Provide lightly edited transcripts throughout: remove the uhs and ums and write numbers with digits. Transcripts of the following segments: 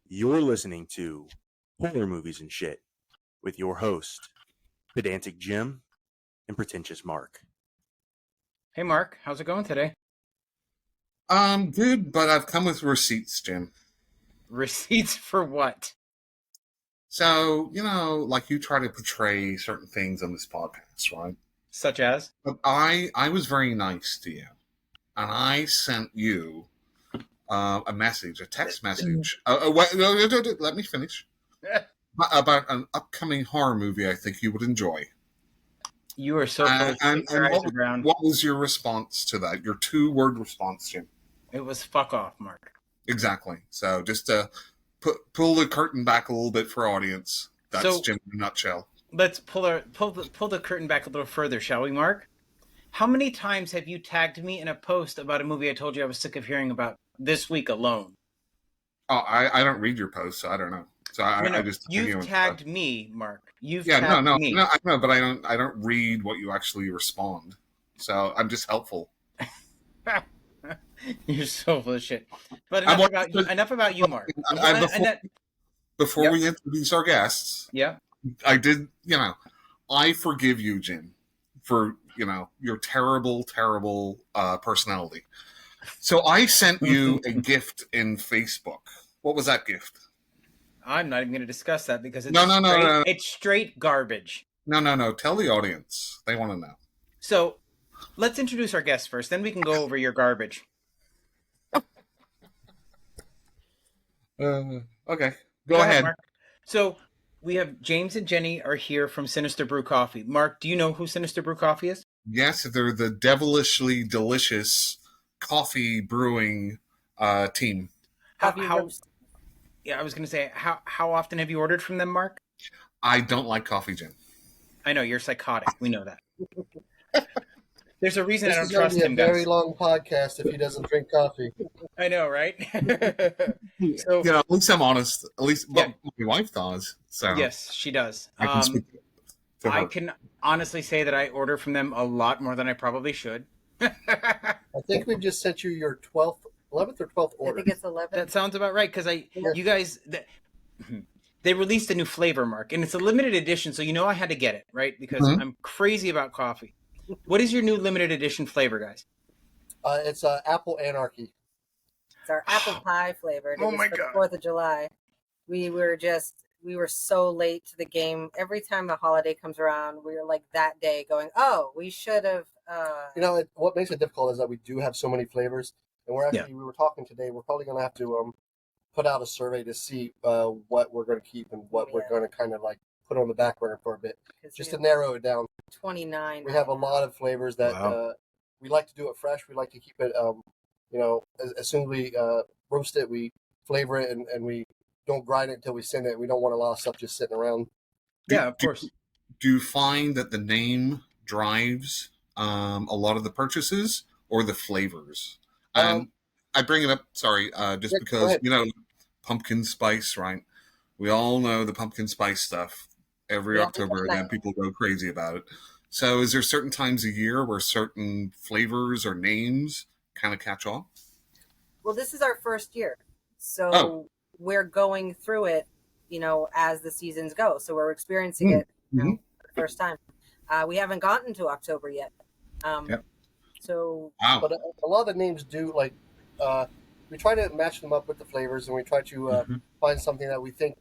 You're listening to Horror Movies and Shit with your host, Pedantic Jim and Pretentious Mark. Hey Mark, how's it going today? Good, but I've come with receipts, Jim. Receipts for what? So, like you try to portray certain things on this podcast, right? Such as? But I was very nice to you. And I sent you a message, a text message. Let me finish. About an upcoming horror movie I think you would enjoy. You are so close to your eyes around. What was your response to that? Your 2-word response, Jim? It was fuck off, Mark. Exactly. So just to pull the curtain back a little bit for audience. That's Jim in a nutshell. Let's pull the curtain back a little further, shall we, Mark? How many times have you tagged me in a post about a movie I told you I was sick of hearing about this week alone? Oh, I don't read your posts, so I don't know. So I just you've tagged me, Mark. Tagged me. No, I know, but I don't read what you actually respond. So I'm just helpful. You're so full of shit. But enough about you, Mark. Before we introduce our guests, I did. I forgive you, Jim, for your terrible, terrible personality. So I sent you a gift in Facebook. What was that gift? I'm not even going to discuss that because it's no. It's straight garbage. No. Tell the audience. They want to know. So let's introduce our guests first. Then we can go over your garbage. Okay. Go ahead. Mark. So we have James and Jenny are here from Sinister Brew Coffee. Mark, do you know who Sinister Brew Coffee is? Yes, they're the devilishly delicious coffee brewing team. Yeah, I was going to say, how often have you ordered from them, Mark? I don't like coffee, Jim. I know, you're psychotic. We know that. There's a reason I don't trust him, guys. This is going to be a very long podcast if he doesn't drink coffee. I know, right? So, at least I'm honest. At least my wife does. So yes, she does. I can speak to her. I can honestly say that I order from them a lot more than I probably should. I think we've just sent you your 11th or 12th order. I think it's 11th. That sounds about right, because you guys, they released a new flavor, Mark, and it's a limited edition, so I had to get it, right? Because I'm crazy about coffee. What is your new limited edition flavor, guys? It's Apple Anarchy. It's our apple pie flavored. Oh my God. 4th of July. We were so late to the game. Every time the holiday comes around, we were like that day going, oh, we should have. What makes it difficult is that we do have so many flavors. And we were talking today, we're probably going to have to put out a survey to see what we're going to keep and what we're going to kind of like put on the back burner for a bit, just to narrow it down. 29. We have a lot of flavors that we like to do it fresh. We like to keep it, as soon as we roast it, we flavor it and we don't grind it until we send it. We don't want a lot of stuff just sitting around. Yeah, of course. Do you find that the name drives a lot of the purchases or the flavors? I bring it up, because, pumpkin spice, right? We all know the pumpkin spice stuff every October, and then people go crazy about it. So is there certain times a year where certain flavors or names kind of catch on? Well, this is our first year. So we're going through it, as the seasons go. So we're experiencing it for the first time. We haven't gotten to October yet. So, but a lot of the names do we try to match them up with the flavors, and we try to find something that we think,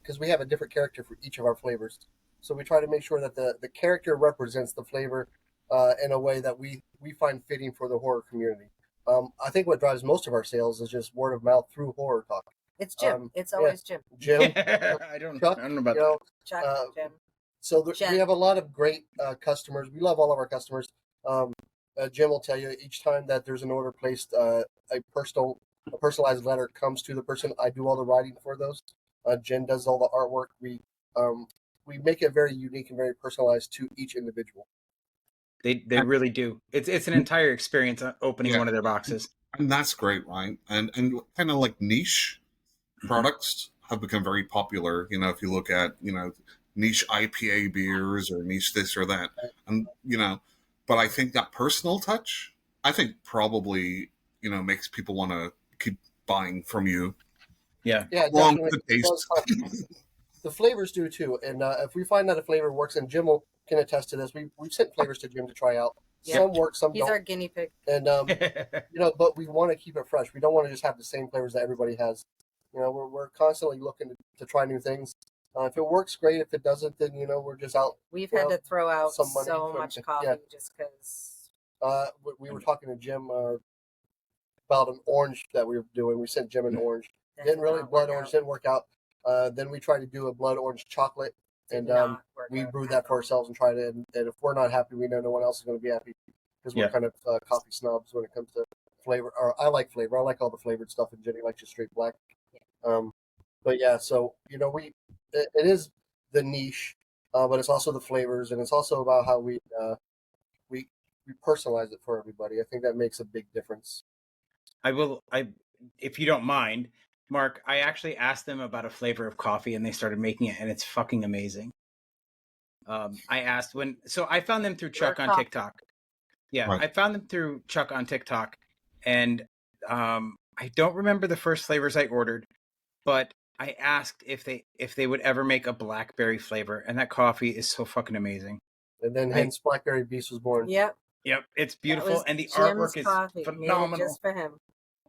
because we have a different character for each of our flavors. So we try to make sure that the character represents the flavor in a way that we find fitting for the horror community. I think what drives most of our sales is just word of mouth through horror talk. It's Jim. It's always Jim. Jim. I don't know about that. Chuck, Jim. So we have a lot of great customers. We love all of our customers. Jim will tell you each time that there's an order placed, a personalized letter comes to the person. I do all the writing for those. Jen does all the artwork. We make it very unique and very personalized to each individual. They really do. It's an entire experience opening one of their boxes. And that's great, right? And kind of like niche products have become very popular. If you look at, niche IPA beers or niche this or that. And, but I think that personal touch, probably, makes people want to keep buying from you. Yeah. Yeah, Along definitely. with the taste. The flavors do too, and if we find that a flavor works, and Jim can attest to this, we've sent flavors to Jim to try out. Yep. Some work, some He's don't. our guinea pig. And but we want to keep it fresh. We don't want to just have the same flavors that everybody has. We're constantly looking to try new things. If it works, great. If it doesn't, then we're just out. We've had to throw out some money so from- much coffee yeah. just because. We were talking to Jim about an orange that we were doing. We sent Jim an orange. Didn't really blood orange didn't work out. Then we tried to do a blood orange chocolate, and we brewed that for ourselves and tried it. And if we're not happy, we know no one else is going to be happy because we're kind of coffee snobs when it comes to flavor. Or I like flavor. I like all the flavored stuff, and Jenny likes just straight black. But yeah, so it is the niche, but it's also the flavors, and it's also about how we personalize it for everybody. I think that makes a big difference. If you don't mind, Mark, I actually asked them about a flavor of coffee and they started making it and it's fucking amazing. I asked I found them through Chuck on TikTok. Yeah, right. I found them through Chuck on TikTok, and I don't remember the first flavors I ordered, but I asked if they would ever make a blackberry flavor, and that coffee is so fucking amazing. And then hence Blackberry Beast was born. Yep, it's beautiful, and the Jim's artwork is coffee. phenomenal. Just for him.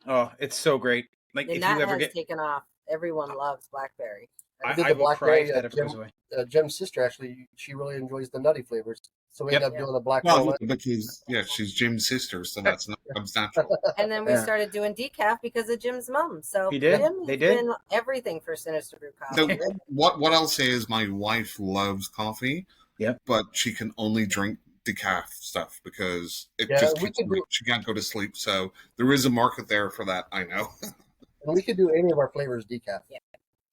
Oh, it's so great. Like, and if that you ever has taken off. Everyone loves blackberry. I will cry if that ever goes away. Jim's sister, actually, she really enjoys the nutty flavors. So we ended up doing the black walnut. Because, she's Jim's sister, so that's comes natural. And then we started doing decaf because of Jim's mom. So he did. Jim has been everything for Sinister Brew Coffee. So what I'll say is my wife loves coffee, but she can only drink decaf stuff because it just keeps she can't go to sleep. So there is a market there for that, I know. And we could do any of our flavors decaf.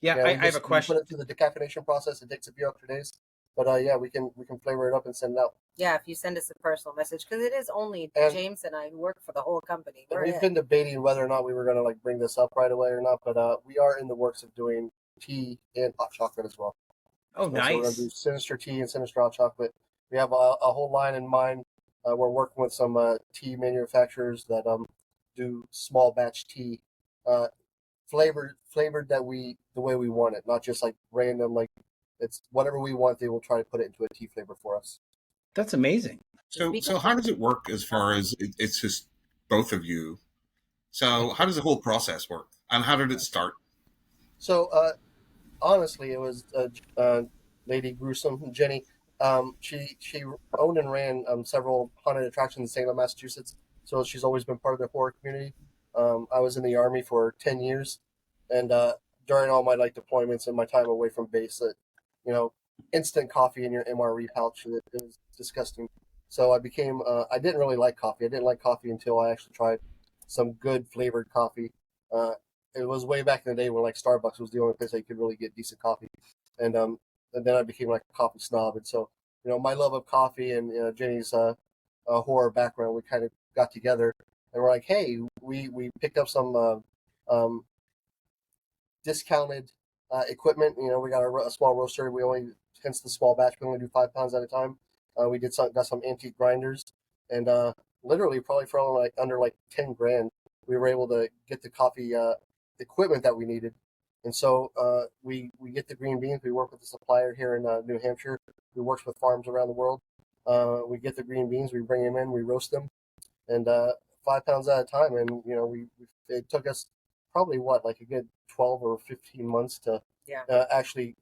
Yeah, I have a question. We put it through the decaffeination process. It takes a few extra days, but we can flavor it up and send it out. Yeah, if you send us a personal message, because it is only James and I who work for the whole company. We've been debating whether or not we were going to bring this up right away or not, but we are in the works of doing tea and hot chocolate as well. Oh, nice! So we're going to do Sinister tea and Sinister hot chocolate. We have a whole line in mind. We're working with some tea manufacturers that do small batch tea. Flavored that the way we want it, not just random, it's whatever we want, they will try to put it into a tea flavor for us. That's amazing. So how does it work as far as it's just both of you? So how does the whole process work, and how did it start? So honestly, it was Lady Gruesome, Jenny. She owned and ran several haunted attractions in Salem, Massachusetts. So she's always been part of the horror community. I was in the Army for 10 years, and during all my deployments and my time away from base, instant coffee in your MRE pouch, it was disgusting. So I became, I didn't really like coffee. I didn't like coffee until I actually tried some good flavored coffee. It was way back in the day when Starbucks was the only place I could really get decent coffee. And then I became a coffee snob. And so, my love of coffee and Jenny's horror background, we kind of got together. And we're like, hey, we picked up some discounted equipment. We got a small roaster. Hence the small batch. We only do 5 pounds at a time. We got some antique grinders, and literally probably for only under $10,000, we were able to get the coffee equipment that we needed. And so we get the green beans. We work with a supplier here in New Hampshire who works with farms around the world. We get the green beans. We bring them in. We roast them, and 5 pounds at a time, and it took us probably a good 12 or 15 months to actually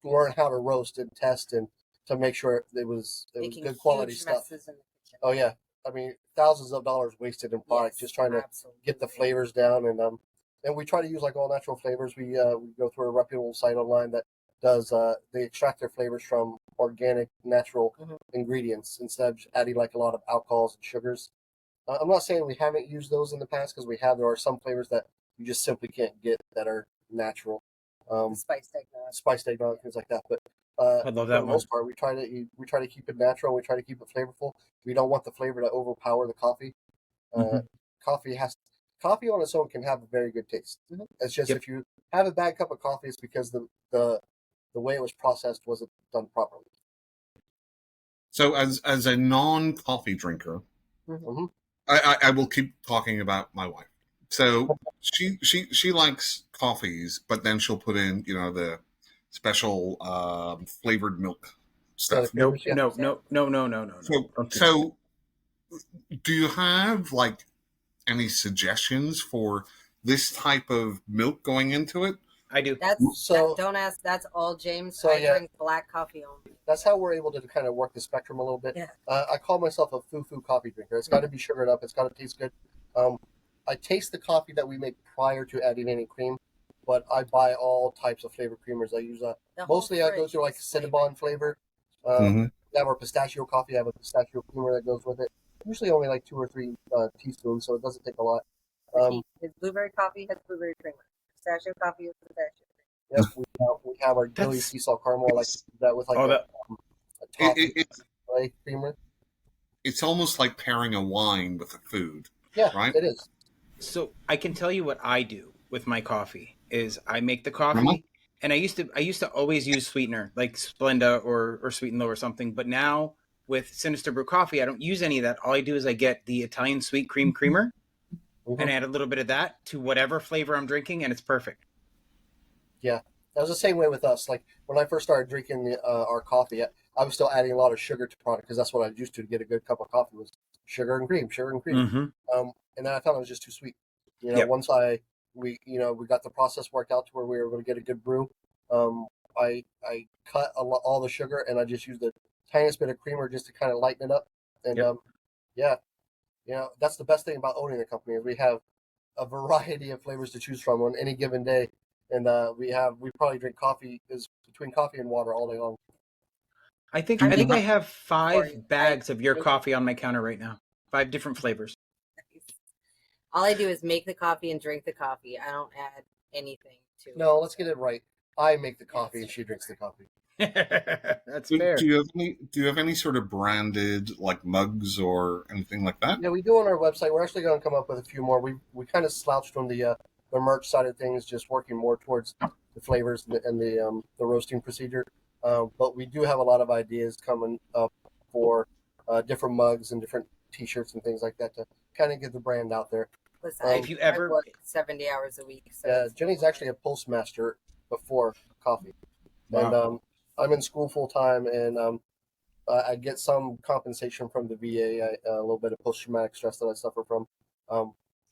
learn how to roast and test and to make sure it was good quality stuff. Oh yeah, I mean thousands of dollars wasted in product just trying to get the flavors down, and we try to use all natural flavors. We go through a reputable site online that does they extract their flavors from organic natural ingredients instead of adding a lot of alcohols and sugars. I'm not saying we haven't used those in the past because we have. There are some flavors that you just simply can't get that are natural. Spiced eggnog, things like that. But I love that for the most part, we try to keep it natural. We try to keep it flavorful. We don't want the flavor to overpower the coffee. Coffee on its own can have a very good taste. It's just if you have a bad cup of coffee, it's because the way it was processed wasn't done properly. So as a non-coffee drinker, I will keep talking about my wife. So she likes coffees, but then she'll put in the special flavored milk stuff. Nope, Yeah. no, no, no, no, no, no, no. So Don't do that. so do you have like any suggestions for this type of milk going into it? I do. Don't ask. That's all, James. So, I yeah. drink black coffee only. That's how we're able to kind of work the spectrum a little bit. Yeah. I call myself a foo-foo coffee drinker. It's got to be sugared up. It's got to taste good. I taste the coffee that we make prior to adding any cream, but I buy all types of flavored creamers. I use mostly I go through like Cinnabon flavor. Mhm. We have our pistachio coffee. I have a pistachio creamer that goes with it. Usually only like 2 or 3 teaspoons, so it doesn't take a lot. His blueberry coffee has blueberry creamer. Pistachio coffee is pistachio. Yep, we have our Dilly sea salt caramel. I like to do that with like a toffee creamer. It's almost like pairing a wine with a food. Yeah, right? It is. So I can tell you what I do with my coffee is I make the coffee, Mhm. and I used to always use sweetener like Splenda or Sweet and Low or something. But now with Sinister Brew Coffee, I don't use any of that. All I do is I get the Italian sweet cream creamer and add a little bit of that to whatever flavor I'm drinking, and it's perfect. Yeah, that was the same way with us. Like when I first started drinking our coffee, I was still adding a lot of sugar to product because that's what I used to get a good cup of coffee was sugar and cream, sugar and cream. Mm-hmm. And then I found it was just too sweet. Yep. Once we got the process worked out to where we were able to get a good brew. I cut all the sugar and I just used the tiniest bit of creamer just to kind of lighten it up. And Yep. that's the best thing about owning the company is we have a variety of flavors to choose from on any given day. And we probably drink coffee is between coffee and water all day long. I think I have 5 bags of your coffee on my counter right now. 5 different flavors. All I do is make the coffee and drink the coffee. I don't add anything to it. No, let's get it right. I make the coffee and she drinks the coffee. That's Do fair. you have any sort of branded like mugs or anything like that? Yeah, we do on our website. We're actually going to come up with a few more. We kind of slouched on the merch side of things, just working more towards the flavors and the roasting procedure. But we do have a lot of ideas coming up for different mugs and different T-shirts and things like that to kind of get the brand out there. Listen, If you ever I work 70 hours a week. So Yeah, Jenny's actually a postmaster before coffee, Wow. and I'm in school full time, and I get some compensation from the VA, a little bit of post-traumatic stress that I suffer from.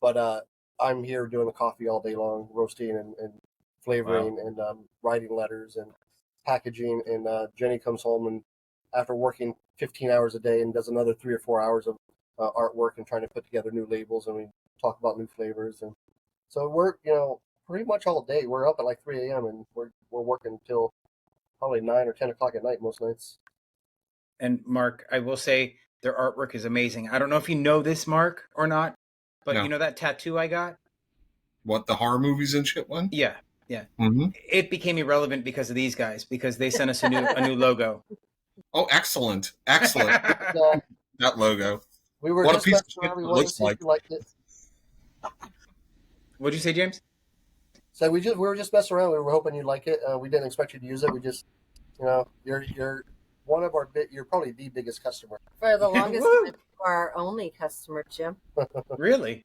But I'm here doing the coffee all day long, roasting and flavoring and writing letters and packaging. And Jenny comes home and after working 15 hours a day and does another 3 or 4 hours of artwork and trying to put together new labels. And we talk about new flavors. And so we're, pretty much all day. We're up at like 3 a.m. and we're working until probably 9 or 10 o'clock at night most nights. And Mark, I will say their artwork is amazing. I don't know if you know this, Mark, or not, but No. you know that tattoo I got? What, the horror movies and shit one? Yeah. Mm-hmm. It became irrelevant because of these guys, because they sent us a new logo. Oh, excellent. But, That logo. we were What a just piece of messing around. shit We it wanted to looks see if like. you liked it. What'd you say, James? So we were just messing around. We were hoping you'd like it. We didn't expect you to use it. We just, you're one of you're probably the biggest customer. for the longest time, you are our only customer, Jim. Really?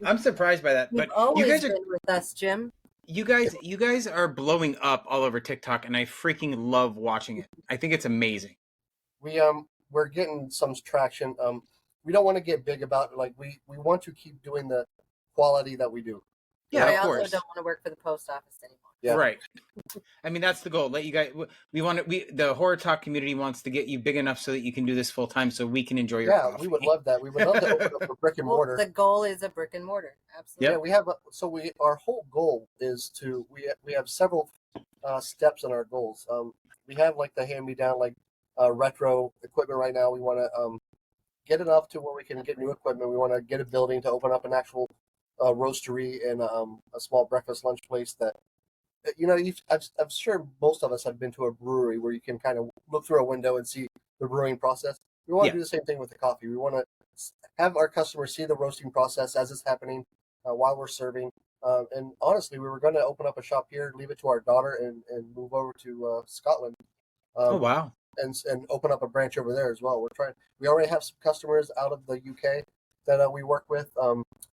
I'm surprised by that. You've But always you guys are been with us, Jim. you guys are blowing up all over TikTok, and I freaking love watching it. I think it's amazing. We're getting some traction. We don't want to get big about it. Like we want to keep doing the quality that we do. Yeah, I of also course. don't want to work for the post office anymore. Yeah. Right. I mean, that's the goal. Let you guys. The horror talk community wants to get you big enough so that you can do this full time, so we can enjoy your coffee. We would love that. We would love to open up a brick and Well, mortar. the goal is a brick and mortar. Absolutely. Yep. Yeah, we have our whole goal is to we have several steps in our goals. We have like the hand me down like retro equipment right now. We want to get enough to where we can get new equipment. We want to get a building to open up an actual roastery and a small breakfast lunch place that I'm sure most of us have been to a brewery where you can kind of look through a window and see the brewing process. We want to do the same thing with the coffee. We want to have our customers see the roasting process as it's happening while we're serving. And honestly, we were going to open up a shop here, leave it to our daughter, and move over to Scotland. Oh wow! And open up a branch over there as well. We already have some customers out of the UK that we work with.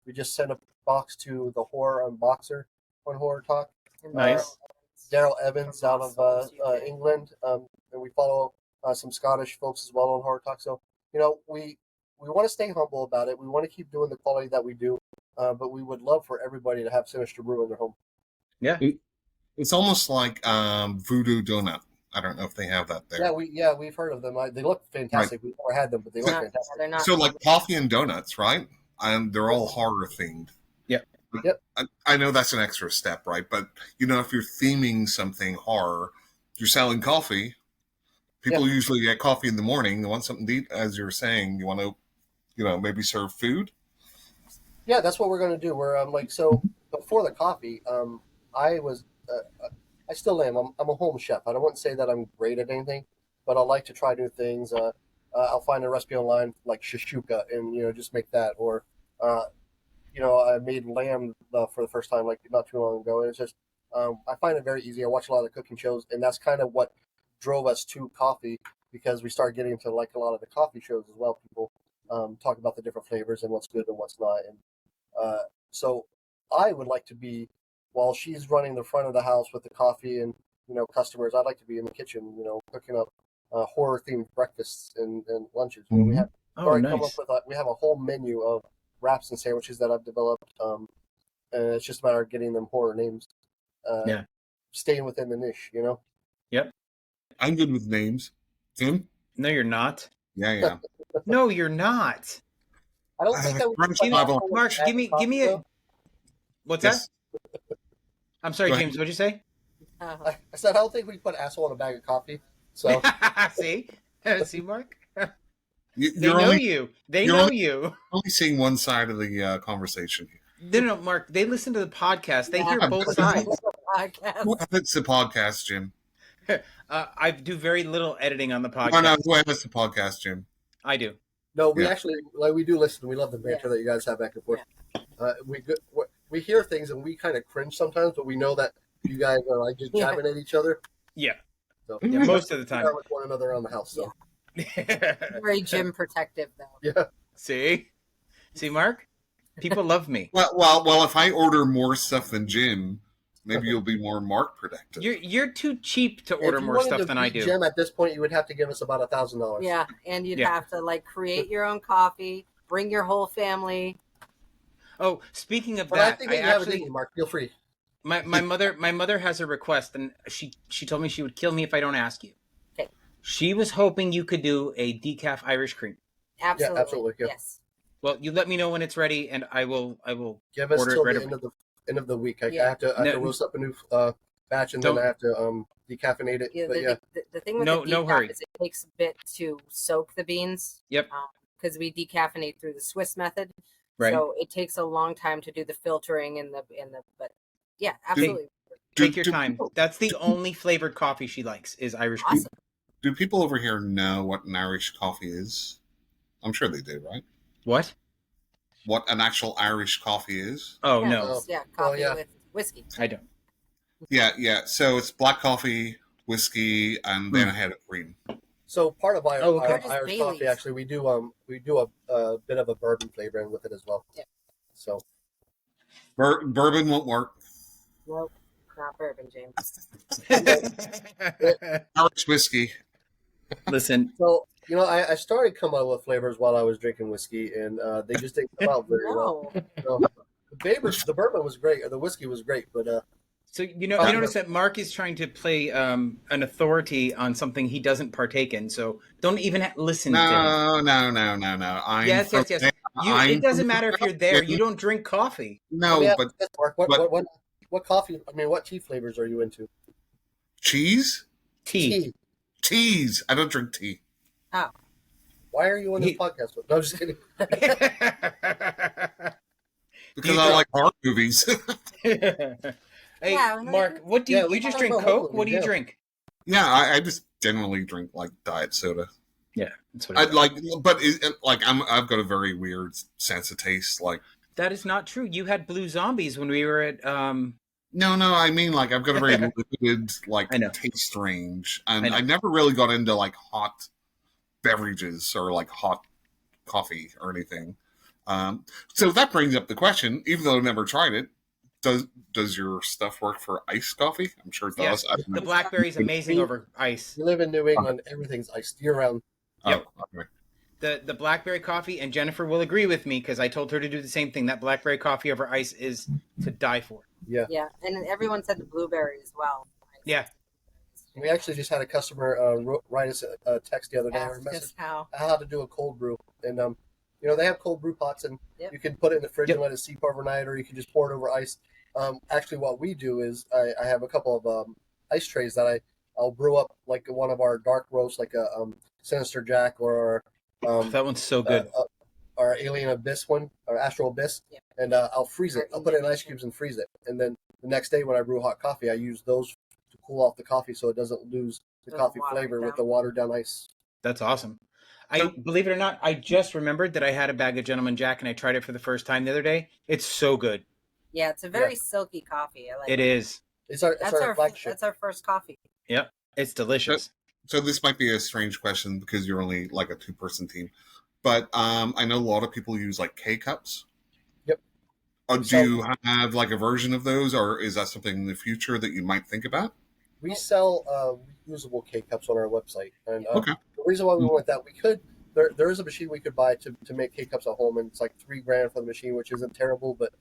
We just sent a box to the Horror Unboxer on Horror Talk. Nice. Daryl Evans out of England, and we follow some Scottish folks as well on Horror Talk. So we want to stay humble about it. We want to keep doing the quality that we do, but we would love for everybody to have Sinister Brew in their home. Yeah, it's almost like Voodoo Donut. I don't know if they have that there. We've heard of them. They look fantastic. Right. We've never had them, but they look fantastic. They're not. So like coffee and donuts, right? And they're all horror themed. Yep. I know that's an extra step, right? But if you're theming something horror, you're selling coffee. People usually get coffee in the morning. They want something to eat, as you're saying. You want to, maybe serve food. Yeah, that's what we're going to do. We're so before the coffee, I still am. I'm a home chef. I don't want to say that I'm great at anything, but I like to try new things. I'll find a recipe online like shashuka and just make that, or I made lamb for the first time like not too long ago. And it's just I find it very easy. I watch a lot of cooking shows, and that's kind of what drove us to coffee, because we started getting into like a lot of the coffee shows as well. People talk about the different flavors and what's good and what's not. And so I would like to be, while she's running the front of the house with the coffee and customers, I'd like to be in the kitchen, cooking up horror themed breakfasts and lunches. Mm-hmm. We have nice. come up with we have a whole menu of wraps and sandwiches that I've developed, and it's just a matter of getting them horror names. Staying within the niche, Yep. I'm good with names. Tim? No, you're not. Yeah. No, you're not. I don't think that we Mark, give me a. What's that? I'm sorry, James. What'd you say? I said I don't think we put asshole in a bag of coffee. So see, Mark. They know you. They know you. Only seeing one side of the conversation here. No, Mark. They listen to the podcast. They hear both sides. Who edits the podcast, Jim? I do very little editing on the podcast. No, who edits the podcast, Jim? I do. No, we actually we do listen. We love the banter that you guys have back and forth. We hear things and we kind of cringe sometimes, but we know that you guys are like just jabbing at each other. Yeah. So most of the time. With one another around the house. So. Very gym protective, though. Yeah. See, Mark. People love me. Well. If I order more stuff than Jim, maybe you'll be more Mark protective. You're too cheap to order more stuff than I do. Jim, at this point, you would have to give us about $1,000. Yeah, and you'd have to create your own coffee, bring your whole family. Oh, speaking of that, I think you have a thing, Mark. Feel free. My mother has a request, and she told me she would kill me if I don't ask you. Okay. She was hoping you could do a decaf Irish cream. Absolutely. Yeah, absolutely. Yeah. Yes. Well, you let me know when it's ready, and I will give us order till it right the end of the week. I have to roast up a new batch, and then I have to decaffeinate it. Yeah, the thing with the decaf is it takes a bit to soak the beans. Yep. Because we decaffeinate through the Swiss method. Right. So it takes a long time to do the filtering and but yeah, absolutely. Take your time. That's the only flavored coffee she likes is Irish cream. Awesome. Do people over here know what an Irish coffee is? I'm sure they do, right? What? What an actual Irish coffee is? Oh, yeah, no. Coffee with whiskey. I don't. Yeah. So it's black coffee, whiskey, and then a head of cream. So part of our Irish Baileys. coffee, actually, we do a bit of a bourbon flavor in with it as well. Yeah. So bourbon won't work. Nope, not bourbon, James. Irish whiskey. Listen. So I started coming up with flavors while I was drinking whiskey, and they just didn't come out very well. So, the bourbon was great, or the whiskey was great, but so you notice that Mark is trying to play an authority on something he doesn't partake in. So don't even listen to him. No. Yes. It doesn't matter if you're there. You don't drink coffee. No, but Mark, what coffee? I mean, what tea flavors are you into? Cheese? Tea. Teas. I don't drink tea. Oh. Why are you on this podcast? No, I'm just kidding. Because I like horror movies. Hey, Mark, what do you just drink? Coke? What do you drink? Yeah, I just generally drink like diet soda. Yeah, that's what I'd like, but I've got a very weird sense of taste. Like that is not true. You had blue zombies when we were at. No, I mean like I've got a very limited taste range, and I never really got into like hot beverages or like hot coffee or anything. So that brings up the question, even though I've never tried it, does your stuff work for iced coffee? I'm sure it does. Yes. The blackberry's amazing over ice. You live in New England, everything's iced year round. Yep. Oh, okay. The blackberry coffee, and Jennifer will agree with me because I told her to do the same thing. That blackberry coffee over ice is to die for. Yeah. Yeah, and everyone said the blueberry as well. Yeah. We actually just had a customer write us a text the other day or a Asked message us how. to do a cold brew, and they have cold brew pots, and Yep. you can put it in the fridge Yep. and let it steep overnight, or you can just pour it over ice. Actually, what we do is I have a couple of ice trays that I'll brew up like one of our dark roasts, like a Sinister Jack or That one's so good. our Alien Abyss one, or Astral Abyss, Yeah. and I'll freeze it. I'll put it in ice cubes and freeze it, and then the next day when I brew hot coffee, I use those to cool off the coffee so it doesn't lose the Doesn't coffee water it flavor with down. the watered down ice. That's awesome. Believe it or not, I just remembered that I had a bag of Gentleman Jack and I tried it for the first time the other day. It's so good. Yeah, it's a very silky coffee. I like It is. It's our flagship. That's our first coffee. Yep. It's delicious. So this might be a strange question because you're only like a 2-person team, but I know a lot of people use like K cups. Yep. Do you have like a version of those, or is that something in the future that you might think about? We sell reusable K cups on our website, and Okay. the reason why we went that, we could there is a machine we could buy to make K cups at home, and it's like $3,000 for the machine, which isn't terrible, but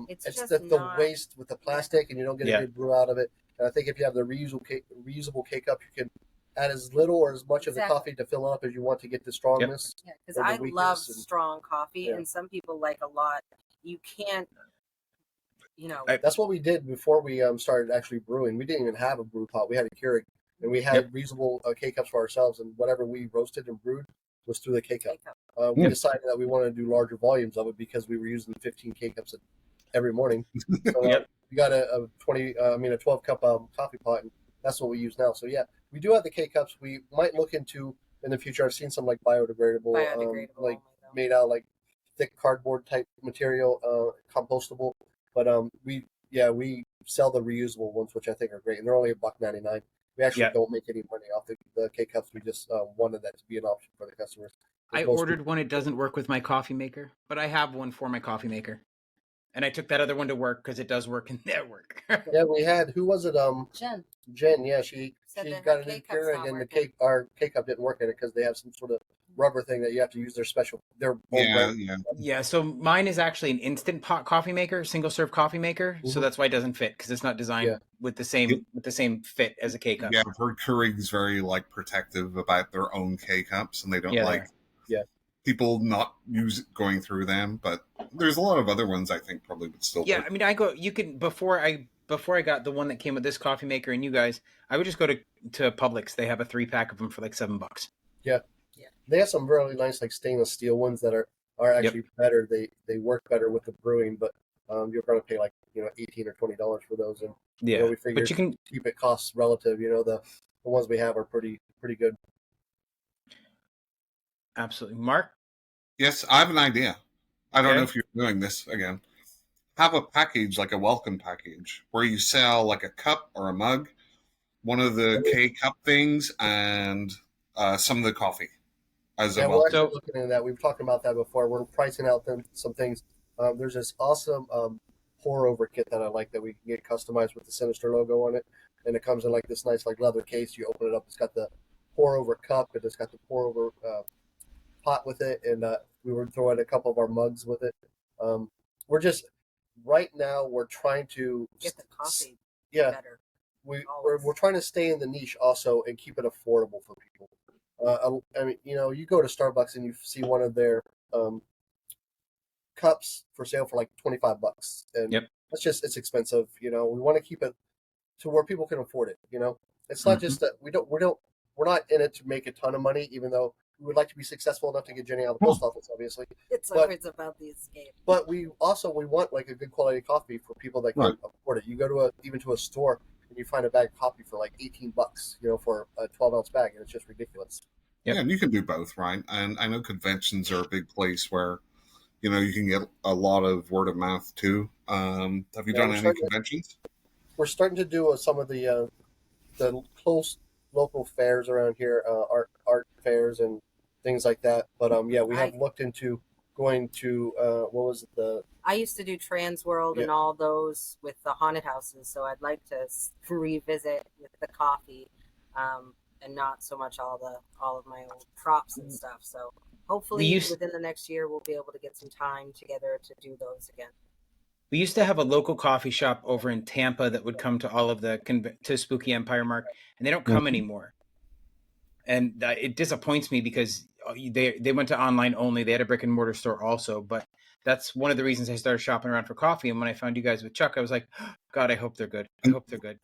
It's it's just the not- waste with the plastic, and you don't get Yeah. a good brew out of it. And I think if you have the reusable K cup, you can add as little or as much of the Exactly. coffee to fill it up as you want to get the strongness. Yeah, because or the I weakness love and- strong coffee, Yeah. and some people like a lot. You can't, That's what we did before we started actually brewing. We didn't even have a brew pot. We had a Keurig, and we had reusable K cups for ourselves, and whatever we roasted and brewed was through the K cup. K-cup. We decided that we wanted to do larger volumes of it because we were using 15 K cups every morning. So Yep. we got a 12 cup coffee pot, and that's what we use now. So yeah, we do have the K cups. We might look into in the future. I've seen some like biodegradable, like only, made out like thick cardboard type material, compostable. But we sell the reusable ones, which I think are great, and they're only $1.99. We actually don't make any money off the K cups. We just wanted that to be an option for the customers. I ordered one. It doesn't work with my coffee maker, but I have one for my coffee maker. And I took that other one to work because it does work in their work. Yeah, we had, who was it? Jen. Yeah, she Said that got her a new K-cup's Keurig, not and working. our K cup didn't work in it because they have some sort of rubber thing that you have to use their own brand. Yeah, so mine is actually an instant pot coffee maker, single serve coffee maker. So that's why it doesn't fit, because it's not designed with the same fit as a K cup. Yeah, I've heard Keurig's very like protective about their own K cups, and they don't like people not going through them. But there's a lot of other ones I think probably would still. Yeah, work. I mean, you can before I got the one that came with this coffee maker and you guys, I would just go to Publix. They have a 3-pack of them for like $7. Yeah. They have some really nice like stainless steel ones that are actually better. They work better with the brewing, but you're going to pay like $18 or $20 for those, and we figure but you can keep it costs relative. The ones we have are pretty good. absolutely. Mark? Yes, I have an idea. I don't know if you're doing this again. Have a package, like a welcome package, where you sell like a cup or a mug, one of the K cup things, and some of the coffee as a We're welcome. actually looking into that. We've talked about that before. We're pricing out some things. There's this awesome pour over kit that I like that we can get customized with the Sinister logo on it, and it comes in like this nice like leather case. You open it up, it's got the pour over cup, and it's got the pour over pot with it, and we were throwing a couple of our mugs with it. We're just right now we're trying to get the coffee better. We're trying to stay in the niche also and keep it affordable for people. I mean, you go to Starbucks and you see one of their cups for sale for like $25, and it's expensive. We want to keep it to where people can afford it. It's not just that we're not in it to make a ton of money, even though we would like to be successful enough to get Jenny out of the post office, obviously. It's always about the escape. But we want like a good quality coffee for people that can afford it. You go even to a store and you find a bag of coffee for like $18, for a 12-ounce bag, and it's just ridiculous. Yeah, and you can do both, right? And I know conventions are a big place where, you can get a lot of word of mouth too. Have you done any conventions? We're starting to do some of the close local fairs around here, art fairs and things like that. But we have looked into going to what was it, I used to do Trans World and all those with the haunted houses, so I'd like to revisit with the coffee, and not so much all of my old props and stuff. So hopefully within the next year we'll be able to get some time together to do those again. We used to have a local coffee shop over in Tampa that would come to all of the to Spooky Empire Mark, and they don't come anymore. And it disappoints me because they went to online only. They had a brick and mortar store also, but that's one of the reasons I started shopping around for coffee. And when I found you guys with Chuck, I was like, oh, God, I hope they're good. I hope they're good.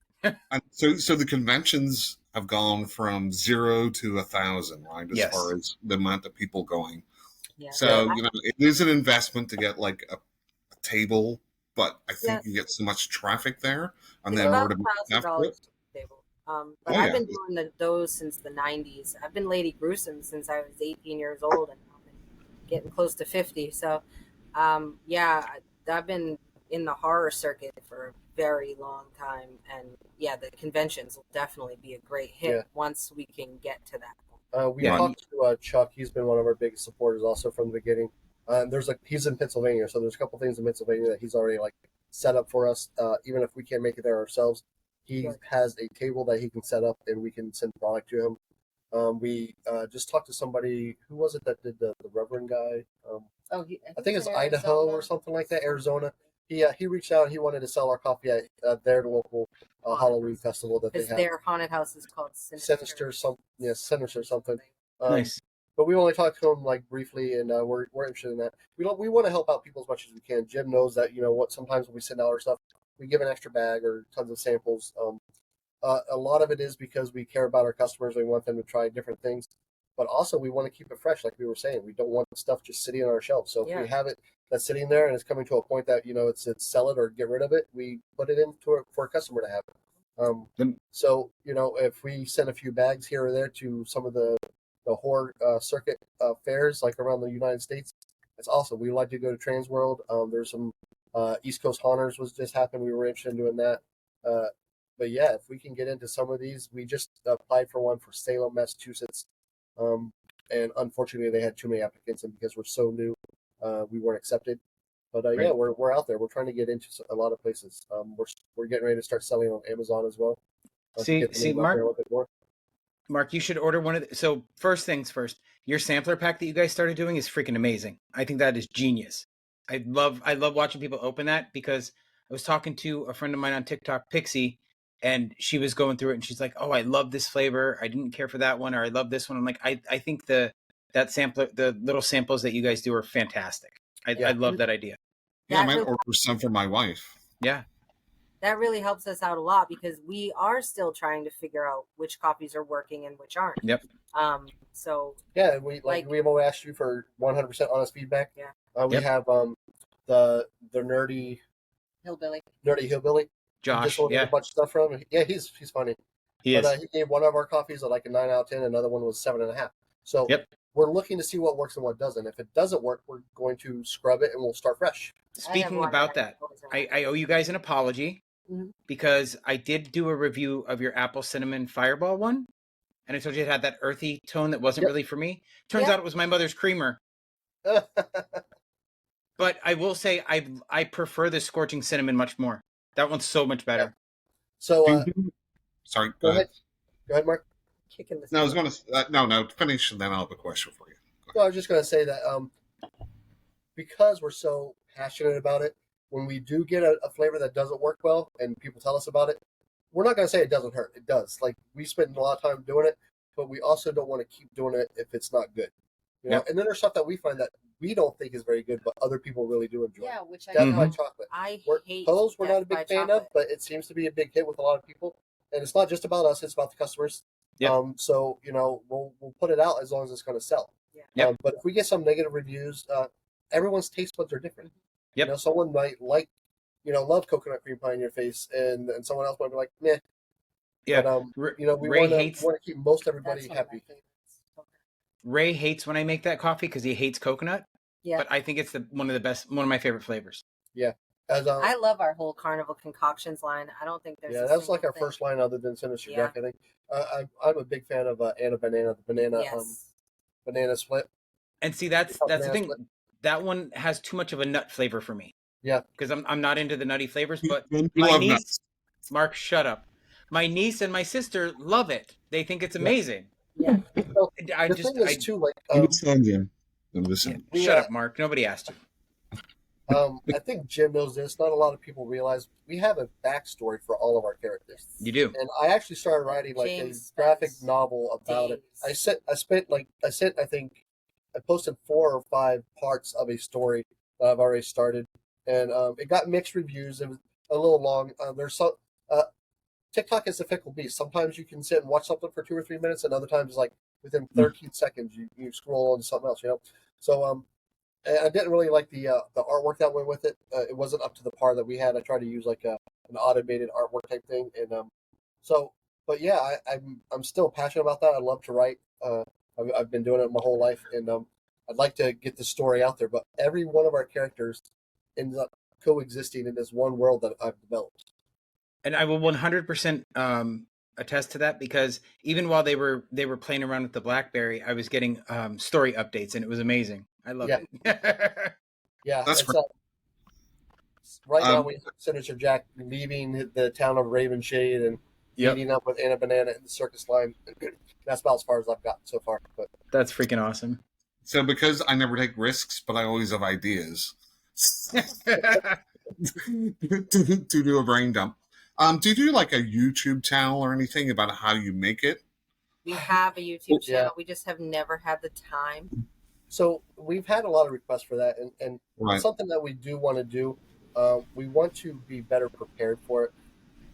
So the conventions have gone from 0 to 1,000, right? As far as the amount of people going. Yeah. So, it is an investment to get like a table, but I think you get so much traffic there, and then about $1,000 table. But I've been doing those since the 90s. I've been Lady Gruesome since I was 18 years old, and I've been getting close to 50. So, I've been in the horror circuit for a very long time, and the conventions will definitely be a great hit once we can get to that. We talked to Chuck. He's been one of our biggest supporters also from the beginning. He's in Pennsylvania, so there's a couple things in Pennsylvania that he's already set up for us. Even if we can't make it there ourselves, he has a table that he can set up, and we can send product to him. We just talked to somebody. Who was it that did the Reverend guy? I think it's Idaho or something like that, Arizona. He reached out. He wanted to sell our coffee at their local Halloween festival that they have. Their haunted house is called Sinister something. Nice. But we only talked to him briefly, and we're interested in that. We want to help out people as much as we can. Jim knows that sometimes when we send out our stuff, we give an extra bag or tons of samples. A lot of it is because we care about our customers. We want them to try different things, but also we want to keep it fresh, like we were saying. We don't want stuff just sitting on our shelves. So if we have it that's sitting there and it's coming to a point that it's sell it or get rid of it, we put it into it for a customer to have it. So if we send a few bags here or there to some of the horror circuit fairs around the United States, it's awesome. We like to go to Trans World. There's some East Coast Haunters was just happened. We were interested in doing that. But if we can get into some of these, we just applied for one for Salem, Massachusetts, and unfortunately they had too many applicants, and because we're so new, we weren't accepted. But we're out there. We're trying to get into a lot of places. We're getting ready to start selling on Amazon as well. See, Mark, you should order one of so first things first, your sampler pack that you guys started doing is freaking amazing. I think that is genius. I love watching people open that, because I was talking to a friend of mine on TikTok, Pixie, and she was going through it and she's like, oh, I love this flavor. I didn't care for that one, or I love this one. I'm like, I think that sampler, the little samples that you guys do are fantastic. I love that idea. Yeah, I might order some for my wife. Yeah. That really helps us out a lot, because we are still trying to figure out which copies are working and which aren't. Yep. So we've always asked you for 100% honest feedback. Yeah. We have the nerdy hillbilly. Josh, just ordered a bunch of stuff from him. Yeah, he's funny. He gave one of our coffees a 9 out of 10. Another one was 7.5. So we're looking to see what works and what doesn't. If it doesn't work, we're going to scrub it and we'll start fresh. Speaking about that, I owe you guys an apology, because I did do a review of your apple cinnamon fireball one, and I told you it had that earthy tone that wasn't really for me. Turns out it was my mother's creamer. But I will say I prefer the scorching cinnamon much more. That one's so much better. So, sorry, go ahead. Go ahead, Mark. No, I was going to no. Finish, and then I'll have a question for you. Well, I was just going to say that because we're so passionate about it, when we do get a flavor that doesn't work well and people tell us about it, we're not going to say it doesn't hurt. It does. We spend a lot of time doing it, but we also don't want to keep doing it if it's not good. And then there's stuff that we find that we don't think is very good, but other people really do enjoy. Yeah, which Death by Chocolate. I hate Pose we're not a big fan of, but it seems to be a big hit with a lot of people. And it's not just about us; it's about the customers. So we'll put it out as long as it's going to sell. But if we get some negative reviews, everyone's taste buds are different. Someone might love coconut cream pie in your face, and someone else might be like, meh. Yeah. But, we want to keep most everybody happy. Ray hates when I make that coffee because he hates coconut. Yeah. But I think it's one of my favorite flavors. Yeah. I love our whole Carnival concoctions line. I don't think there's that was our first line other than Sinister Jack, I think. I'm a big fan of Anna Banana, the banana banana split. And see, that's the thing. that one has too much of a nut flavor for me. Yeah, because I'm not into the nutty flavors. But You my love niece, nuts. Mark, shut up. My niece and my sister love it. They think it's amazing. Yeah. So I the just, thing is too, like Understand, Jim. yeah, Understand. shut up, Mark. Nobody asked you. I think Jim knows this. Not a lot of people realize we have a backstory for all of our characters. You do. And I actually started writing like James a graphic spends novel about it. days. I think I posted 4 or 5 parts of a story that I've already started, and it got mixed reviews. It was a little long. There's some TikTok is a fickle beast. Sometimes you can sit and watch something for 2 or 3 minutes, and other times like within 13 seconds you scroll on to something else. So and I didn't really like the artwork that went with it. It wasn't up to the par that we had. I tried to use like an automated artwork type thing, and but yeah, I'm still passionate about that. I love to write. I've been doing it my whole life, and I'd like to get the story out there. But every one of our characters ends up coexisting in this one world that I've developed. And I will 100% attest to that, because even while they were playing around with the BlackBerry, I was getting story updates, and it was amazing. I loved it. Yeah, That's it's, right now we have Sinister Jack leaving the town of Ravenshade and meeting up with Anna Banana in the circus line. That's about as far as I've gotten so far. But That's freaking awesome. So because I never take risks, but I always have ideas to do a brain dump. Do you do like a YouTube channel or anything about how you make it? We have a YouTube Yeah. channel. We just have never had the time. So we've had a lot of requests for that, and Right. it's something that we do want to do. We want to be better prepared for it.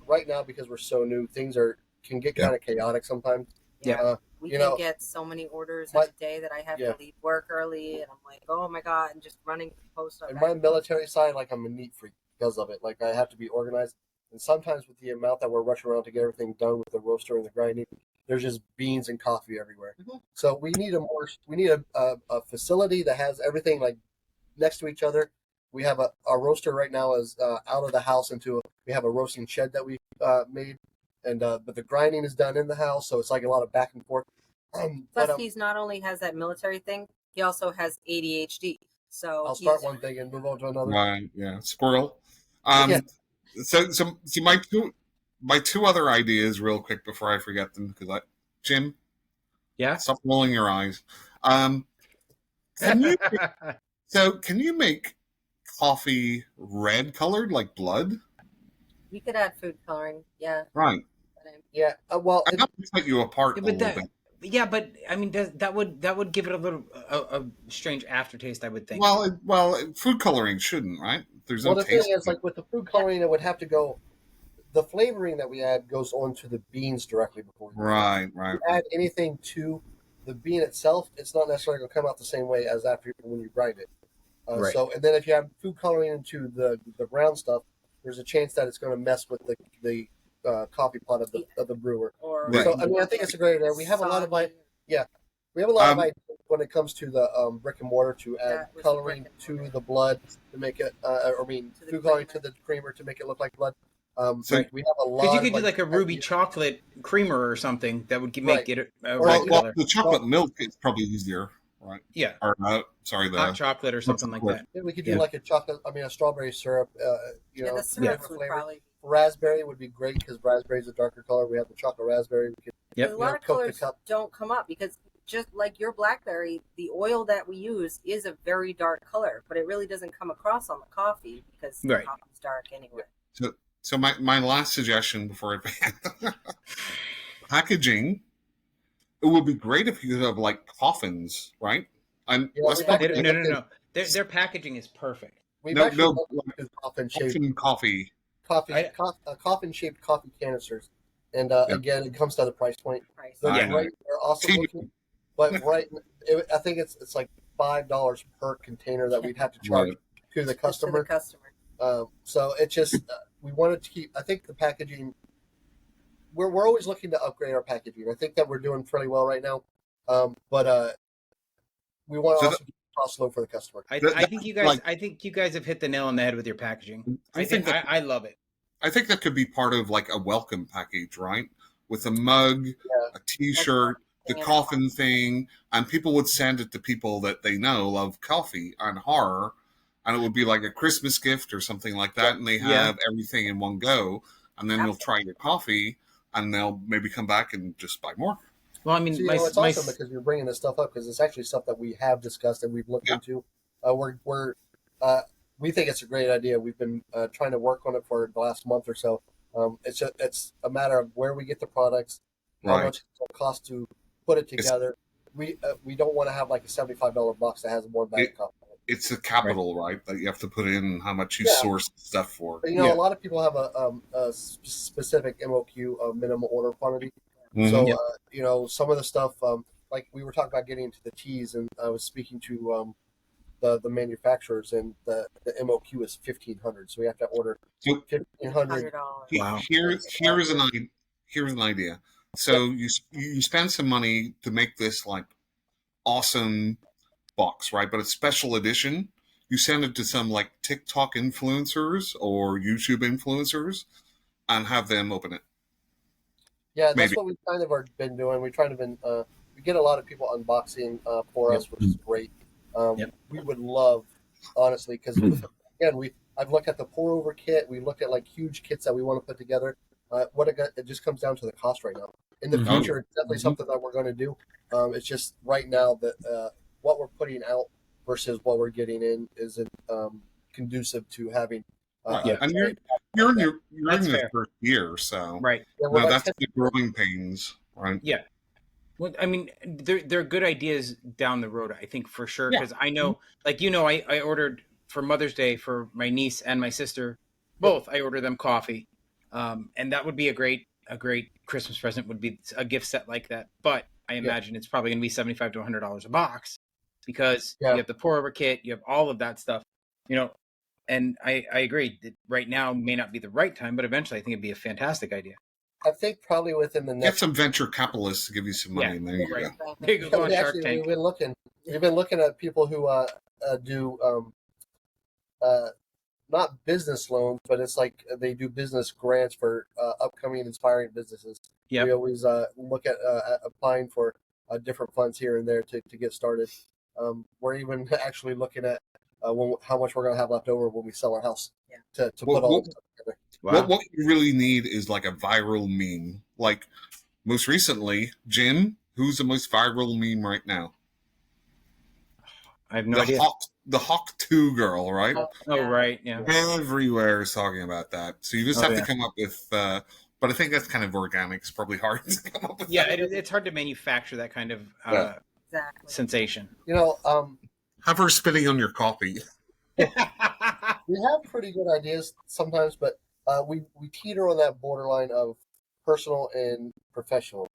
Right now, because we're so new, things can get kind of chaotic sometimes. Yeah. We You can know, get so many orders my- a day that I have Yeah. to leave work early, and I'm like, oh my god, and just running to post on In my military side, like I'm a neat freak because of it. Like I have to be organized, and sometimes with the amount that we're rushing around to get everything done with the roaster and the grinding, there's just beans and coffee everywhere. Mhm. So we need a facility that has everything like next to each other. We have our roaster right now is out of the house we have a roasting shed that we made, and but the grinding is done in the house, so it's like a lot of back and forth. Plus, he's not only has that military thing, he also has ADHD. So I'll start one thing and move on to another. Right, yeah, squirrel. Yeah. So my two other ideas, real quick before I forget them, because Jim, Yeah. stop rolling your eyes. Can you make coffee red colored like blood? We could add food coloring. Yeah. Right. Yeah. Well, I got to set you apart Yeah, a but little bit. Yeah, but I mean, that would give it a little a strange aftertaste, I would think. Well, food coloring shouldn't, right? There's no the taste. thing is, like with the food coloring, it would have to go. The flavoring that we add goes onto the beans directly before we Right. If you add anything to the bean itself, it's not necessarily going to come out the same way as after when you grind it. Right. So, and then if you have food coloring into the brown stuff, there's a chance that it's going to mess with the coffee pot of the brewer. Or Right. So, I mean, I think it's a great idea. We have a lot of ideas when it comes to the brick and mortar to add That was coloring brick and to mortar. the blood to make it. To the Food coloring to creamer. the creamer to make it look like blood. So- We have a lot. Because you of, could do like a ruby ideas. chocolate creamer or something that would Right. make it a Or, red you know, color. The chocolate milk is probably easier, right? Yeah, Or sorry, the hot chocolate or something like chocolate. that. Yeah, we could do Yeah. like a strawberry syrup. Yeah, the syrups different would flavors. probably. Raspberry would be great because raspberry is a darker color. We have the chocolate raspberry. We could, Yep. A lot of coat the colors cup. don't come up because just like your blackberry, the oil that we use is a very dark color, but it really doesn't come across on the coffee because the Right. coffee's dark anyway. So my last suggestion before packaging, it would be great if you could have like coffins, right? And Yeah, less we've No, actually- no. Their packaging is perfect. We've No, actually no, looked at coffin-shaped coffee. coffin-shaped coffee canisters, and again, it comes to the price point. Price. They're Yeah. great. They're also Cheap. looking, but I think it's like $5 per container that we'd have to charge Right. to the To the customer. customer. So it just we wanted to keep. I think the packaging. We're always looking to upgrade our packaging. I think that we're doing fairly well right now, but we want to So also keep the cost low for the customer. I That- think you guys have hit the nail on the head with your packaging. I think I love it. I think that could be part of like a welcome package, right? With a mug, a T-shirt, the coffin thing, and people would send it to people that they know love coffee and horror, and it would be like a Christmas gift or something like that, and they have everything in one go, and then they'll try your coffee, and they'll maybe come back and just buy more. Well, I mean, so, it's awesome because you're bringing this stuff up because it's actually stuff that we have discussed and we've looked into. We think it's a great idea. We've been trying to work on it for the last month or so. It's a matter of where we get the products, how much it will cost to put it together. We don't want to have like a $75 box that has one bag of coffee. It's a capital, right? That you have to put in how much you source stuff for. But, a lot of people have a specific MOQ, minimum order quantity. So, some of the stuff, like we were talking about getting into the teas, and I was speaking to the manufacturers, and the MOQ is $1,500. So we have to order $1,500. Wow. Here's an idea. So you spend some money to make this like awesome box, right? But it's special edition. You send it to some like TikTok influencers or YouTube influencers and have them open it. Yeah, that's what we've kind of been doing. We get a lot of people unboxing for us, which is great. We would love, honestly, because again, I've looked at the pour over kit. We looked at like huge kits that we want to put together. It just comes down to the cost right now. In the future, it's definitely something that we're going to do. It's just right now that what we're putting out versus what we're getting in isn't conducive to having. And you're in your first year, so that's the growing pains, right? Yeah. Well, I mean, they're good ideas down the road, I think, for sure. Because I know, I ordered for Mother's Day for my niece and my sister, both. I ordered them coffee, and that would be a great Christmas present. Would be a gift set like that. But I imagine it's probably going to be $75 to $100 a box because you have the pour over kit, you have all of that stuff, And I agree that right now may not be the right time, but eventually I think it'd be a fantastic idea. I think probably within the next... Get some venture capitalists to give you some money, and there you go. There you go on Shark Tank. We've been looking at people who do not business loans, but it's like they do business grants for upcoming inspiring businesses. We always look at applying for different funds here and there to get started. We're even actually looking at how much we're going to have left over when we sell our house to put all this together. Wow. What you really need is like a viral meme. Like most recently, Jim, who's the most viral meme right now? I have no idea. The Hawk 2 girl, right? Oh, right, yeah. Everywhere is talking about that. So you just have to come up with... but I think that's kind of organic. It's probably hard to come up with it's hard to manufacture that kind of sensation. Have her spitting on your coffee. We have pretty good ideas sometimes, but we teeter on that borderline of personal and professional.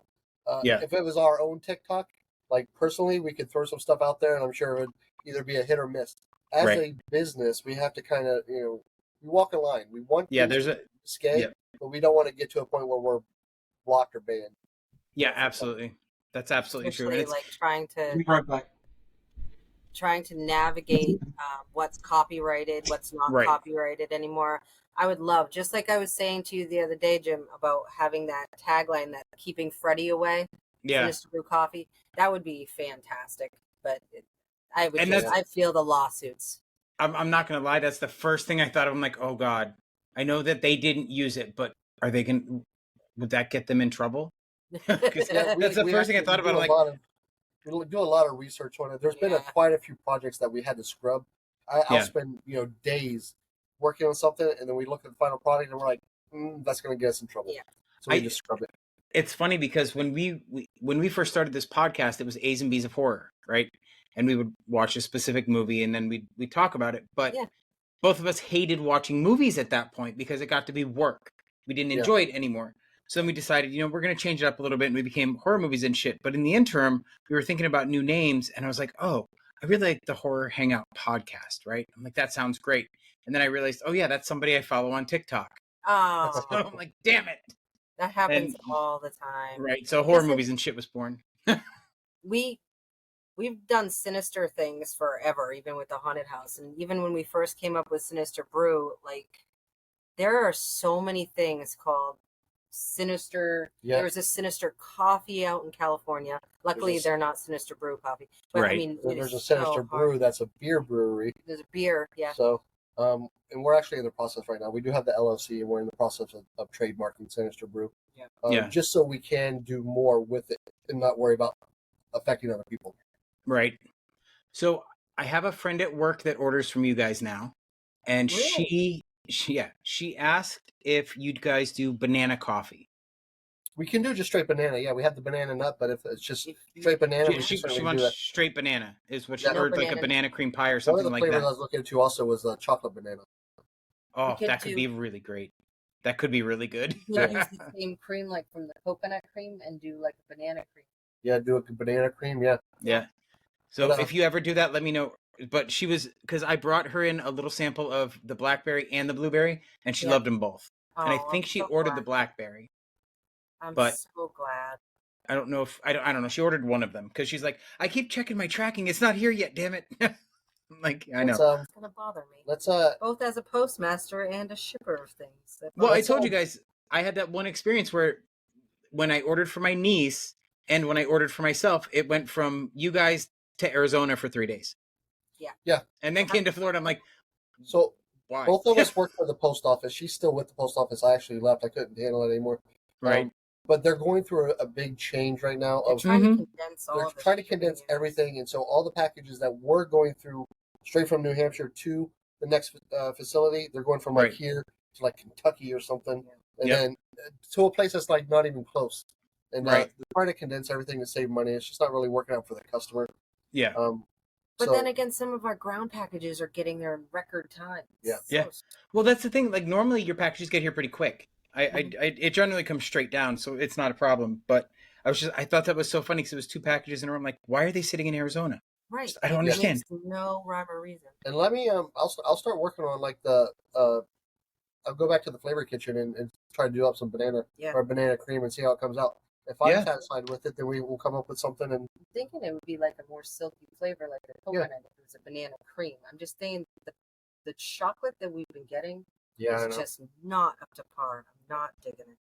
If it was our own TikTok, like personally, we could throw some stuff out there, and I'm sure it would either be a hit or miss. As a business, we have to kind of, we walk a line. We want to skate, but we don't want to get to a point where we're blocked or banned. Yeah, absolutely. That's absolutely true. It's like trying to navigate what's copyrighted, what's not copyrighted anymore. I would love, just like I was saying to you the other day, Jim, about having that tagline, that keeping Freddie away, Sinister Brew Coffee. That would be fantastic. But I feel the lawsuits. I'm not going to lie. That's the first thing I thought of. I'm like, oh God, I know that they didn't use it, but would that get them in trouble? That's the first thing I thought about. We do a lot of research on it. There's been quite a few projects that we had to scrub. I'll spend days working on something, and then we look at the final product, and we're like, that's going to get us in trouble. Yeah. So we just scrub it. It's funny because when we first started this podcast, it was A's and B's of horror, right? And we would watch a specific movie, and then we'd talk about it. But both of us hated watching movies at that point because it got to be work. We didn't enjoy it anymore. So then we decided, we're going to change it up a little bit, and we became horror movies and shit. But in the interim, we were thinking about new names, and I was like, oh, I really like the Horror Hangout podcast, right? I'm like, that sounds great. And then I realized, oh yeah, that's somebody I follow on TikTok. Oh. So I'm like, damn it. That happens all the time. Right. So horror movies and shit was born. We've done sinister things forever, even with the haunted house. And even when we first came up with Sinister Brew, like there are so many things called Sinister. Yeah. There was a Sinister Coffee out in California. Luckily, they're not Sinister Brew Coffee. But Right. I mean, There's a Sinister Brew that's a beer brewery. There's a beer, yeah. So, and we're actually in the process right now. We do have the LLC, and we're in the process of trademarking Sinister Brew. Yeah. Just so we can do more with it and not worry about affecting other people. Right. So I have a friend at work that orders from you guys now, and Really? she asked if you guys do banana coffee. We can do just straight banana. Yeah, we have the banana nut, but if it's just straight banana, we She can certainly wants do that. straight banana, is what she Yeah. or like a Banana. banana cream pie or One of something the like flavors that. I was looking into also was chocolate banana. Oh, could that could do- be really great. That could be really good. You use the same cream like from the coconut cream and do like a banana cream. Yeah, do a banana cream. Yeah. Yeah. So But, if you ever do that, let me know. But she was, because I brought her in a little sample of the blackberry and the blueberry, and she Yeah. loved them both. And I Oh, think I'm she so ordered glad. the blackberry. I'm but- so glad. I don't know if I don't know. She ordered one of them because she's like, I keep checking my tracking. It's not here yet. Damn it. I'm like, I know. Let's, It's gonna bother me. let's Both as a postmaster and a shipper of things. Well, I let's, told you guys I had that one experience where when I ordered for my niece and when I ordered for myself, it went from you guys to Arizona for 3 days. Yeah. Yeah. And then came to Florida. I'm like, So why? both of us work for the post office. She's still with the post office. I actually left. I couldn't handle it anymore. Right. But they're going through a big change right now. They're Of trying Mhm. to condense all they're of it. trying to condense everything, and so all the packages that we're going through straight from New Hampshire to the next facility, they're going from like Right. here to like Kentucky or something, and Yep. then to a place that's like not even close. And Right. they're trying to condense everything to save money. It's just not really working out for the customer. Yeah. But So- then again, some of our ground packages are getting there in record time. Yeah. Yeah. Well, that's the thing. Like normally your packages get here pretty quick. Mhm. It generally comes straight down, so it's not a problem. But I thought that was so funny because it was 2 packages in a row. I'm like, why are they sitting in Arizona? Right. I don't It understand. makes no rhyme or reason. And let me I'll start working on like the I'll go back to the flavor kitchen and try to do up some banana Yeah. or banana cream and see how it comes out. If I'm Yeah. satisfied with it, then we will come up with something. And I'm thinking it would be like a more silky flavor, like a coconut if it was a banana cream. I'm just saying the chocolate that we've been getting yeah, I is know. just not up to par. I'm not digging it.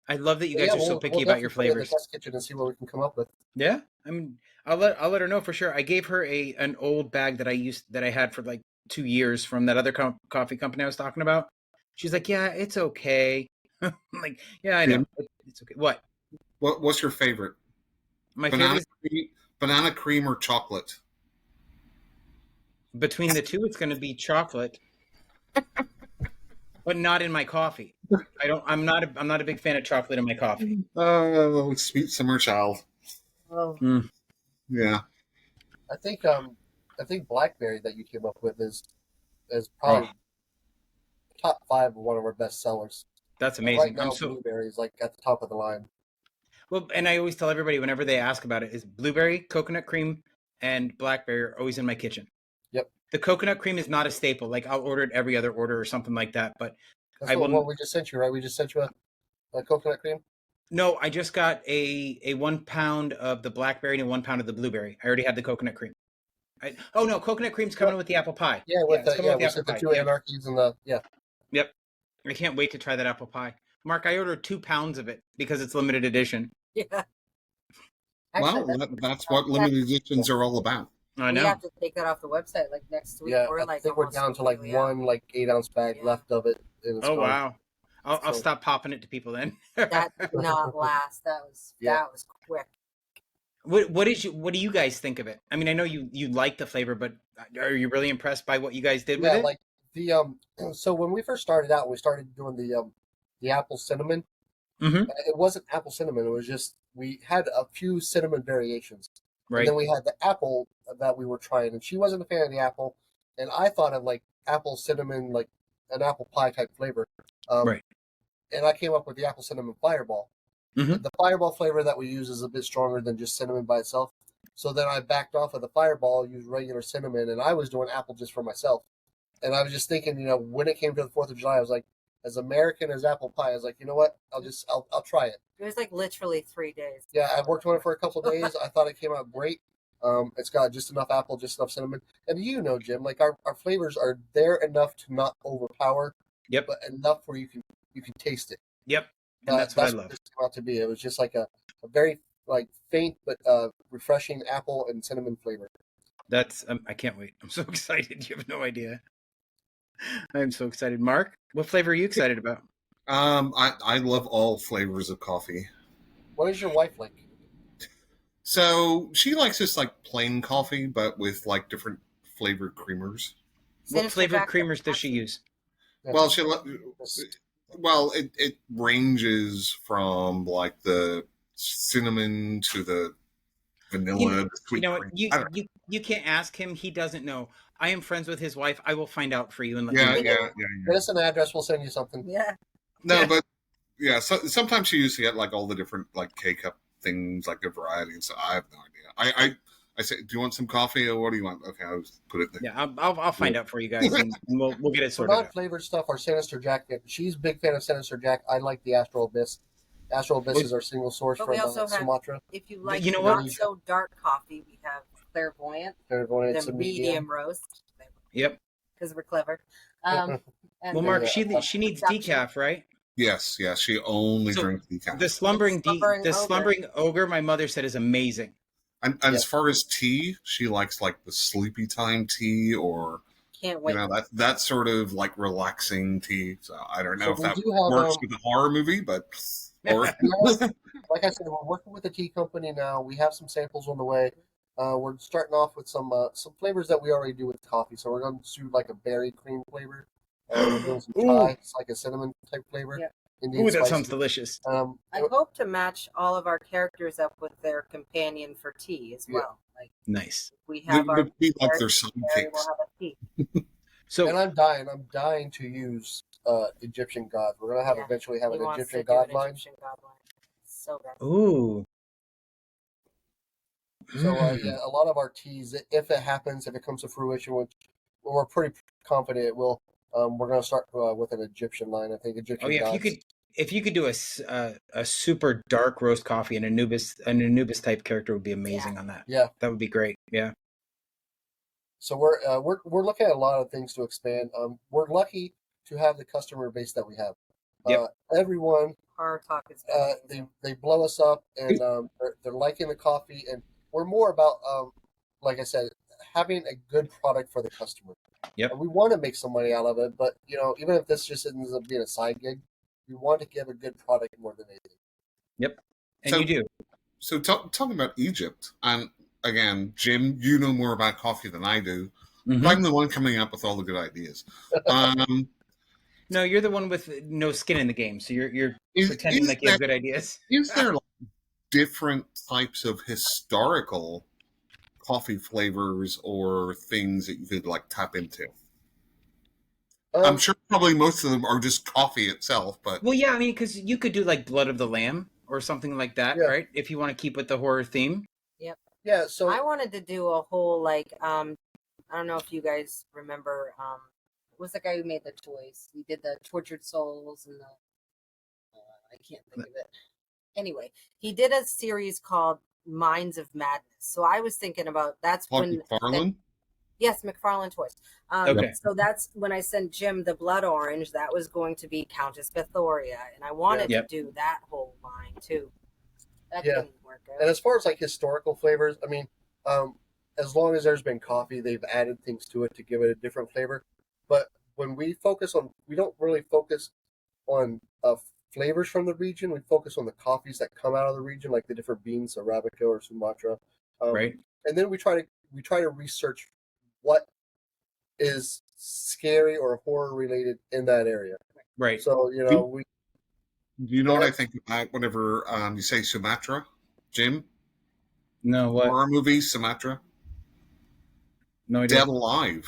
I love that you But guys yeah, are so we'll picky about your definitely put it in flavors. the test kitchen and see what we can come up with. Yeah, I mean, I'll let her know for sure. I gave her an old bag that I had for like 2 years from that other coffee company I was talking about. She's like, yeah, it's okay. I'm like, yeah, I know, it's okay. What? What's your favorite? My Banana favorite cream, banana cream or chocolate? between the two, it's going to be chocolate, but not in my coffee. I'm not a big fan of chocolate in my coffee. Oh, sweet summer child. Oh, Yeah. I think blackberry that you came up with is probably top 5 of one of our best sellers. That's Right amazing. now, I'm so blueberry is like at the top of the line. well, and I always tell everybody whenever they ask about it is blueberry, coconut cream, and blackberry are always in my kitchen. Yep. The coconut cream is not a staple. Like I'll order it every other order or something like that. But That's I what will. we just sent you, right? We just sent you a coconut cream. No, I just got a 1 pound of the blackberry and 1 pound of the blueberry. I already had the coconut cream. Oh no, coconut cream's coming with the apple pie. Yeah, with it's coming with we the sent apple the pie. 2 Yep. anarchies and the Yep. I can't wait to try that apple pie. Mark, I ordered 2 pounds of it because it's limited edition. yeah. Well, that's what limited editions are all about. I We know. have to take that off the website like next week. yeah. We're I like think we're almost down to like completely out. one like 8-ounce bag Yeah. left of it. And it's Oh gone. wow. I'll So- stop popping it to people then. That did not last. That was quick. What do you guys think of it? I mean, I know you like the flavor, but are you really impressed by what you guys did with Yeah, it? like the so when we first started out, we started doing the apple cinnamon. Mhm. It wasn't apple cinnamon. It was just we had a few cinnamon variations. Right. And then we had the apple that we were trying, and she wasn't a fan of the apple, and I thought of like apple cinnamon, like an apple pie type flavor. Right. And I came up with the apple cinnamon fireball. Mhm. The fireball flavor that we use is a bit stronger than just cinnamon by itself. So then I backed off of the fireball, used regular cinnamon, and I was doing apple just for myself. And I was just thinking, when it came to the 4th of July, I was like, as American as apple pie, I was like, you know what? I'll try it. It was like literally 3 days. Yeah, I worked on it for a couple of days. I thought it came out great. It's got just enough apple, just enough cinnamon. And Jim, like our flavors are there enough to not overpower. Yep. But enough where you can taste it. Yep. And that's what I what love. this came out to be. It was just like a very like faint but refreshing apple and cinnamon flavor. That's I can't wait. I'm so excited. You have no idea. I'm so excited. Mark, what flavor are you excited about? I love all flavors of coffee. What is your wife like? So she likes just like plain coffee, but with like different flavored creamers. What Sinister flavored Jack creamers does she use? Yeah. Well, it ranges from like the cinnamon to the vanilla, the sweet You know what? cream. I don't know. You can't ask him. He doesn't know. I am friends with his wife. I will find out for you and let Yeah, you know. yeah. Get us an address. We'll send you something. Yeah. No, Yeah. but yeah. So sometimes she used to get like all the different like K-cup things, like the varieties. So I have no idea. I say, do you want some coffee or what do you want? Okay, I'll just put it there. Yeah, I'll find out for you guys, and we'll get it For sorted out. non-flavored stuff, our Sinister Jack. She's a big fan of Sinister Jack. I like the Astral Abyss. Astral Abyss is our single source But from we also have- Sumatra. If you like You know not what? so dark coffee, we have Clairvoyant, It's the a medium roast, Yep. because we're clever. And Well, Mark, Yeah. she needs Reduction. decaf, right? Yes. She only So, drinks decaf. The slumbering Ogre. slumbering ogre, my mother said, is amazing. And Yeah. as far as tea, she likes like the sleepy time tea, or can't wait. that sort of like relaxing tea. So I don't know So if we that do have, works with a horror movie, but or Like I said, we're working with a tea company now. We have some samples on the way. We're starting off with some flavors that we already do with coffee. So we're going to do like a berry cream flavor. We're doing some chai. It's like a cinnamon type flavor. Yeah. Indian Ooh, that spicy. sounds delicious. I hope to match all of our characters up with their companion for tea as well. Like Nice. we have our would be like their berry, we'll sidekicks. have a tea. So And I'm dying to use Egyptian gods. We're gonna Yeah. eventually have He an wants Egyptian to do god an line. Egyptian god line. So good. ooh. So yeah, a lot of our teas, if it happens, if it comes to fruition, which we're pretty confident it will, we're gonna start with an Egyptian line. I think Egyptian. Oh yeah, gods. if you could do a super dark roast coffee and an Anubis type character would be amazing on that. Yeah. That would be great. Yeah. So we're looking at a lot of things to expand. We're lucky to have the customer base that we have. Yep. Everyone Our talk is they blow us up and they're liking the coffee, and we're more about like I said, having a good product for the customer. Yep. And we want to make some money out of it, but even if this just ends up being a side gig, we want to give a good product more than anything. Yep. And So- you do. So talking about Egypt, and again, Jim, you know more about coffee than I do. Mhm. I'm the one coming up with all the good ideas. No, you're the one with no skin in the game, so you're Is pretending like you have good ideas. there like different types of historical coffee flavors or things that you could like tap into? I'm sure probably most of them are just coffee itself, but Well, yeah, I mean, because you could do like Blood of the Lamb or something like that, Yeah. right? If you want to keep with the horror theme. Yeah. So I wanted to do a whole I don't know if you guys remember what was the guy who made the toys? He did the Tortured Souls and the I can't think of it. Anyway, he did a series called Minds of Madness. So I was thinking about that's Todd when McFarlane. yes, McFarlane Toys. Okay. So that's when I sent Jim the Blood Orange. That was going to be Countess Bithoria, and I wanted Yep. to do that whole line too. That Yeah. didn't work out. And as far as like historical flavors, I mean, as long as there's been coffee, they've added things to it to give it a different flavor. But when we don't really focus on flavors from the region. We focus on the coffees that come out of the region, like the different beans, Arabica or Sumatra. Right. And then we try to research what is scary or horror related in that area. Right. So we. Do you know what I think about whenever you say Sumatra, Jim? No, what? Horror movie, Sumatra? No idea. Dead Alive.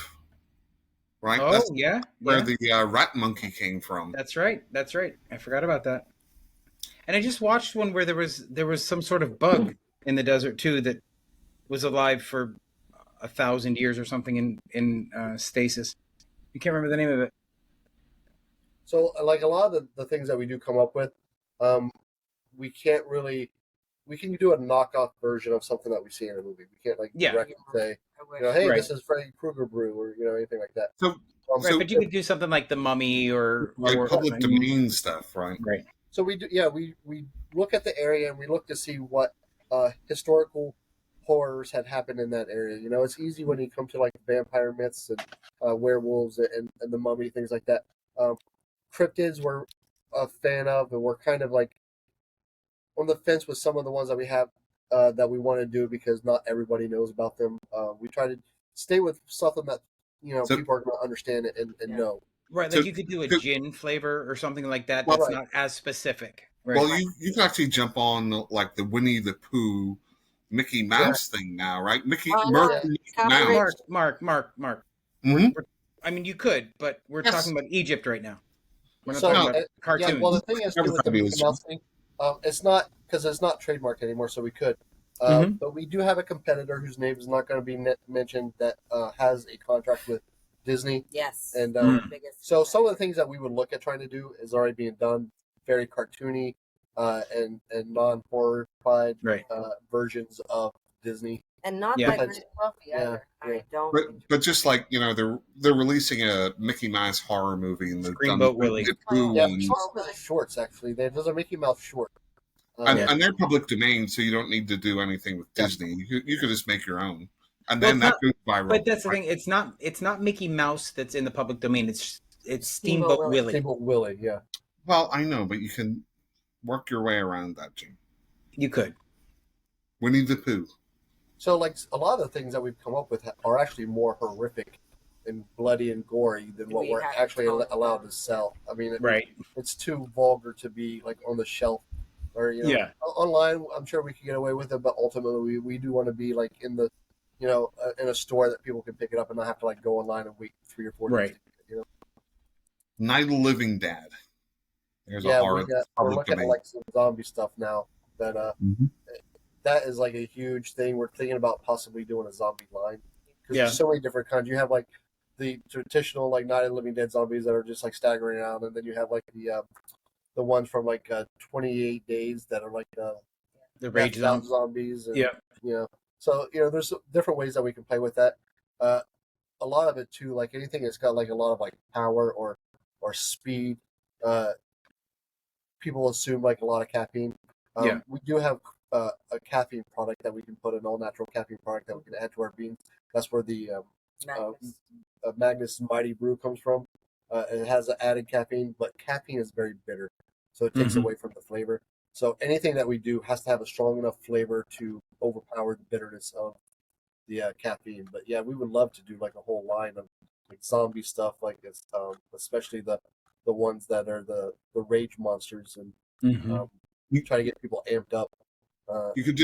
Right? Oh, That's yeah. where Yeah. the rat monkey came from. That's right. That's right. I forgot about that. And I just watched one where there was some sort of bug in the desert too that was alive for 1,000 years or something in stasis. I can't remember the name of it. So, like a lot of the things that we do come up with, we can do a knockoff version of something that we see in a movie. We can't Yeah. directly say, I wish. hey, Right. this is Freddy Krueger brew or anything like that. So, Right, but you could do something like the Mummy or like public I mean, domain stuff, right? Right. So we do, yeah, we look at the area and we look to see what historical horrors had happened in that area. You know, it's easy when you come to like vampire myths and werewolves and the mummy, things like that. Cryptids we're a fan of, and we're kind of like on the fence with some of the ones that we have that we want to do because not everybody knows about them. We try to stay with something that people are going to understand it and know. Right, like you could do a gin flavor or something like that. That's not as specific. Right? Well, you can actually jump on like the Winnie the Pooh, Mickey Mouse thing now, right? Mickey Mouse. Mark. Mm-hmm. I mean, you could, but we're talking about Egypt right now. We're not talking about cartoons. Yeah, well, the thing is with the Mickey Mouse thing, it's not because it's not trademarked anymore, so we could. But we do have a competitor whose name is not going to be mentioned that has a contract with Disney. Yes. And so some of the things that we would look at trying to do is already being done, very cartoony and non-horrified versions of Disney. And not like British coffee either. I don't. But just like they're releasing a Mickey Mouse horror movie in the Dreamboat Willie. Yeah, shorts actually. There's a Mickey Mouse short. And they're public domain, so you don't need to do anything with Disney. You could just make your own. And then that goes viral. But that's the thing. It's not Mickey Mouse that's in the public domain. It's Steamboat Willie. Steamboat Willie, yeah. Well, I know, but you can work your way around that, Jim. You could. Winnie the Pooh. So, like, a lot of the things that we've come up with are actually more horrific and bloody and gory than what we're actually allowed to sell. I mean, it's too vulgar to be, like, on the shelf. Or, online, I'm sure we could get away with it, but ultimately we do want to be, like, in the in a store that people can pick it up and not have to like go online and wait 3 or 4 days. Night of the Living Dead. There's a horror. We're looking at like some zombie stuff now. That that is like a huge thing. We're thinking about possibly doing a zombie line because there's so many different kinds. You have like the traditional like Night of the Living Dead zombies that are just like staggering around, and then you have like the ones from like 28 Days that are like the rage zombies. And, so, there's different ways that we can play with that. A lot of it, too, like anything that's got like a lot of like power or speed, people assume like a lot of caffeine. We do have a caffeine product that we can put, an all-natural caffeine product that we can add to our beans. That's where the Magnus Mighty Brew comes from. It has added caffeine, but caffeine is very bitter, so it takes away from the flavor. So anything that we do has to have a strong enough flavor to overpower the bitterness of the caffeine. But yeah, we would love to do like a whole line of like zombie stuff, like this, especially the ones that are the rage monsters, and try to get people amped up. You could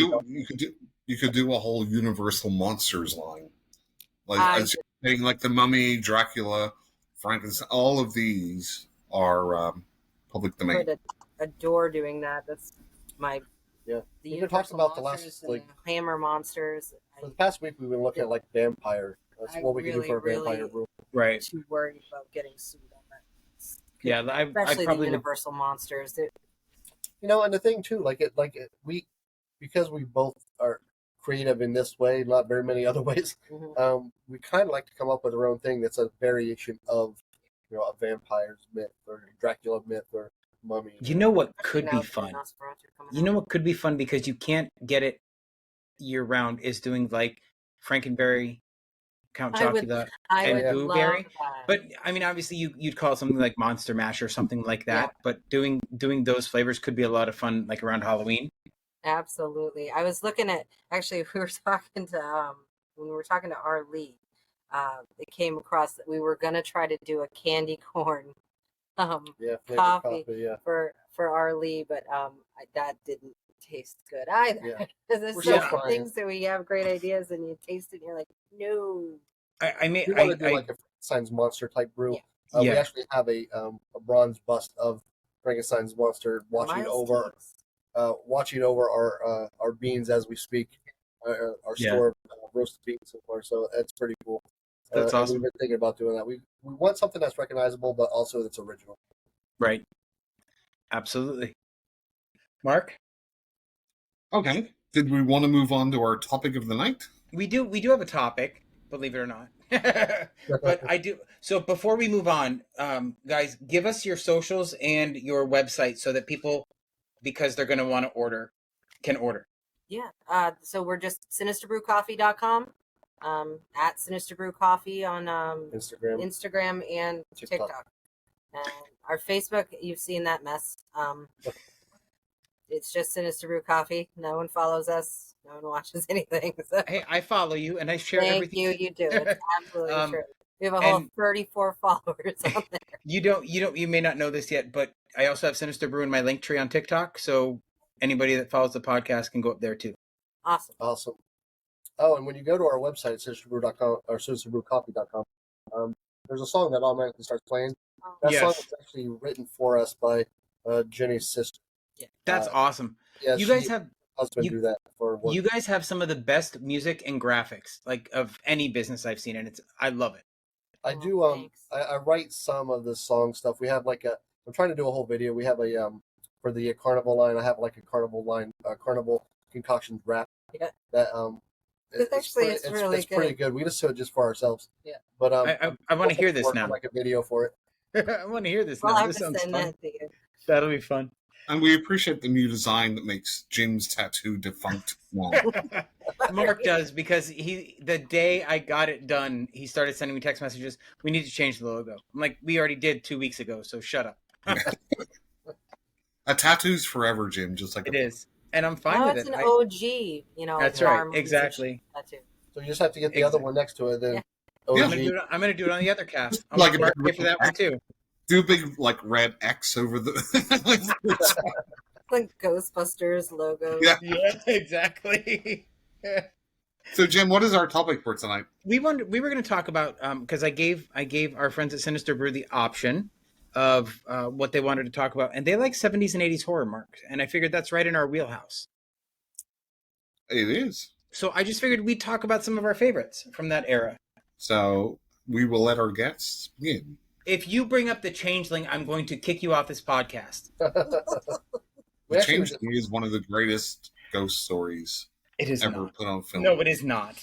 do a whole Universal Monsters line, like as you're saying, like the Mummy, Dracula, Frankenstein. All of these are public domain. Adore doing that. That's my We've been talking about the last Hammer monsters. For the past week, we've been looking at like vampire. That's what we can do for a vampire brew. Right. Too worried about getting sued on that. Yeah, especially I probably the Universal monsters. And the thing too, because we both are creative in this way, not very many other ways. We kind of like to come up with our own thing that's a variation of a vampire's myth or Dracula myth or Mummy. You know what could be fun? You know what could be fun because you can't get it year round is doing like Frankenberry, Count Chocula, and Blueberry. But I mean, obviously, you'd call it something like Monster Mash or something like that. Yeah. But doing those flavors could be a lot of fun, like around Halloween. Absolutely. I was looking at we were talking to when we were talking to R. Lee. It came across that we were gonna try to do a candy corn coffee for R. Lee, but that didn't taste good either. Because there's so many things that we have great ideas and you taste it and you're like, no. I want to do like a Frankenstein's monster type brew. We actually have a bronze bust of Frankenstein's monster watching over our beans as we speak. Our store of roasted beans so far, so that's pretty cool. That's awesome. We've been thinking about doing that. We want something that's recognizable, but also that's original. Right. Absolutely. Mark? Okay. Did we want to move on to our topic of the night? We do have a topic, believe it or not. But I do. So before we move on, guys, give us your socials and your website so that people, because they're going to want to order, can order. Yeah. So we're just sinisterbrewcoffee.com, at Sinister Brew Coffee on Instagram and TikTok. And our Facebook, you've seen that mess. It's just Sinister Brew Coffee. No one follows us. No one watches anything. So. Hey, I follow you and I share everything. Thank you. You do. It's absolutely true. We have a whole 34 followers on there. You may not know this yet, but I also have Sinister Brew in my link tree on TikTok. So anybody that follows the podcast can go up there too. Awesome. Oh, and when you go to our website, sinisterbrew.com or sinisterbrewcoffee.com, there's a song that automatically starts playing. That song was actually written for us by Jenny's sister. Yeah, that's awesome. Yeah, you guys have do that for work. You guys have some of the best music and graphics, like of any business I've seen, and I love it. I do. I write some of the song stuff. We have I'm trying to do a whole video. We have for the carnival line. I have like a carnival line, carnival concoctions rap. Yeah. That it's really good. Pretty good. We just do it just for ourselves. Yeah. But I want to hear this now. Like a video for it. I want to hear this now. This sounds fun. That to you. That'll be fun. And we appreciate the new design that makes Jim's tattoo defunct now. Mark does, because the day I got it done, he started sending me text messages. We need to change the logo. I'm like, we already did 2 weeks ago, so shut up. A tattoo's forever, Jim, just like it is. And I'm fine with it. It's an OG, That's right, exactly. So you just have to get the other one next to it. Then OG. I'm going to do it on the other cast. I'm like going to pay for that one too. Do a big red X over the like Ghostbusters logo. Yeah, exactly. So Jim, what is our topic for tonight? We were going to talk about because I gave our friends at Sinister Brew the option of what they wanted to talk about, and they like 70s and 80s horror, Mark, and I figured that's right in our wheelhouse. It is. So I just figured we'd talk about some of our favorites from that era. So we will let our guests begin. If you bring up the Changeling, I'm going to kick you off this podcast. The Changeling is one of the greatest ghost stories ever put on film. No, it is not.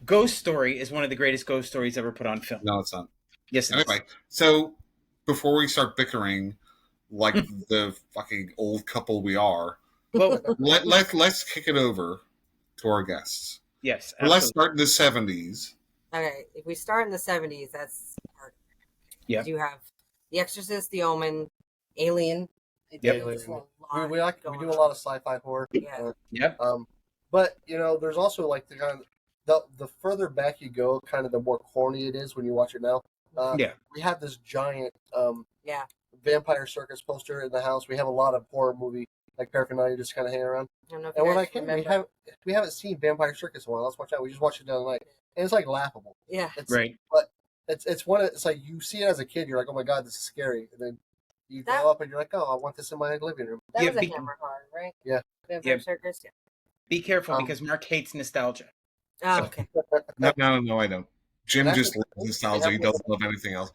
Ghost Story is one of the greatest ghost stories ever put on film. No, it's not. Yes, it is. So before we start bickering like the fucking old couple we are, well, let's kick it over to our guests. Yes, let's start in the 70s. Okay, if we start in the 70s, that's hard. Yeah. You have The Exorcist, The Omen, Alien. Yep. We do a lot of sci-fi horror. Yeah. But there's also like the further back you go, kind of the more corny it is when you watch it now. We have this giant vampire circus poster in the house. We have a lot of horror movie like paraphernalia just kind of hanging around. And when I came, we haven't seen Vampire Circus in a while. Let's watch that. We just watched it the other night, and it's like laughable. Yeah, right. But it's like you see it as a kid, you're like, oh my god, this is scary, and then you grow up and you're like, oh, I want this in my living room. That was a Hammer horror, right? Yeah. Vampire Circus. Yeah. Be careful because Mark hates nostalgia. Oh, okay. No, I don't. Jim just loves nostalgia. He doesn't love anything else.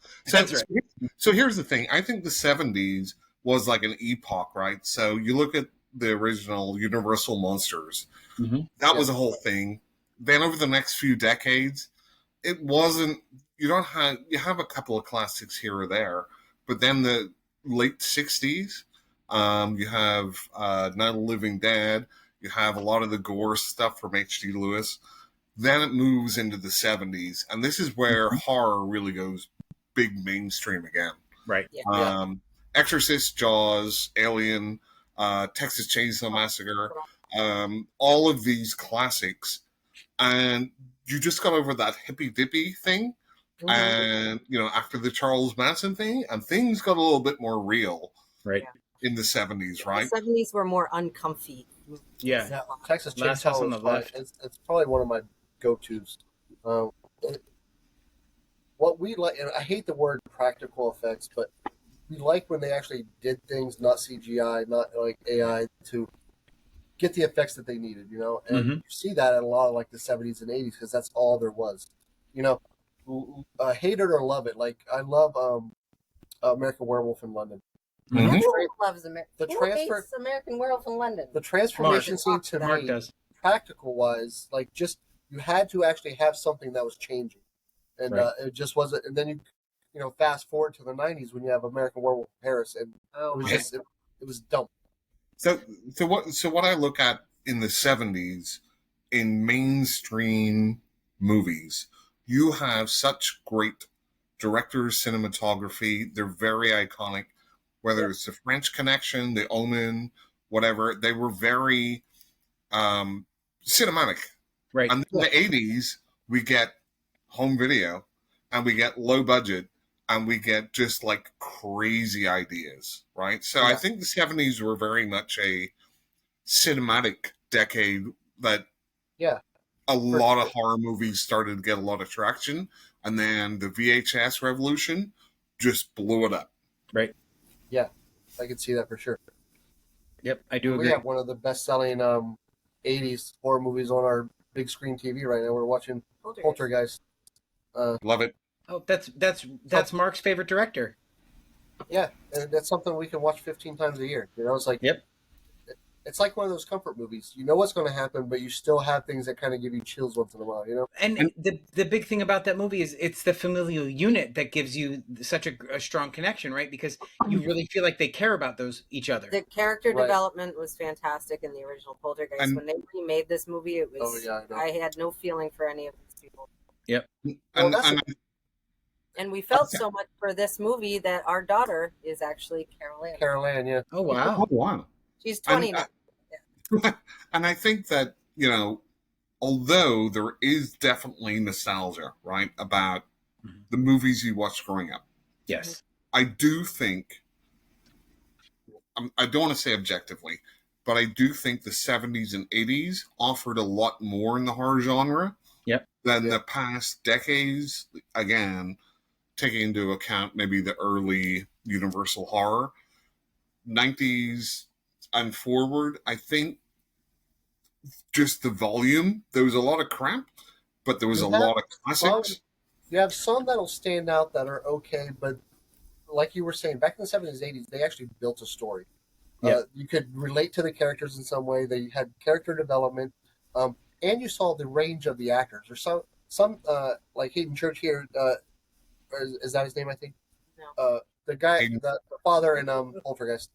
So here's the thing. I think the 70s was like an epoch, right? So you look at the original Universal Monsters. Mm-hmm. That was a whole thing. Then over the next few decades, it wasn't. You have a couple of classics here or there, but then the late 60s, you have Night of the Living Dead. You have a lot of the gore stuff from H.G. Lewis. Then it moves into the 70s, and this is where horror really goes big mainstream again. Right. Exorcist, Jaws, Alien, Texas Chainsaw Massacre, all of these classics, and you just got over that hippy-dippy thing, and after the Charles Manson thing, and things got a little bit more real, right, in the 70s, right? The 70s were more uncomfy. Yeah. Texas Chainsaw on the left. It's probably one of my go-tos. What we like, and I hate the word practical effects, but we like when they actually did things, not CGI, not like AI, to get the effects that they needed, and you see that in a lot of like the 70s and 80s because that's all there was. Hate it or love it. Like I love American Werewolf in London. Everyone loves American Werewolf in London. The transformation scene to me, practical wise, like just you had to actually have something that was changing, and Right. it just wasn't. And then you fast forward to the '90s when you have American Werewolf in Paris, and Oh, it was my just it was dumb. So what I look at in the 70s in mainstream movies, you have such great directors, cinematography. They're very iconic. Whether it's the French Connection, the Omen, whatever, they were very cinematic. Right. And in the 80s, we get home video, and we get low budget, and we get just like crazy ideas, right? So I think the 70s were very much a cinematic decade that a lot of horror movies started to get a lot of traction, and then the VHS revolution just blew it up. Right. Yeah, I can see that for sure. Yep, I do We agree. have one of the best-selling '80s horror movies on our big screen TV right now. We're watching Poltergeist. Love it. Oh, that's Mark's favorite director. Yeah, and that's something we can watch 15 times a year. It's like it's like one of those comfort movies. You know what's going to happen, but you still have things that kind of give you chills once in a while. And the big thing about that movie is it's the familial unit that gives you such a strong connection, right? Because you really feel like they care about each other. The character development was fantastic in the original Poltergeist. When they remade this movie, it was I had no feeling for any of these people. Yep. And we felt so much for this movie that our daughter is actually Carol Ann. Carol Ann, yeah. Oh wow. Oh wow. She's 20 now. And I think that, although there is definitely nostalgia, right, about the movies you watched growing up. Yes. I do think, I don't want to say objectively, but I do think the 70s and 80s offered a lot more in the horror genre than the past decades. Again, taking into account maybe the early Universal horror. 90s and forward, I think just the volume, there was a lot of crap, but there was a lot of classics. You have some that'll stand out that are okay, but like you were saying, back in the 70s, 80s, they actually built a story. You could relate to the characters in some way. They had character development, and you saw the range of the actors. Or some like Hayden Church here, is that his name, I think? No. The guy, the father in Poltergeist.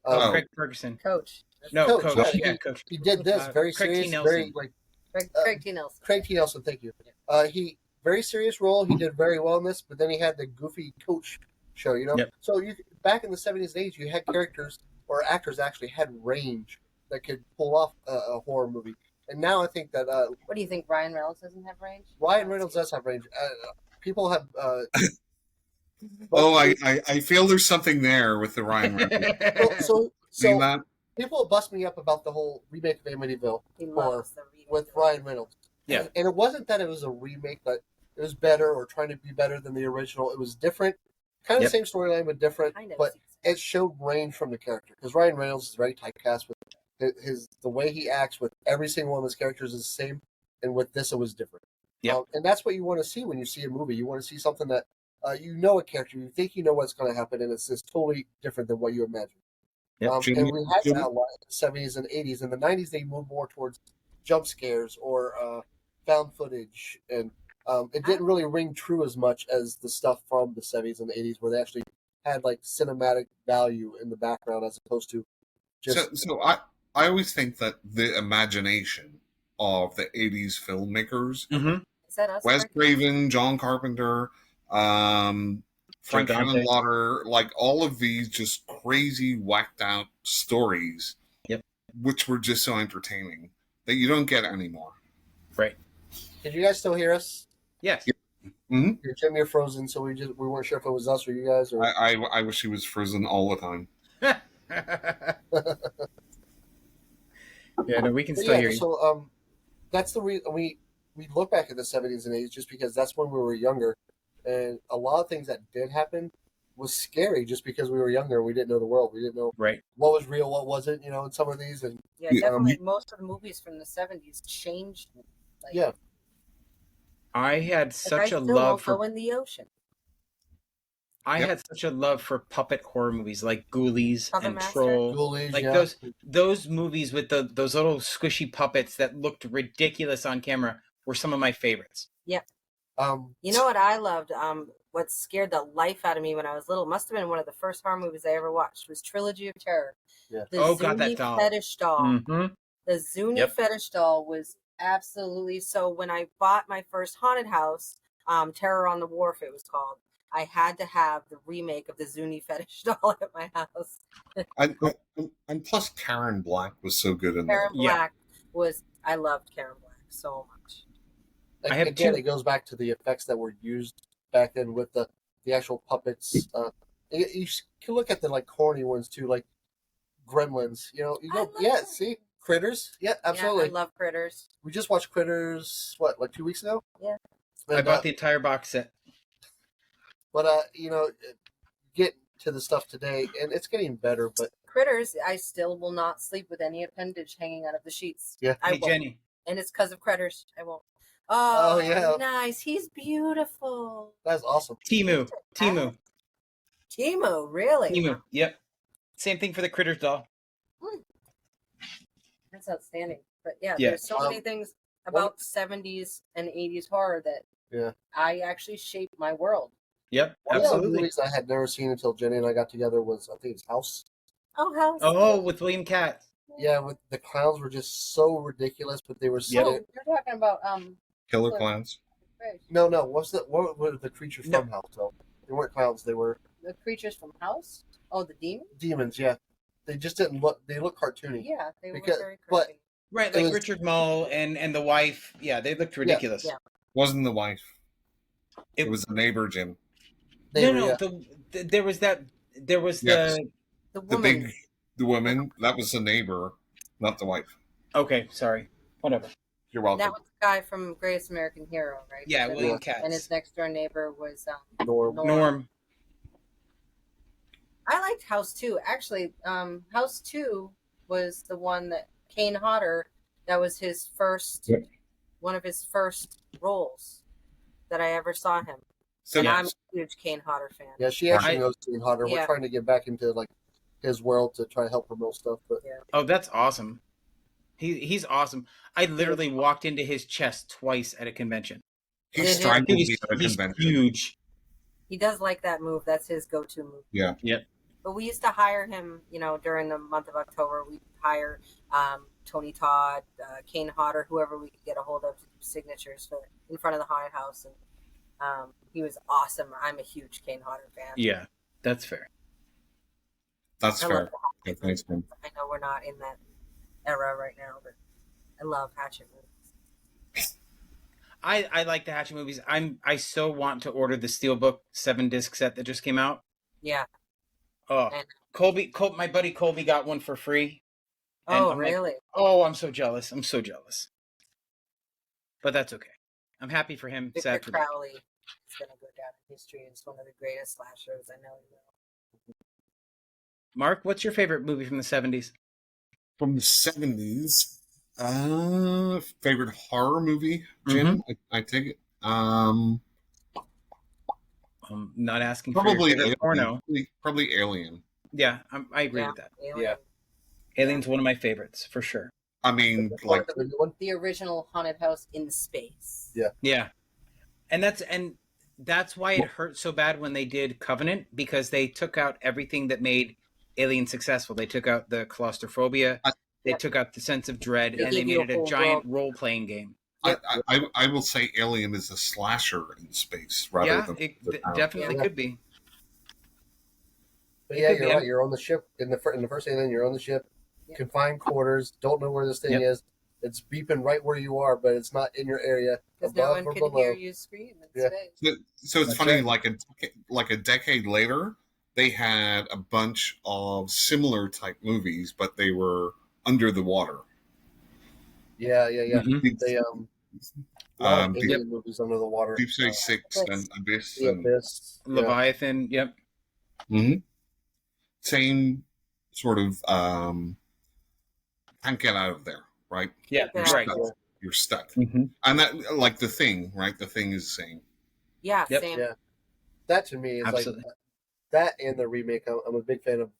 Craig Ferguson. Coach. No, Coach. Coach. He did this very Craig serious, T. very Craig T. Nelson. Craig T. Nelson, thank you. He very serious role. He did very well in this, but then he had the goofy coach show. Yep. So back in the 70s and 80s, you had characters or actors actually had range that could pull off a horror movie. And now I think that. What do you think? Ryan Reynolds doesn't have range. Ryan Reynolds does have range. People have. I feel there's something there with the Ryan Reynolds. so that? People bust me up about the whole remake of Amityville with Ryan Reynolds. Yeah. And it wasn't that it was a remake, but it was better or trying to be better than the original. It was different. Kind of the same storyline, but different. But it showed range from the character. Because Ryan Reynolds is very typecast with the way he acts with every single one of his characters is the same. And with this, it was different. Yeah. And that's what you want to see when you see a movie. You want to see something that you know a character, you think you know what's going to happen, and it's just totally different than what you imagine. Yep. And we had that a lot in the 70s and 80s. In the 90s, they moved more towards jump scares or found footage, and it didn't really ring true as much as the stuff from the 70s and 80s, where they actually had like cinematic value in the background as opposed to just. So I always think that the imagination of the 80s filmmakers, Is that us? Wes Craven, John Carpenter, Frank Henenlotter, like all of these just crazy, whacked out stories, which were just so entertaining that you don't get anymore. Right. Can you guys still hear us? Yes. Mm-hmm. Jim, you're frozen, so we weren't sure if it was us or you guys. Or I wish he was frozen all the time. Yeah, no, we can still hear you. So that's the reason we look back at the 70s and 80s just because that's when we were younger, and a lot of things that did happen was scary just because we were younger. We didn't know the world. We didn't know what was real, what wasn't. In some of these, and definitely most of the movies from the 70s changed. I had such a love love for. Go in the ocean. I had such a love for puppet horror movies like Ghoulies Puppet and Master? Troll. Ghoulies, Like those movies with those little squishy puppets that looked ridiculous on camera were some of my favorites. Yeah. You know what I loved? What scared the life out of me when I was little must have been one of the first horror movies I ever watched. Was Trilogy of Terror. Yeah. The Oh, Zuni God, that doll. fetish doll. Mm-hmm. The Zuni Yep. fetish doll was absolutely so. When I bought my first haunted house, Terror on the Wharf, it was called. I had to have the remake of the Zuni fetish doll at my house. And plus, Karen Black was so good in Karen there. Yeah. Black was. I loved Karen Black so much. I have Again, two- it goes back to the effects that were used back then with the actual puppets. You can look at the like corny ones too, like Gremlins. You know, you I go, love yeah, that. see, Critters. Yeah, absolutely. Yeah, I love Critters. We just watched Critters. What, like 2 weeks ago? Yeah. I bought the entire box set. But you know, get to the stuff today, and it's getting better. But Critters, I still will not sleep with any appendage hanging out of the sheets. Yeah. I Hey, won't. Jenny. And it's because of Critters. I won't. Oh, Oh, yeah. nice. He's beautiful. that's awesome. Timu. Timu, really? Timu. Yep. Same thing for the Critters doll. That's outstanding. But yeah, Yeah. there's so many things about 70s and 80s horror that Yeah. I actually shaped my world. Yep. One of the Absolutely. movies I had never seen until Jenny and I got together was, I think it's House. Oh, how Oh, with William Katz. Yeah, with the clowns were just so ridiculous, but they were so. Yep. Oh, you're talking about Killer Clowns. No, what were the creatures No. from House? Though they weren't clowns; they were the creatures from House. Oh, the demon. demons. Yeah, they just didn't look. They looked cartoony. Yeah, they Because- were very but- creepy. Right, It like was- Richard Mull and the wife. Yeah, they looked ridiculous. Yeah. Wasn't the wife. It It was the neighbor, Jim. They no, were, no. yeah. There was that. There was Yes. the. The The woman. the woman, that was the neighbor, not the wife. Okay, sorry. Whatever. You're welcome. That was the guy from Greatest American Hero, right? Yeah, And- William Katz. And his next door neighbor was Norm. Norm. I liked House 2. Actually, House 2 was the one that Kane Hodder, that was his first, Yep. one of his first roles that I ever saw him. So And Yeah. I'm a huge Kane Hodder fan. Yeah, she actually I- knows Gene Hodder. We're Yeah. trying to get back into like his world to try to help promote stuff, but Oh, that's awesome. He's awesome. I literally walked into his chest twice at a convention. he Yeah, strangled me at a He's convention. huge. He does like that move. That's his go-to move. Yeah. Yep. But we used to hire him, during the month of October. We'd hire Tony Todd, Kane Hodder, whoever we could get a hold of to do signatures for in front of the haunted house. And he was awesome. I'm a huge Kane Hodder fan. Yeah, that's fair. That's I fair. love the Yeah, Hatchet thanks, movies. man. I know we're not in that era right now, but I love Hatchet movies. I like the Hatchet movies. I so want to order the Steelbook 7-disc set that just came out. Yeah. Oh, And- my buddy Colby got one for free. And Oh, I'm like, really? oh, I'm so jealous. I'm so jealous. But that's okay. I'm happy for him. Victor Sad for me. Crowley is going to go down in history as one of the greatest slashers. I know he will. Mark, what's your favorite movie from the 70s? From the 70s, favorite horror movie, Jim? I take it. I'm not asking for Probably your favorite porno. Probably Alien. Yeah, I agree Yeah. with that. Alien. Yeah. Alien's one of my favorites for sure. I mean, like, the new one. The original haunted house in space. Yeah. Yeah, and that's why it hurt so bad when they did Covenant, because they took out everything that made Alien successful. They took out the claustrophobia, they Yep. took out the sense of dread, They and they gave you made it a a whole giant world. role-playing game. I will say Alien is a slasher in space rather Yeah, than it the definitely Yeah. could be. But It yeah, could you're be. right. You're on the ship in the first alien. You're on the ship, Yeah. confined quarters. Don't know where this thing Yep. is. It's beeping right where you are, but it's not in your area. Because no above one or could below. hear you scream in Yeah. space. So it's That's funny, right. like a decade later, they had a bunch of similar type movies, but they were under the water. Yeah. Mhm. They a lot of Deep, alien movies under the water. Deep Space Six and Abyss. The And, Abyss. Yeah. Leviathan. Yep. Mhm. Same sort of can't get out of there, right? Yeah. Yeah. Right. You're stuck. Mhm. And that, like the Thing, right? The Thing is the same. Yeah, Yep. same. Yeah. That to me is Absolutely. like that and the remake. I'm a big fan of.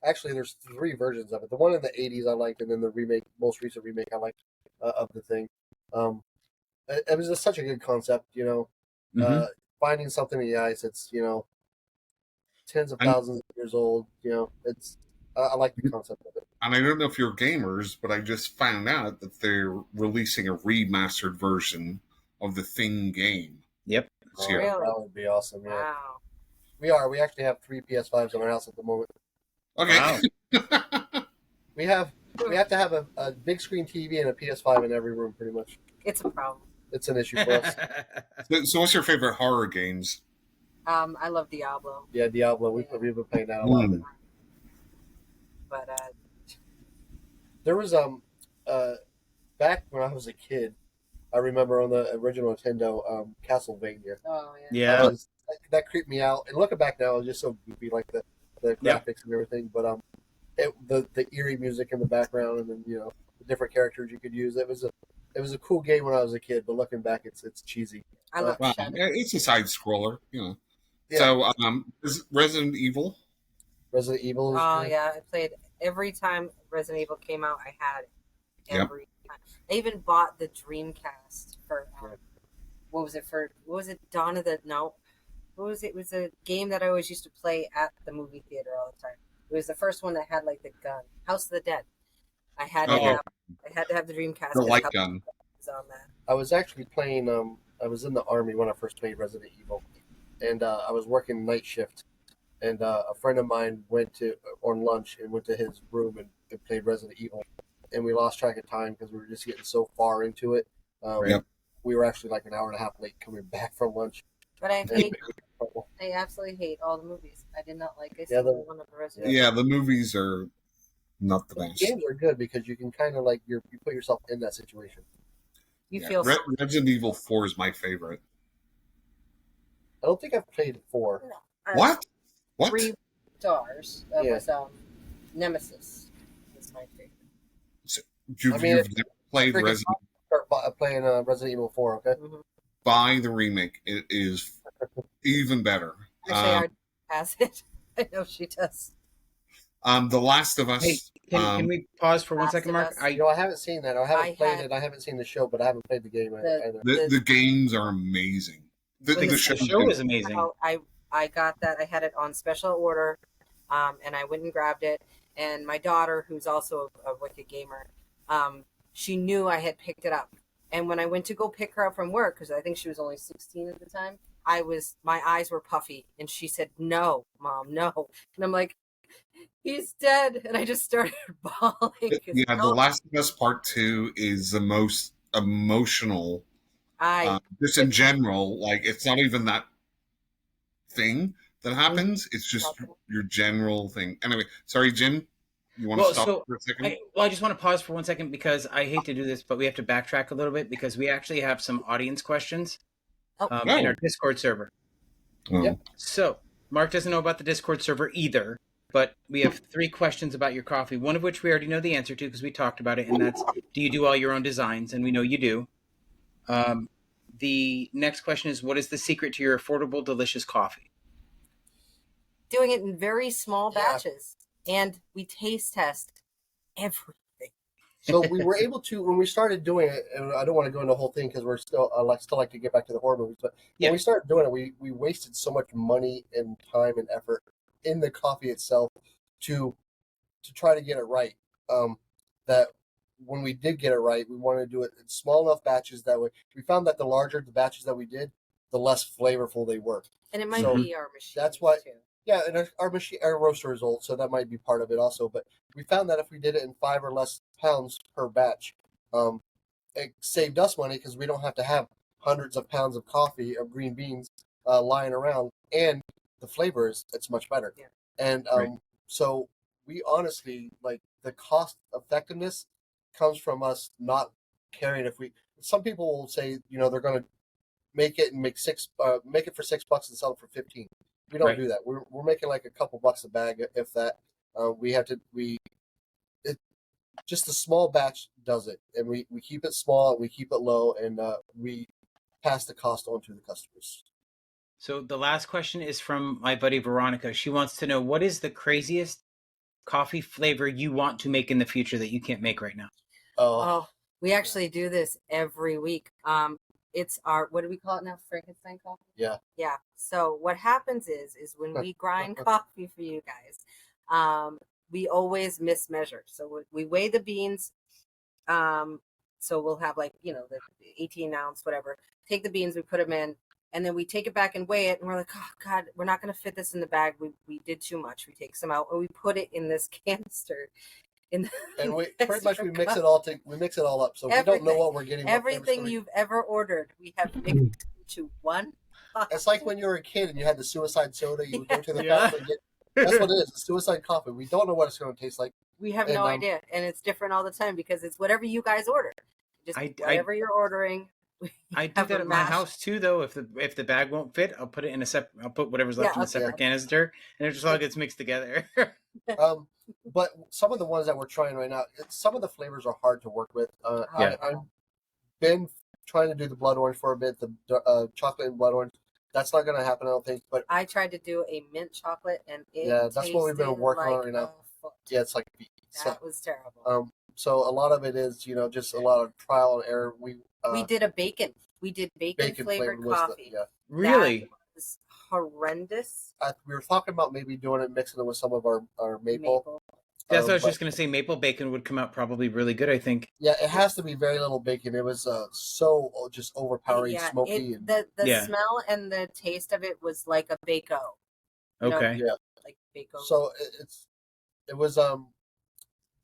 Actually, there's 3 versions of it. The one in the '80s I liked, and then the remake, most recent remake I liked of the Thing. It was just such a good concept, Finding something in the ice that's tens of thousands of years old. It's I like the concept of it. And I don't know if you're gamers, but I just found out that they're releasing a remastered version of the Thing game. Yep. Really? That would be awesome. Yeah. Wow. We are. We actually have 3 PS5s in our house at the moment. Okay. Wow. We have to have a big screen TV and a PS5 in every room, pretty much. It's a problem. It's an issue for us. So what's your favorite horror games? I love Diablo. Yeah, Diablo. We've been playing that a lot. But there was back when I was a kid, I remember on the original Nintendo, Castlevania. oh Yeah. That creeped me out. And looking back now, it was just so goofy, like the graphics and everything. But the eerie music in the background, and then the different characters you could use. It was a cool game when I was a kid, but looking back, it's cheesy. I love Wow. Shadow. It's a side scroller, Yeah. So, is Resident Evil? Resident Evil. Oh yeah, I played every time Resident Evil came out. I had it every time. I even bought the Dreamcast for what was it? Dawn of the No. What was it? It was a game that I always used to play at the movie theater all the time. It was the first one that had like the gun, House of the Dead. I had to have the Dreamcast. The light gun. On that. I was actually playing. I was in the army when I first played Resident Evil, and I was working night shift. And a friend of mine went on lunch and went to his room and played Resident Evil, and we lost track of time because we were just getting so far into it. We were actually like an hour and a half late coming back from lunch. But I absolutely hate all the movies. I did not like a single one of the Resident Evil. Yeah, the movies are not the best. The games are good because you can kind of like you put yourself in that situation. You feel Resident Evil 4 is my favorite. I don't think I've played 4. No. What? 3 stars. That was Nemesis. Is my favorite. So, you've never played Resident Evil. Playing Resident Evil 4, okay? Mm-hmm. Buy the remake. It is even better. Actually, I has it. I know she does. The Last of Us. Hey, can we pause for 1 second, Mark? I haven't seen that. I haven't played it. I haven't seen the show, but I haven't played the game either. The games are amazing. The show is amazing. I got that. I had it on special order, and I went and grabbed it. And my daughter, who's also a wicked gamer, she knew I had picked it up. And when I went to go pick her up from work, because I think she was only 16 at the time, my eyes were puffy, and she said, "No, Mom, no." And I'm like, "He's dead," and I just started bawling. Yeah, The Last of Us Part 2 is the most emotional. Just in general, like it's not even that thing that happens. It's just your general thing. Anyway, sorry, Jim. You want to stop for a second? I just want to pause for 1 second because I hate to do this, but we have to backtrack a little bit because we actually have some audience questions in our Discord server. Oh. Yep. So Mark doesn't know about the Discord server either, but we have 3 questions about your coffee, one of which we already know the answer to because we talked about it, and that's, do you do all your own designs? And we know you do. The next question is, what is the secret to your affordable, delicious coffee? Doing it in very small batches, and we taste test everything. So we were able to, when we started doing it, and I don't want to go into the whole thing because we're still like to get back to the horror movies, but when we started doing it, we wasted so much money and time and effort in the coffee itself to try to get it right. That when we did get it right, we wanted to do it in small enough batches that way. We found that the larger the batches that we did, the less flavorful they were. And it might be our machine. That's why. Too. Yeah, and our roaster is old, so that might be part of it also. But we found that if we did it in 5 or less pounds per batch, it saved us money because we don't have to have hundreds of pounds of coffee of green beans lying around, and the flavor it's much better. Yeah. And so we honestly like the cost effectiveness comes from us not caring if we. Some people will say they're going to make it and make it for $6 and sell it for 15. We don't do that. We're making like a couple bucks a bag, if that. Just a small batch does it, and we keep it small, we keep it low, and we pass the cost on to the customers. So the last question is from my buddy Veronica. She wants to know, what is the craziest coffee flavor you want to make in the future that you can't make right now? Oh, we actually do this every week. It's our, what do we call it now? Frankenstein coffee? Yeah. Yeah. So what happens is when we grind coffee for you guys, we always mismeasure. So we weigh the beans. So we'll have like, the 18 ounce, whatever. Take the beans, we put them in, and then we take it back and weigh it. And we're like, oh God, we're not going to fit this in the bag. We did too much. We take some out and we put it in this canister. And we pretty much we mix it all up, so we don't know what we're getting. Everything you've ever ordered, we have mixed into one pot. It's like when you were a kid and you had the suicide soda. You would go to the factory and get. That's what it is. Suicide coffee. We don't know what it's going to taste like. We have no idea, and it's different all the time because it's whatever you guys order. Just whatever you're ordering. I do that at my house too, though. If the bag won't fit, I'll put it in I'll put whatever's left in a separate canister, and it just all gets mixed together. But some of the ones that we're trying right now, some of the flavors are hard to work with. I've been trying to do the blood orange for a bit, the chocolate and blood orange. That's not going to happen, I don't think. But I tried to do a mint chocolate, and that's what we've been working on right now. Yeah, it's like that was terrible. So a lot of it is, just a lot of trial and error. We did a bacon. We did bacon flavored coffee. Really? That was horrendous. We were talking about maybe doing it, mixing it with some of our maple. That's what I was just going to say. Maple bacon would come out probably really good, I think. Yeah, it has to be very little bacon. It was so just overpowering, smoky. The smell and the taste of it was like a bako. Okay. Like bako. So it was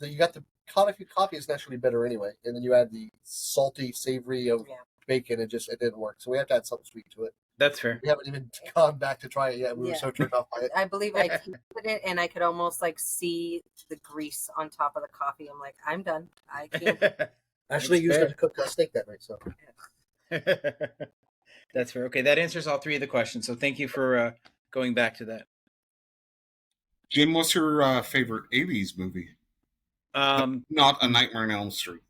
you got the coffee is naturally bitter anyway, and then you add the salty, savory of bacon. It didn't work. So we have to add something sweet to it. That's fair. We haven't even gone back to try it yet. We were so turned off by it. I believe I tasted it, and I could almost see the grease on top of the coffee. I'm like, I'm done. I can't. Actually, used it to cook a steak that night. So that's fair. Okay, that answers all three of the questions. So thank you for going back to that. Jim, what's your favorite '80s movie? Not A Nightmare on Elm Street.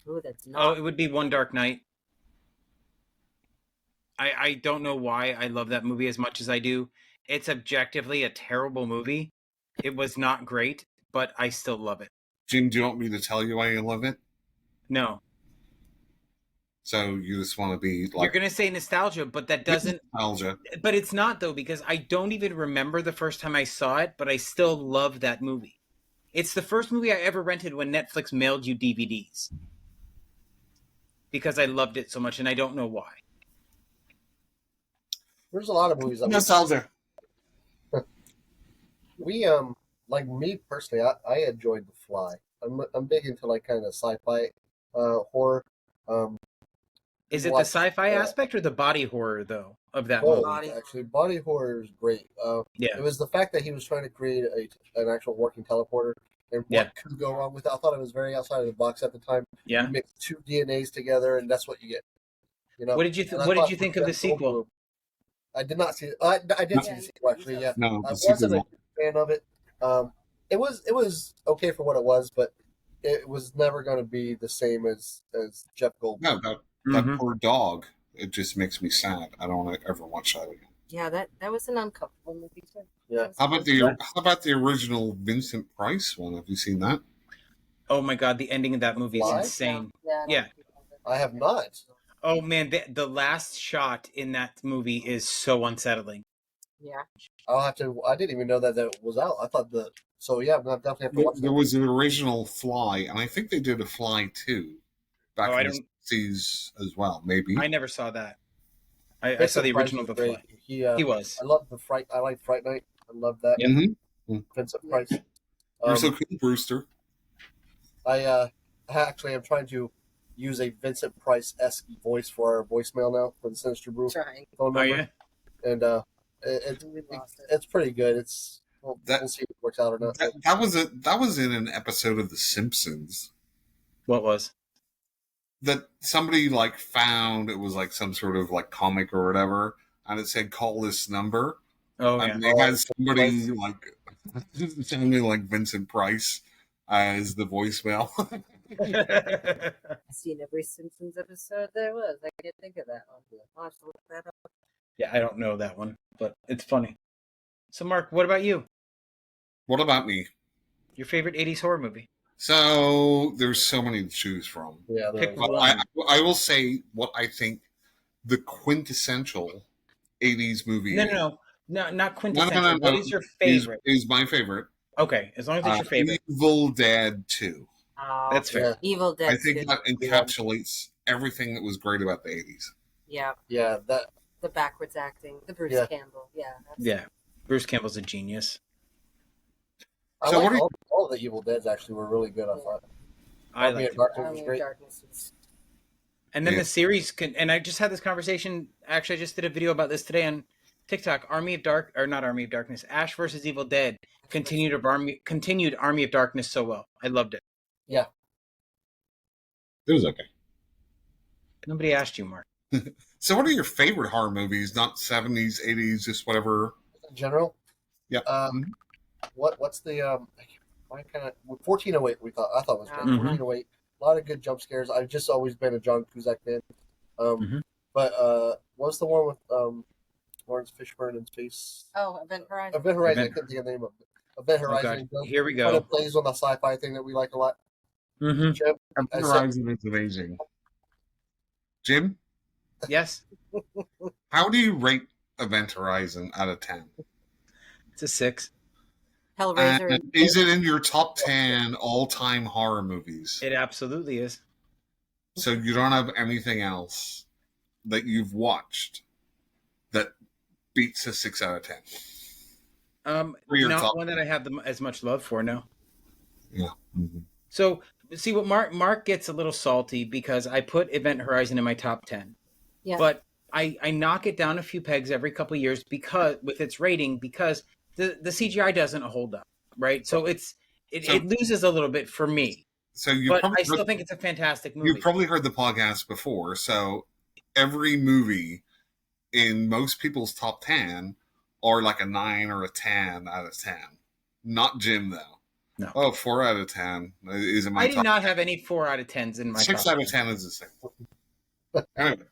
Oh, that's not. It would be One Dark Night. I don't know why I love that movie as much as I do. It's objectively a terrible movie. It was not great, but I still love it. Jim, do you want me to tell you why you love it? No. So you just want to be like... You're going to say nostalgia, but that doesn't... Nostalgia. But it's not, though, because I don't even remember the first time I saw it, but I still love that movie. It's the first movie I ever rented when Netflix mailed you DVDs. Because I loved it so much, and I don't know why. There's a lot of movies that nostalgia. We like me personally, I enjoyed The Fly. I'm big into like kind of sci-fi horror. Is it the sci-fi aspect or the body horror though of that movie? Actually, body horror is great. It was the fact that he was trying to create an actual working teleporter, and what could go wrong with it. I thought it was very outside of the box at the time. Yeah, you mix two DNAs together, and that's what you get. What did you think of the sequel? I did not see it. I did see the sequel actually. Yeah, no, I wasn't a fan of it. It was okay for what it was, but it was never going to be the same as Jeff Goldblum. No, that poor dog. It just makes me sad. I don't want to ever watch that again. Yeah, that was an uncomfortable movie too. Yeah. How about the original Vincent Price one? Have you seen that? Oh my God, the ending of that movie is insane. Yeah. I have not. Oh man, the last shot in that movie is so unsettling. Yeah. I'll have to. I didn't even know that was out. I thought So yeah, I'm definitely have to watch. There was an original Fly, and I think they did a Fly 2 back in the 60s as well. Maybe I never saw that. I saw the original The Fly. He was. I love I like Fright Night. I love that. Mm-hmm. Vincent Price. You're so cool, Brewster. I actually am trying to use a Vincent Price-esque voice for our voicemail now for the Sinister Brew phone number. And it's pretty good. We'll see if it works out or not. That was in an episode of The Simpsons. What was? That somebody found it was some sort of comic or whatever, and it said call this number. Oh, and they had somebody sounding like Vincent Price as the voicemail. I've seen every Simpsons episode there was. I can't think of that one. I'll have to look that up. Yeah, I don't know that one, but it's funny. So, Mark, what about you? What about me? Your favorite 80s horror movie? So there's so many to choose from. Yeah, Pick But one. I will say what I think the quintessential 80s movie No, is. no, no, no, not No, quintessential. no, no, What no. is your favorite? Is my favorite. Okay, as long as it's your favorite. Evil Dead 2. Oh, That's fair. yeah, Evil I Dead think 2. that encapsulates everything that was great about the 80s. Yeah, yeah. That the backwards acting, the Bruce Yeah. Campbell. Yeah, Yeah, Bruce Campbell's a genius. I So like what are you- all the Evil Deads actually were really good. I thought. I Army like of Darkness was Army of great. Darkness was And then Yeah. the series can, and I just had this conversation. Actually, I just did a video about this today on TikTok. Not Army of Darkness. Ash versus Evil Dead continued Army of Darkness so well. I loved it. Yeah. It was okay. Nobody asked you, Mark. So what are your favorite horror movies? Not 70s, 80s, just whatever. In general. Yeah. What's the I kind of 1408 I thought was good. Mhm. 1408. A lot of good jump scares. I've just always been a John Cusack fan. Mhm. But what's the one with Lawrence Fishburne in space? Oh, Event Horizon. Event Horizon. Event- I couldn't think of the name of it. Event Oh, Horizon. God. Here we Kind go. of plays on the sci-fi thing that we like a lot. Mm-hmm. Jim, Horizon is amazing. Jim, Yes, how do you rate Event Horizon out of 10? it's a 6. Hellraiser. And is it in your top 10 all-time horror movies? It absolutely is. So you don't have anything else that you've watched that beats a 6 out of 10? For your Not top- one that I have as much love for. No. Yeah. Mm-hmm. So see what Mark gets a little salty because I put Event Horizon in my top 10. Yeah. But I knock it down a few pegs every couple of years because with its rating because the CGI doesn't hold up, right? So it loses a little bit for me. So you But probably I still think it's a fantastic movie. You've probably heard the podcast before. So every movie in most people's top 10 are like a 9 or a 10 out of 10. Not Jim, though. No. Oh, 4 out of 10 is in my I top did not have any 4 out of 10s in my 6 top out of 10 is the same. Anyway,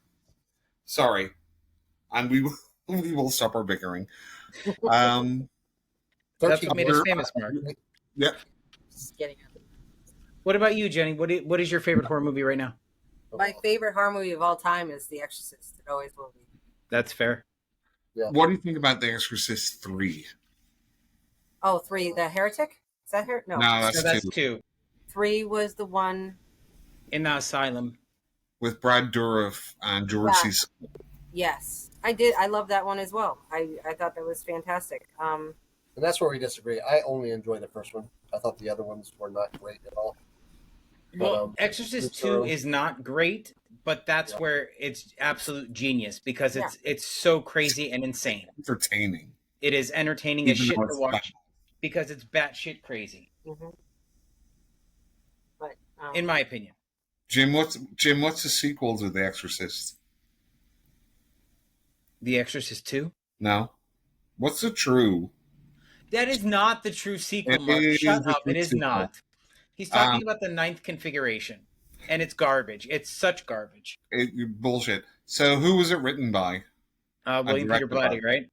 sorry. And we will stop our bickering. That's 13 what made us famous, Mark. Yeah. Just getting out. What about you, Jenny? What is your favorite horror movie right now? My favorite horror movie of all time is The Exorcist. It always will be. That's fair. What do you think about The Exorcist 3? Oh, 3, The Heretic? Is that her? No. No, So that's 2 3 was the one. in the asylum. With Brad Dourif and George Yeah. C. Yes, I did. I love that one as well. I thought that was fantastic. And that's where we disagree. I only enjoy the first one. I thought the other ones were not great at all. Well, But, Exorcist it's, 2 is not great, but that's Yeah. where it's absolute genius because it's so crazy and insane. Entertaining. It is entertaining as Even shit though to it's watch because it's batshit crazy, Mhm. But in my opinion. Jim, what's the sequel to The Exorcist? The Exorcist 2? No. What's the true? That is not the true sequel, It Mark. is Shut the up. true It is sequel. not. He's talking about the 9th configuration, and it's garbage. It's such garbage. Bullshit. So who was it written by? William Peter directed by- Blatty, right?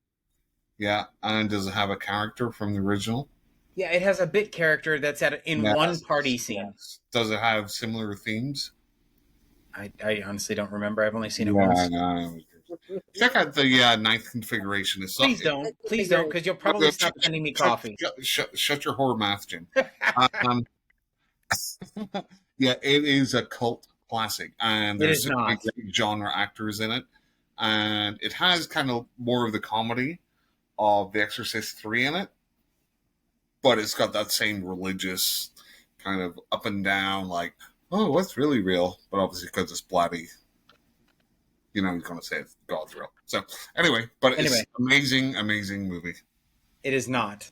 Yeah, and does it have a character from the original? Yeah, it has a bit character that's in Yes. one party scene. Yes. Does it have similar themes? I honestly don't remember. I've only seen it Yeah, once. I know. Check out the ninth configuration. It's Please don't, because you'll probably stop sending me coffee. Shut your whore mouth, Jim. um, yeah, it is a cult classic, and It there's is some not. great genre actors in it, and it has kind of more of the comedy of The Exorcist 3 in it, but it's got that same religious kind of up and down, like, oh, what's really real? But obviously, because it's bloody, you know, he's going to say it's God's real. So anyway, but it's amazing, amazing movie. It is not.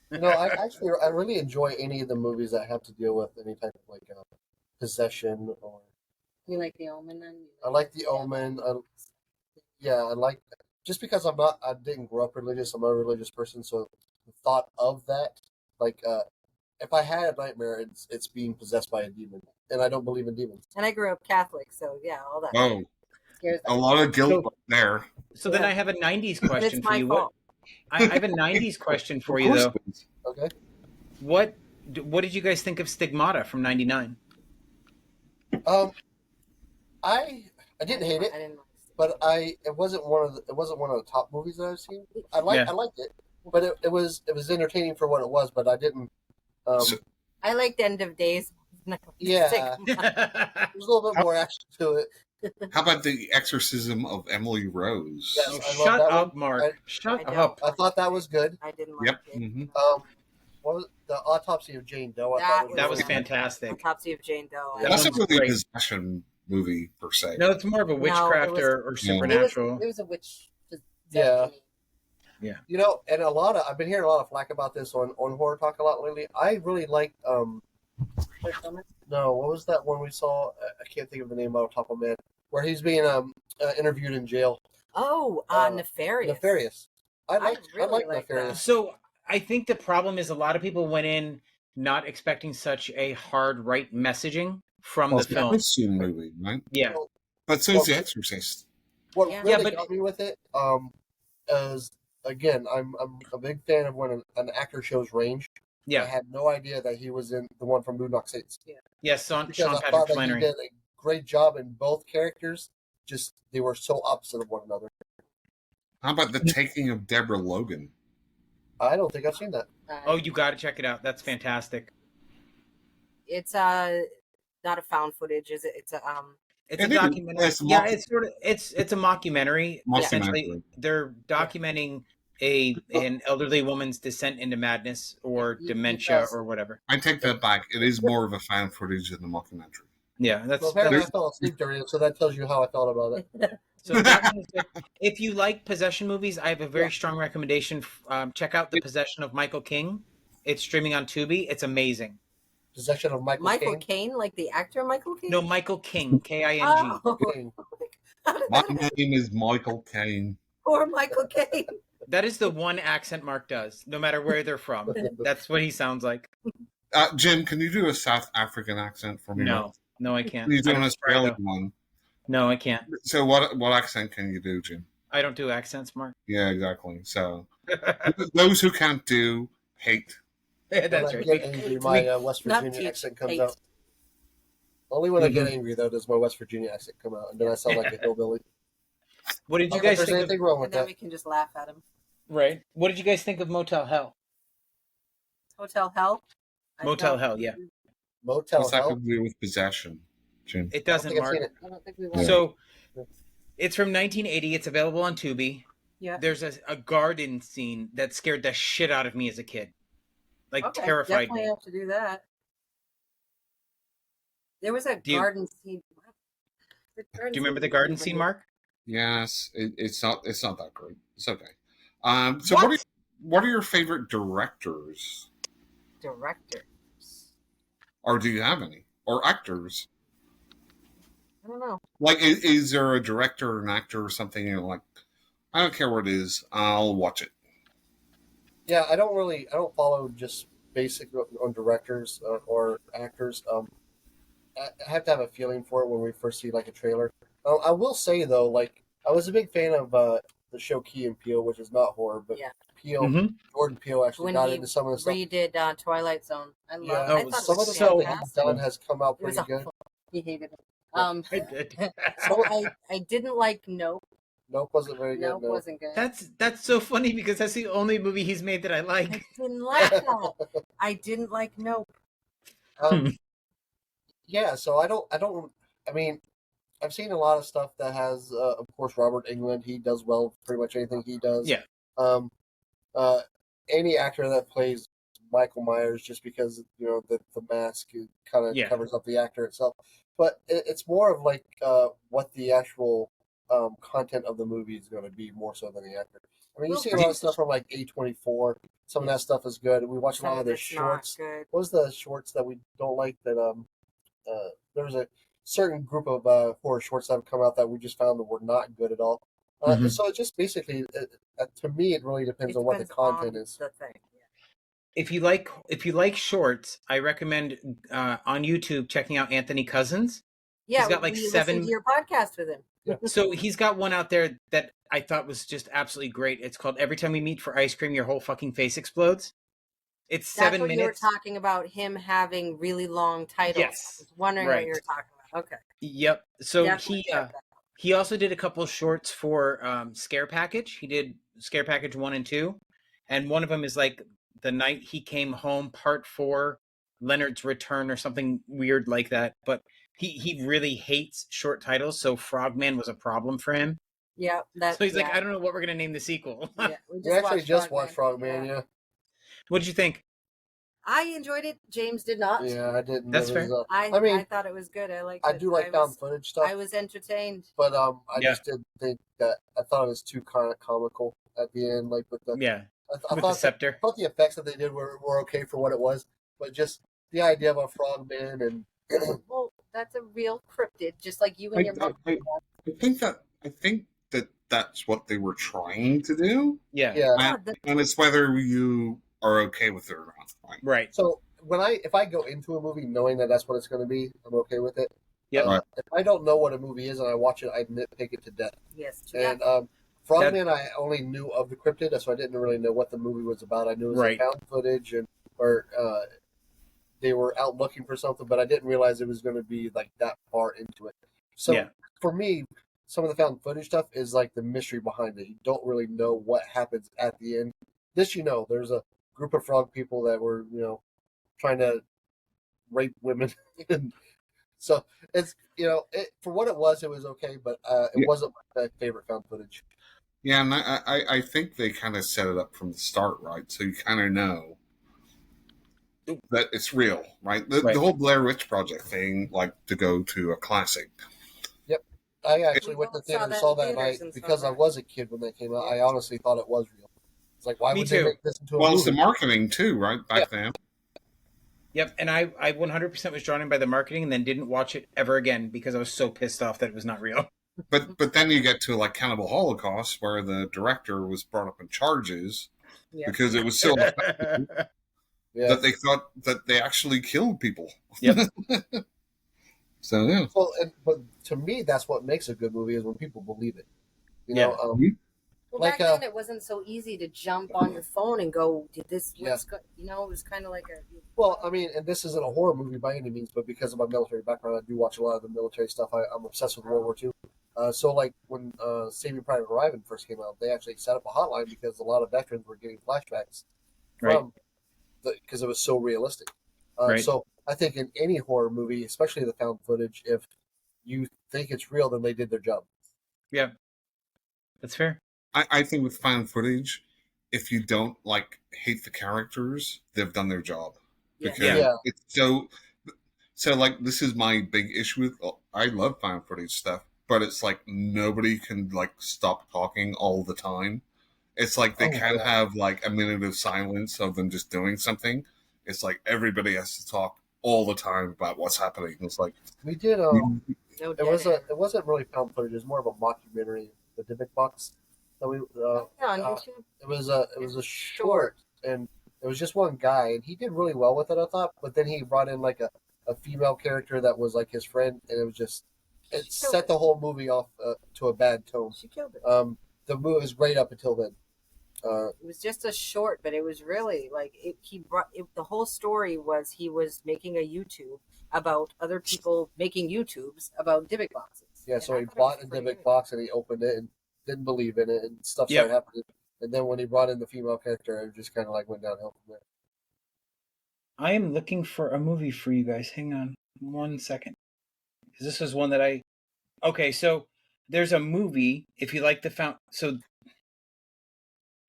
No, I really enjoy any of the movies that have to deal with any type of like possession or. You like The Omen then? I like The Omen. I like just because I didn't grow up religious. I'm not a religious person, so the thought of that, like, if I had a nightmare, it's being possessed by a demon, and I don't believe in demons. And I grew up Catholic, so yeah, all that Oh, scares a lot of guilt there. So then I have a 90s question It's for my you. fault. I have a 90s question for you, though. Okay. What did you guys think of Stigmata from '99? I didn't hate it, but it wasn't one of the top movies that I've seen. I liked it, but it was entertaining for what it was. But I didn't. I liked End of Days. Yeah, there's a little bit more action to it. How about The Exorcism of Emily Rose? Yes, I love Shut that up, one. Mark. Shut I up. I thought that was good. I didn't like Yep. it. Mm-hmm. What was the Autopsy of Jane Doe? That was really fantastic. Autopsy of Jane Doe. That That's one's not really great. a possession movie per se. No, it's more of a witchcraft was- or Yeah. supernatural. It was a witch. Yeah. Yeah. You know, and I've been hearing a lot of flack about this on Horror Talk a lot lately. I really liked no, what was that one we saw? I can't think of the name off the top of my head. Where he's being interviewed in jail. Oh, Nefarious. Nefarious. I really like like Nefarious. So I think the problem is a lot of people went in not expecting such a hard right messaging from the It's a film. Christian movie, right? Yeah. But so is The Exorcist. What Yeah. really but- got me with it, is again, I'm a big fan of when an actor shows range. I Yeah. had no idea that he was in the one from Boondock Saints. Yes, Sean Because I Patrick thought that Flannery. he did a great job in both characters. Just they were so opposite of one another. How about The Taking of Deborah Logan? I don't think I've seen that. Oh, you got to check it out. That's fantastic. It's not a found footage, is it? It's a It's a It is. documentary. It's a Yeah, mock- it's sort of it's a mockumentary. Essentially, Mockumentary. they're documenting an elderly woman's descent into madness or dementia Yes. or whatever. I take that back. It is more of a fan footage than a mockumentary. Yeah, that's Well, apparently I There's- fell asleep during it, so that tells you how I felt about it. so that one is good. If you like possession movies, I have a very strong recommendation. Check out The Possession of Michael King. It's streaming on Tubi. It's amazing. Possession of Michael Michael Caine. Caine, like the actor Michael Caine. No, Michael King, King. Oh, Caine. My name is Michael Caine. poor Michael Caine. That is the one accent Mark does, no matter where they're from. That's what he sounds like. Jim, can you do a South African accent for me? No, I can't. Can you do I an don't try, Australian though. one? No, I can't. So what accent can you do, Jim? I don't do accents, Mark. Yeah, exactly. So those who can't do hate. That's When I right. get angry, my West Not Virginia teach, accent comes hate. out. Only when I get Mhm. angry, though, does my West Virginia accent come out, and then I sound like a hillbilly. What did Not you that guys there's think of? anything wrong with And then that. we can just laugh at him. Right. What did you guys think of Motel Hell? Hotel Hell. Motel Hell, yeah. Motel What's that Hell. got to do with possession, Jim? It I don't doesn't, think I've Mark. seen it. I don't think we Yeah. will. So it's from 1980. It's available on Tubi. Yeah. There's a garden scene that scared the shit out of me as a kid. Like Okay, terrified definitely me. have to do that. There was a Do you- garden scene. Do you remember the garden scene, Mark? Yes, it's not that great. It's okay. So what are your favorite directors, Directors. or do you have any, or actors? I don't know. Like, is there a director or an actor or something you're like, I don't care what it is, I'll watch it. Yeah, I don't follow just basic on directors or actors. I have to have a feeling for it when we first see like a trailer. I will say though, like I was a big fan of the show Key and Peele, which is not horror, but Yeah. Peele, Mhm. Jordan Peele actually When got he into some of the stuff. redid Twilight Zone. I love. Yeah, I thought some it of the was stuff that he's fantastic. done has come out It was pretty good. awful. He hated it. I did. So I didn't like Nope. Nope wasn't very good. Nope No. wasn't good. That's so funny because that's the only movie he's made that I I like. didn't like that. I didn't like Nope. Yeah, so I mean, I've seen a lot of stuff that has, of course, Robert Englund. He does well pretty much anything he does. Yeah. Any actor that plays Michael Myers, just because the mask kind of Yeah. covers up the actor itself, but it's more of like what the actual content of the movie is going to be more so than the actor. I mean, you Well, see a lot of stuff from like A24. Some of that stuff is good. We watch a lot of the It's not shorts. good. What was the shorts that we don't like? That there was a certain group of horror shorts that have come out that we just found that were not good at all. Mhm. So it just basically, to me, it really depends It on what the depends content on is. The thing. Yeah. If you like shorts, I recommend on YouTube checking out Anthony Cousins. Yeah, got, like, we 7 listened to your podcast with him. So he's got one out there that I thought was just absolutely great. It's called "Every Time We Meet for Ice Cream, Your Whole Fucking Face Explodes." It's That's 7 what minutes. you were talking about, him having really long titles. Yes. I was wondering Right. what you were talking about. Okay. Yep. So Definitely check that. he also did a couple of shorts for Scare Package. He did Scare Package 1 and 2. And one of them is like The Night He Came Home, Part 4, Leonard's Return, or something weird like that. But he really hates short titles, so Frogman was a problem for him. Yeah. So he's like, I don't know what we're going to name the sequel. Yeah, We actually just watched Frogman, yeah. What did you think? I enjoyed it. James did not. Yeah, I didn't. That's fair. I mean, I thought it was good. I liked it. I do like found footage stuff. I was entertained. But I just didn't think that. I thought it was too kind of comical at the end, like with the I with thought the scepter. I thought the effects that they did were okay for what it was, but just the idea of a frogman and well, that's a real cryptid, just like you and your mom. I think that that's what they were trying to do. Yeah. And it's whether you are okay with it or not. Right. So if I go into a movie knowing that that's what it's going to be, I'm okay with it. Yeah. If I don't know what a movie is and I watch it, I nitpick it to death. Yes. And Frogman, I only knew of the cryptid, so I didn't really know what the movie was about. I knew it was found footage or they were out looking for something, but I didn't realize it was going to be like that far into it. So for me, some of the found footage stuff is like the mystery behind it. You don't really know what happens at the end. This, there's a group of frog people that were, trying to rape women. So it's, for what it was okay, but it wasn't my favorite found footage. Yeah, and I think they kind of set it up from the start, right? So you kind of know that it's real, right? The whole Blair Witch Project thing, like to go to a classic. Yep. I actually went to the theater and saw that night because I was a kid when that came out. I honestly thought it was real. It's like, why would they make this into a movie? Well, it's the marketing too, right? Back then. Yep, and I 100% was drawn in by the marketing and then didn't watch it ever again because I was so pissed off that it was not real. But then you get to like Cannibal Holocaust, where the director was brought up in charges because it was so effective that they thought that they actually killed people. Yep. So yeah. Well, but to me, that's what makes a good movie is when people believe it. Well, back then it wasn't so easy to jump on your phone and go, "Did this?" It was kind of like a. Well, I mean, and this isn't a horror movie by any means, but because of my military background, I do watch a lot of the military stuff. I'm obsessed with World War II. So, like when Saving Private Ryan first came out, they actually set up a hotline because a lot of veterans were getting flashbacks from because it was so realistic. So, I think in any horror movie, especially the found footage, if you think it's real, then they did their job. Yeah, that's fair. I think with found footage, if you don't hate the characters, they've done their job. Because it's so like this is my big issue with I love found footage stuff, but it's like nobody can stop talking all the time. It's like they can't have a minute of silence of them just doing something. It's like everybody has to talk all the time about what's happening. It's like we did it wasn't really found footage, it was more of a mockumentary, the Dybbuk box. That we on YouTube. It was a short, and it was just one guy, and he did really well with it, I thought. But then he brought in a female character that was his friend, and it was just set the whole movie off to a bad tone. She killed it. The movie was great up until then. It was just a short, but it was really the whole story was he was making a YouTube about other people making YouTubes about Dybbuk boxes. Yeah, so he bought a Dybbuk box and he opened it and didn't believe in it, and stuff started happening. And then when he brought in the female character, it just kind of went downhill from there. I am looking for a movie for you guys. Hang on 1 second. Because this is one that Okay, so there's a movie, if you like the found... So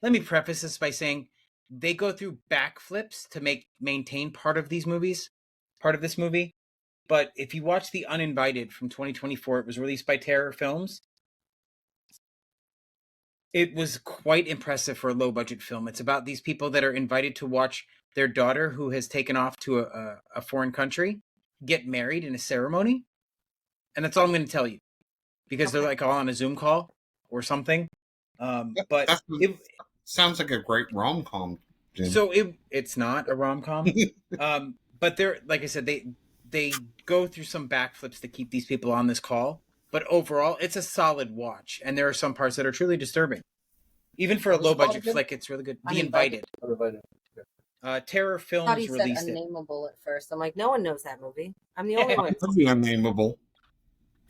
let me preface this by saying they go through backflips to maintain part of this movie. But if you watch The Uninvited from 2024, it was released by Terror Films. It was quite impressive for a low-budget film. It's about these people that are invited to watch their daughter, who has taken off to a foreign country, get married in a ceremony. And that's all I'm going to tell you. Because they're all on a Zoom call or something. But it sounds like a great rom-com. Jim. So it's not a rom-com. But they're, like I said, they go through some backflips to keep these people on this call. But overall, it's a solid watch, and there are some parts that are truly disturbing. Even for a low-budget flick, it's really good. The Invited. Terror I thought he Films said released it. Unnameable at first. I'm like, no one knows that movie. I'm the only one. The Unnameable,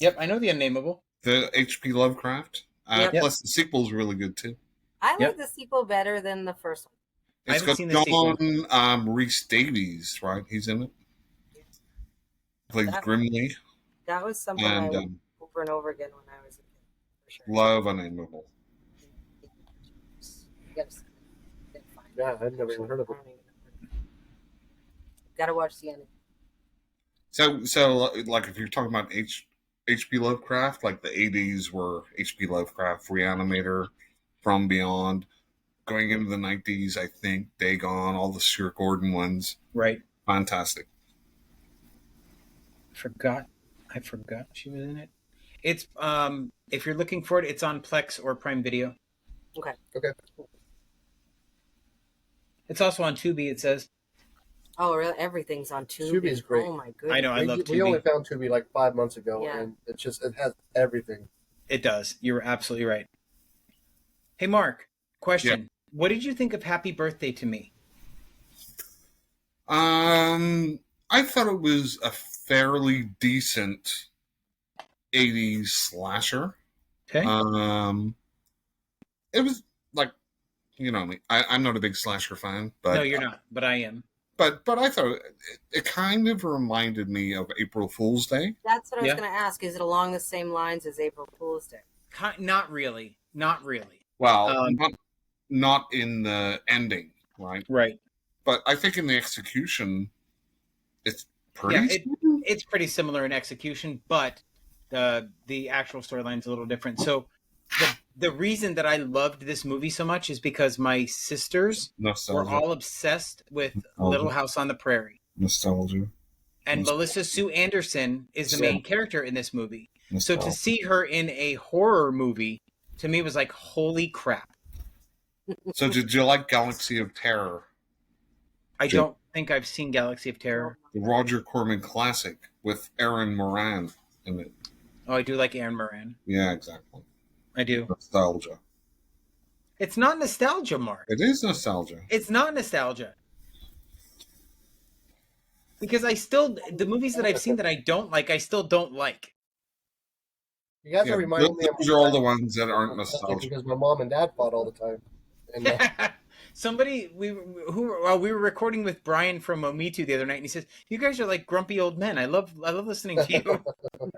Yep, I know the Unnameable. the H.P. Lovecraft. Yep. Plus, the sequel's really good too. I like Yep. the sequel better than the first one. I It's haven't got seen the sequel. John Rhys Davies, right? He's in it. Plays That- Grimly, That was something I and watched over and over again when I was a kid. For sure. love Unnameable. You gotta see it. You gotta find it. Yeah, I've never even heard of I it. don't even know. Gotta watch the end. So like if you're talking about H.P. Lovecraft, like the 80s were H.P. Lovecraft, Reanimator, From Beyond. Going into the 90s, I think Dagon, all the Stuart Gordon ones. Right. Fantastic. I forgot she was in it. It's if you're looking for it, it's on Plex or Prime Video. Okay. Okay. It's also on Tubi, it says. Oh, really? Everything's on Tubi. Tubi's great. Oh my goodness. I know, I love We only Tubi. found Tubi like 5 months ago, Yeah. and it has everything. It does. You're absolutely right. Hey, Mark, question. What did you think of Happy Birthday to Me? I thought it was a fairly decent 80s slasher. Okay. It was like, you know me, I'm not a big slasher fan, but No, you're not, but I am. But I thought it kind of reminded me of April Fool's Day. That's what I was Yeah. going to ask. Is it along the same lines as April Fool's Day? Not really. Not really. Well, not in the ending, right? Right. But I think in the execution, it's pretty. Yeah, it's pretty similar in execution, but the actual storyline's a little different. So the reason that I loved this movie so much is because my sisters Nostalgia. were all obsessed with Nostalgia. Little House on the Prairie. Nostalgia. And Nostalgia. Melissa Sue Anderson is the Yeah. main character in this movie. So Nostalgia. to see her in a horror movie, to me, was like, holy crap. So did you like Galaxy of Terror, I Jim? don't think I've seen Galaxy of Terror. the Roger Corman classic with Aaron Moran in it? Oh, I do like Aaron Moran. Yeah, exactly. I do. Nostalgia. It's not nostalgia, Mark. It is nostalgia. It's not nostalgia. Because the movies that I've seen that I don't like, I still don't like. You guys Yeah, are reminding me of those are all the ones that aren't nostalgic. because my mom and dad fought all the time. And Somebody we were recording with Brian from Omitu the other night, and he says, "You guys are like grumpy old men. I love listening to you."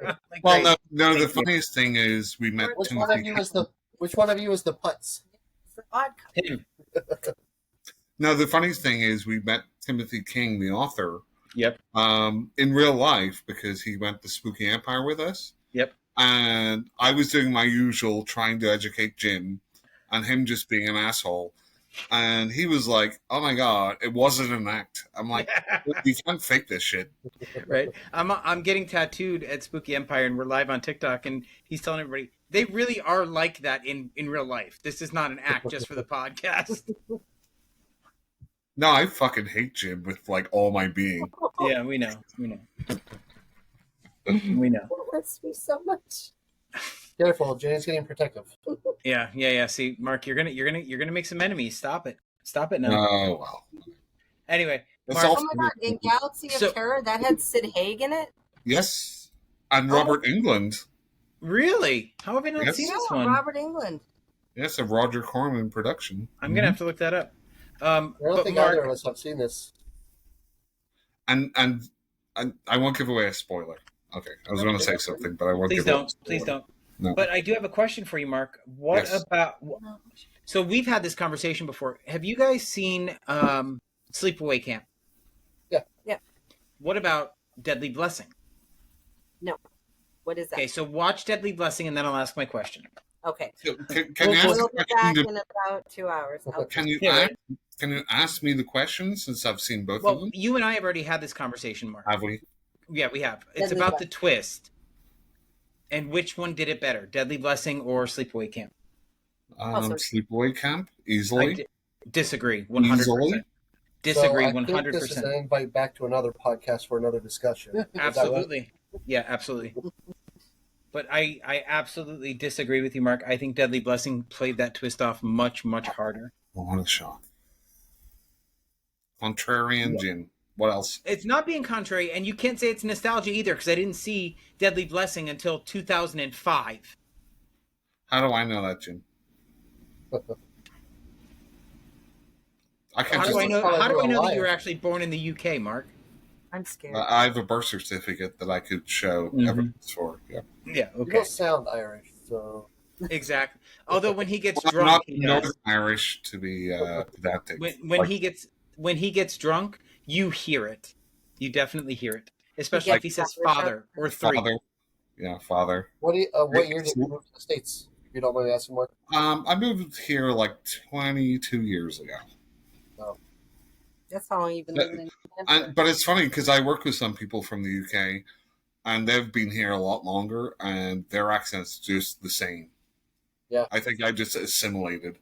Like, Well, great. no. The Thank you. funniest thing is we met which one of Timothy. you is the putz? It's the odd couple. Tim. No, the funniest thing is we met Timothy King, the author, Yep. in real life because he went to Spooky Empire with us. Yep. And I was doing my usual trying to educate Jim and him just being an asshole. And he was like, oh my God, it wasn't an act. I'm like, you can't fake this shit. Right. I'm getting tattooed at Spooky Empire, and we're live on TikTok, and he's telling everybody they really are like that in real life. This is not an act just for the podcast. No, I fucking hate Jim with like all my being. Yeah, we know. We know. We know. It hurts me so much. Careful, Jane's getting protective. Yeah. See, Mark, you're gonna make some enemies. Stop it now. Oh, well. Anyway, That's Mark, all. Oh my God! In Galaxy of So- Terror, that had Sid Haig in it. Yes. And Robert Englund. really? How have I not Yes. seen Yeah, this one? Robert England. Yes, a Roger Corman production. I'm gonna have to look that up. I don't But think Mark, either of us have seen this. And I won't give away a spoiler. Okay, I was going to say something, but I won't please give away a don't. spoiler. Please don't. No. But I do have a question for you, Mark. What Yes. about? So we've had this conversation before. Have you guys seen Sleepaway Camp? Yeah. Yeah. What about Deadly Blessing? What is that? Okay, so watch Deadly Blessing, and then I'll ask my question. Okay. Can you ask We'll the be back question in about 2 hours. Okay. can you Yeah, ask, can you ask me the question since I've seen both of Well, them? you and I have already had this conversation, Mark. Have we? Yeah, we have. It's Deadly about Blessing. the twist. And which one did it better, Deadly Blessing or Sleepaway Camp? sorry. Sleepaway Camp I easily. disagree 100%. Easily? Disagree So I think this is 100%. an invite back to another podcast for another discussion. Is that right? Absolutely. Yeah, absolutely. But I absolutely disagree with you, Mark. I think Deadly Blessing played that twist off much, much harder. What a shot! Contrarian gin. What else? It's not being contrary, and you can't say it's nostalgia either, because I didn't see Deadly Blessing until 2005. How do I know that, Jim? I can't How just. do I know? How How do you're I know that alive. you were actually born in the UK, Mark? I'm scared. I have a birth certificate that I could show evidence for. Yeah. Yeah. You Okay. don't sound Irish, so Exactly. Although when he gets Well, I'm drunk, not he Northern does. Irish to be pedantic. When Like, he gets drunk, you hear it. You definitely hear it, especially gets if he says Irish father or three. father. Yeah, father. what year did you move to the States? If you don't mind me asking, Mark. I moved here like 22 years ago. That's how long you've been living in New Hampshire. But it's funny because I work with some people from the UK, and they've been here a lot longer, and their accent's just the same. Yeah. I think I just assimilated.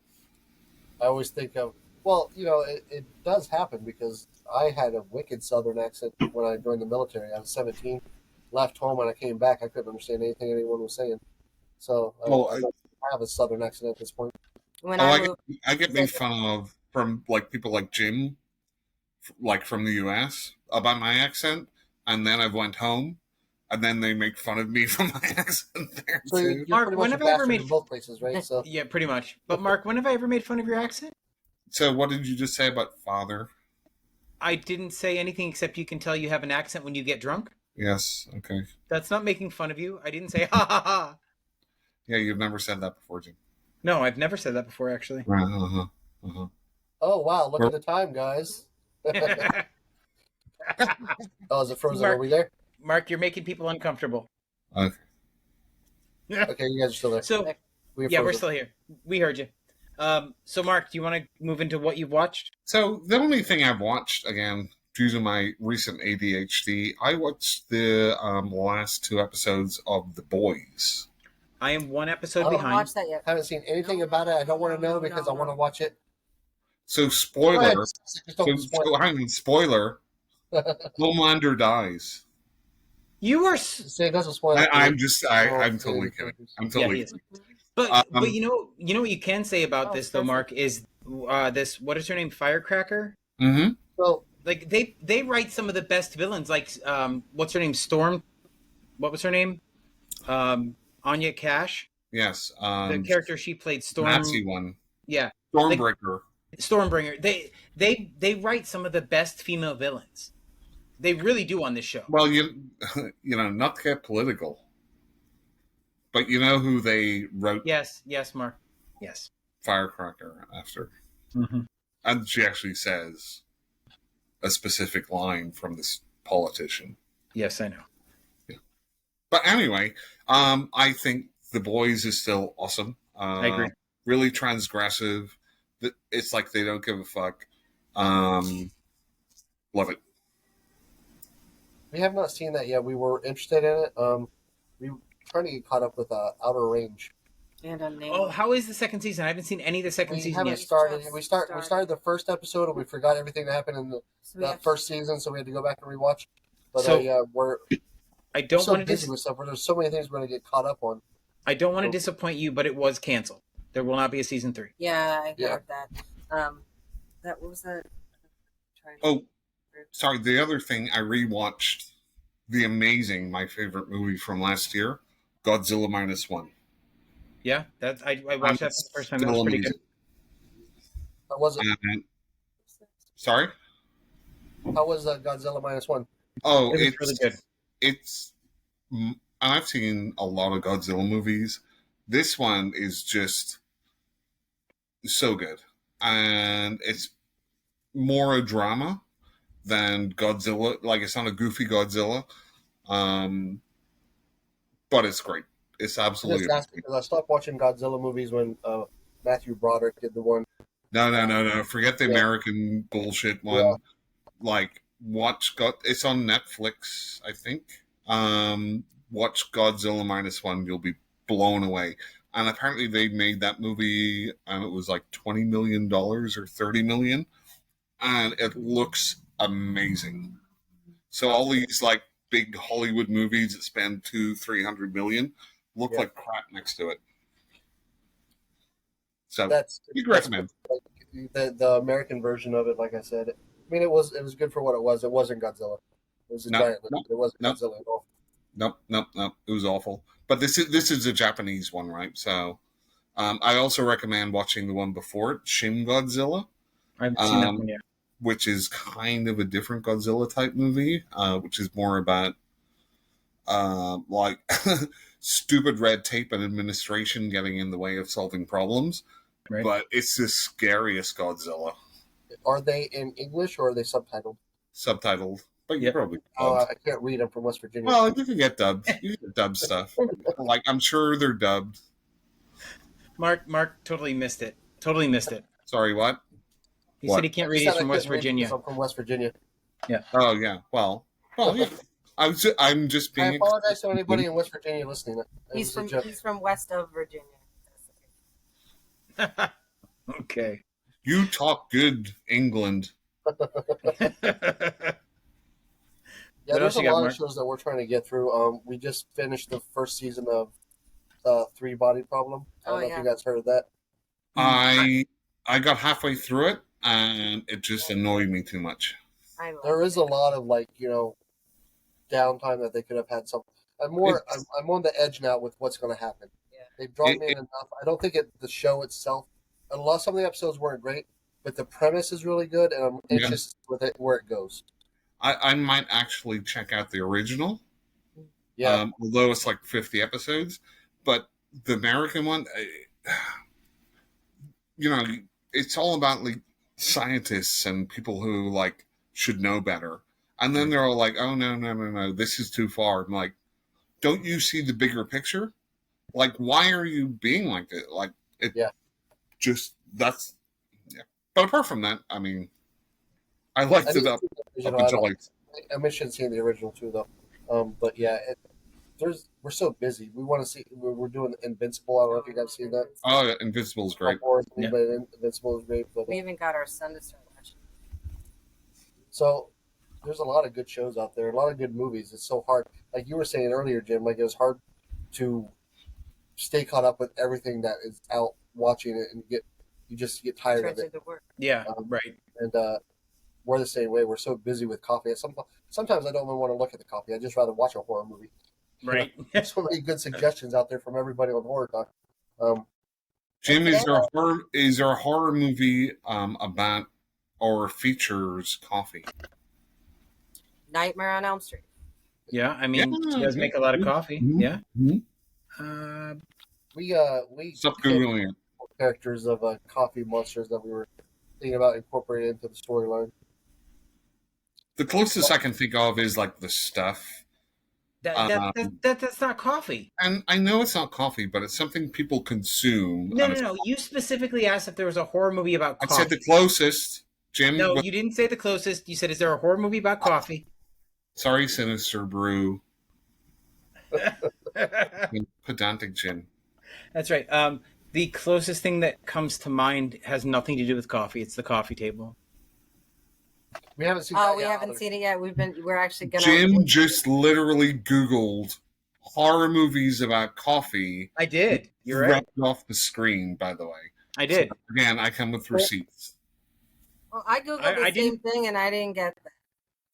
I always think of, well, it does happen because I had a wicked Southern accent when I joined the military. I was 17, left home, and I came back. I couldn't understand anything anyone was saying. So I have a Southern accent at this point. When I moved, I get made fun of from like people like Jim, like from the US, about my accent, and then I went home, and then they make fun of me from my accent there So too. you're Mark, pretty much when a have I ever bastard made- in both places, right? So Yeah, pretty much. But Mark, when have I ever made fun of your accent? So what did you just say about father? I didn't say anything except you can tell you have an accent when you get drunk. Yes. Okay. That's not making fun of you. I didn't say ha ha ha. Yeah, you've never said that before, Jim. No, I've never said that before, actually. Uh-huh. Uh-huh. oh wow, look at the time, guys. Oh, is it frozen? Mark- Are we there? Mark, you're making people uncomfortable. Okay. Okay, you guys are still there. So We're yeah, we're frozen. still here. We heard you. So Mark, do you want to move into what you've watched? So the only thing I've watched, again, due to my recent ADHD, I watched the last 2 episodes of The Boys. I am one episode Oh, I haven't behind. watched that yet. Haven't seen anything about it. I don't want to know because I want to watch it. So Go spoiler. ahead, just don't spoil it. I mean, spoiler. Homelander dies. You are, Say it doesn't spoil it. I'm totally kidding. I'm yeah, totally he is. kidding. But Um, you know what you can say about Oh, this though, perfect. Mark, is this, what is her name, Firecracker? Mm-hmm. So Like they write some of the best villains. Like what's her name, Storm? What was her name? Anya Cash, Yes. the character she played, Storm. Nazi one. Yeah, Stormbreaker. Stormbringer. They write some of the best female villains. They really do on this show. Well, you know, not to get political, but you know who they wrote Yes, Mark. Yes. Firecracker after? Mm-hmm. And she actually says a specific line from this politician. Yes, I know. But anyway, I think The Boys is still awesome. I agree. Really transgressive. It's like they don't give a fuck. Love it. we have not seen that yet. We were interested in it. We were trying to get caught up with Outer Range. And unnamed. Oh, how is the second season? I haven't seen any of the second We season haven't yet. started. Just We started the first episode and we forgot everything that happened in So we the have- first season, so we had to go back and rewatch. But So, we're I don't so want to busy with stuff. Where there's so many things we're going to get caught up on. I don't want to disappoint you, but it was canceled. There will not be a season 3. Yeah, I Yeah. heard that. What was that? Oh, sorry. The other thing, I rewatched my favorite movie from last year, Godzilla -1. Yeah, that I watched that for the first time. That was Still pretty good. amazing. How was it? Sorry? How was Godzilla -1? Oh, It was it's really good. It's. I've seen a lot of Godzilla movies. This one is just so good. And it's more a drama than Godzilla. Like, it's not a goofy Godzilla. But it's great. It's I absolutely just asked because I stopped watching Godzilla movies when Matthew Broderick did the one. No. Forget the Yeah. American bullshit one. Yeah. Like, it's on Netflix, I think. Watch Godzilla -1. You'll be blown away. And apparently they made that movie, and it was like $20 million or $30 million. And it looks amazing. So all these like big Hollywood movies that spend $200-300 million look Yeah. like crap next to it. So That's you'd recommend. the American version of it. Like I said, I mean, it was good for what it was. It wasn't Godzilla. It was a giant lizard. It wasn't Godzilla at all. Nope. It was awful. But this is a Japanese one, right? So I also recommend watching the one before it, Shin Godzilla. I haven't seen that one yet. Which is kind of a different Godzilla type movie, which is more about like stupid red tape and administration getting in the way of solving problems. Right. But it's the scariest Godzilla. Are they in English or are they subtitled? Subtitled. But you probably I can't read them from West Virginia. Well, you can get dubbed. You can get dubbed stuff. Like, I'm sure they're dubbed. Mark totally missed it. Sorry, what? He said he can't read. He's from West Virginia. I'm from West Virginia. Yeah. Oh, yeah. Well, yeah. I'm just being. I apologize to anybody in West Virginia listening. He's from west of Virginia. Okay. You talk good, England. Yeah, there's a lot of shows that we're trying to get through. We just finished the first season of Three Body Problem. I don't know if you guys heard of that. I got halfway through it, and it just annoyed me too much. There is a lot of downtime that they could have had. I'm on the edge now with what's going to happen. Yeah. They've drawn me in enough. I don't think the show itself. Some of the episodes weren't great, but the premise is really good, and I'm anxious with it where it goes. I might actually check out the original. Yeah. Although it's like 50 episodes. But the American one, it's all about scientists and people who should know better. And then they're all like, oh, no, this is too far. I'm like, don't you see the bigger picture? Why are you being like it? That's. But apart from that, I mean, I liked it up until I mentioned seeing the original too, though. But yeah, we're so busy. We want to see. We're doing Invincible. I don't know if you guys seen that. Oh, yeah, Invincible is great. Invincible is great. But we even got our son to start watching. So there's a lot of good shows out there. A lot of good movies. It's so hard. Like you were saying earlier, Jim. It was hard to stay caught up with everything that is out watching it, and you just get tired of it. Yeah, right. And we're the same way. We're so busy with coffee. Sometimes I don't even want to look at the coffee. I'd just rather watch a horror movie. Right. There's so many good suggestions out there from everybody on Horror Talk. Jim, is there a horror movie about or features coffee? Nightmare on Elm Street. Yeah, I mean, she does make a lot of coffee. Mm-hmm. Yeah. Mm-hmm. We stop googling it. Characters of coffee monsters that we were thinking about incorporating into the storyline. The closest I can think of is the stuff. That's not coffee. And I know it's not coffee, but it's something people consume. No. You specifically asked if there was a horror movie about coffee. I said the closest, Jim. No, you didn't say the closest. You said, is there a horror movie about coffee? Sorry, Sinister Brew. Pedantic Jim. That's right. The closest thing that comes to mind has nothing to do with coffee. It's the coffee table. We haven't seen. We haven't seen it yet. We're actually gonna. Jim just literally Googled horror movies about coffee. I did. You're right. Off the screen, by the way. I did. So, again, I come with receipts. Well, I Googled the same thing and I didn't get that.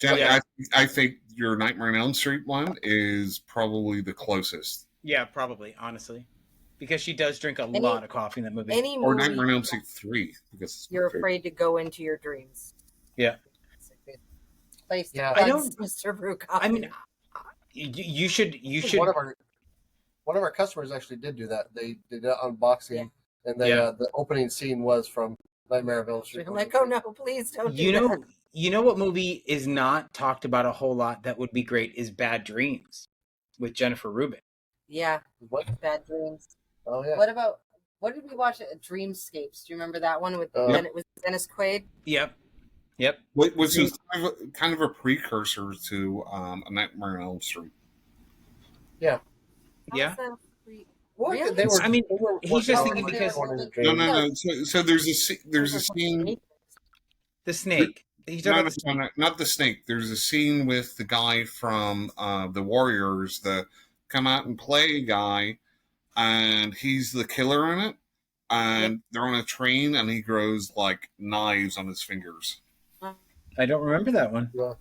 Jen, I think your Nightmare on Elm Street one is probably the closest. Yeah, probably, honestly. Because she does drink a lot of coffee in that movie. Or Nightmare on Elm Street 3. Because you're afraid to go into your dreams. Yeah. I don't, Mr. Brew Coffee. I mean, you should. One of our customers actually did do that. They did an unboxing, and the opening scene was from Nightmare on Elm Street. I'm like, oh no, please don't do that. You know what movie is not talked about a whole lot that would be great is Bad Dreams with Jennifer Rubin. Yeah. What? Bad Dreams. Oh yeah. What did we watch? Dreamscapes. Do you remember that one with Dennis Quaid? Yep. Which is kind of a precursor to A Nightmare on Elm Street. Yeah. Yeah. Really? He's just thinking because no. So there's a scene. The snake. Not the snake. There's a scene with the guy from the Warriors, the come out and play guy, and he's the killer in it. And they're on a train, and he grows knives on his fingers. I don't remember that one. Yeah.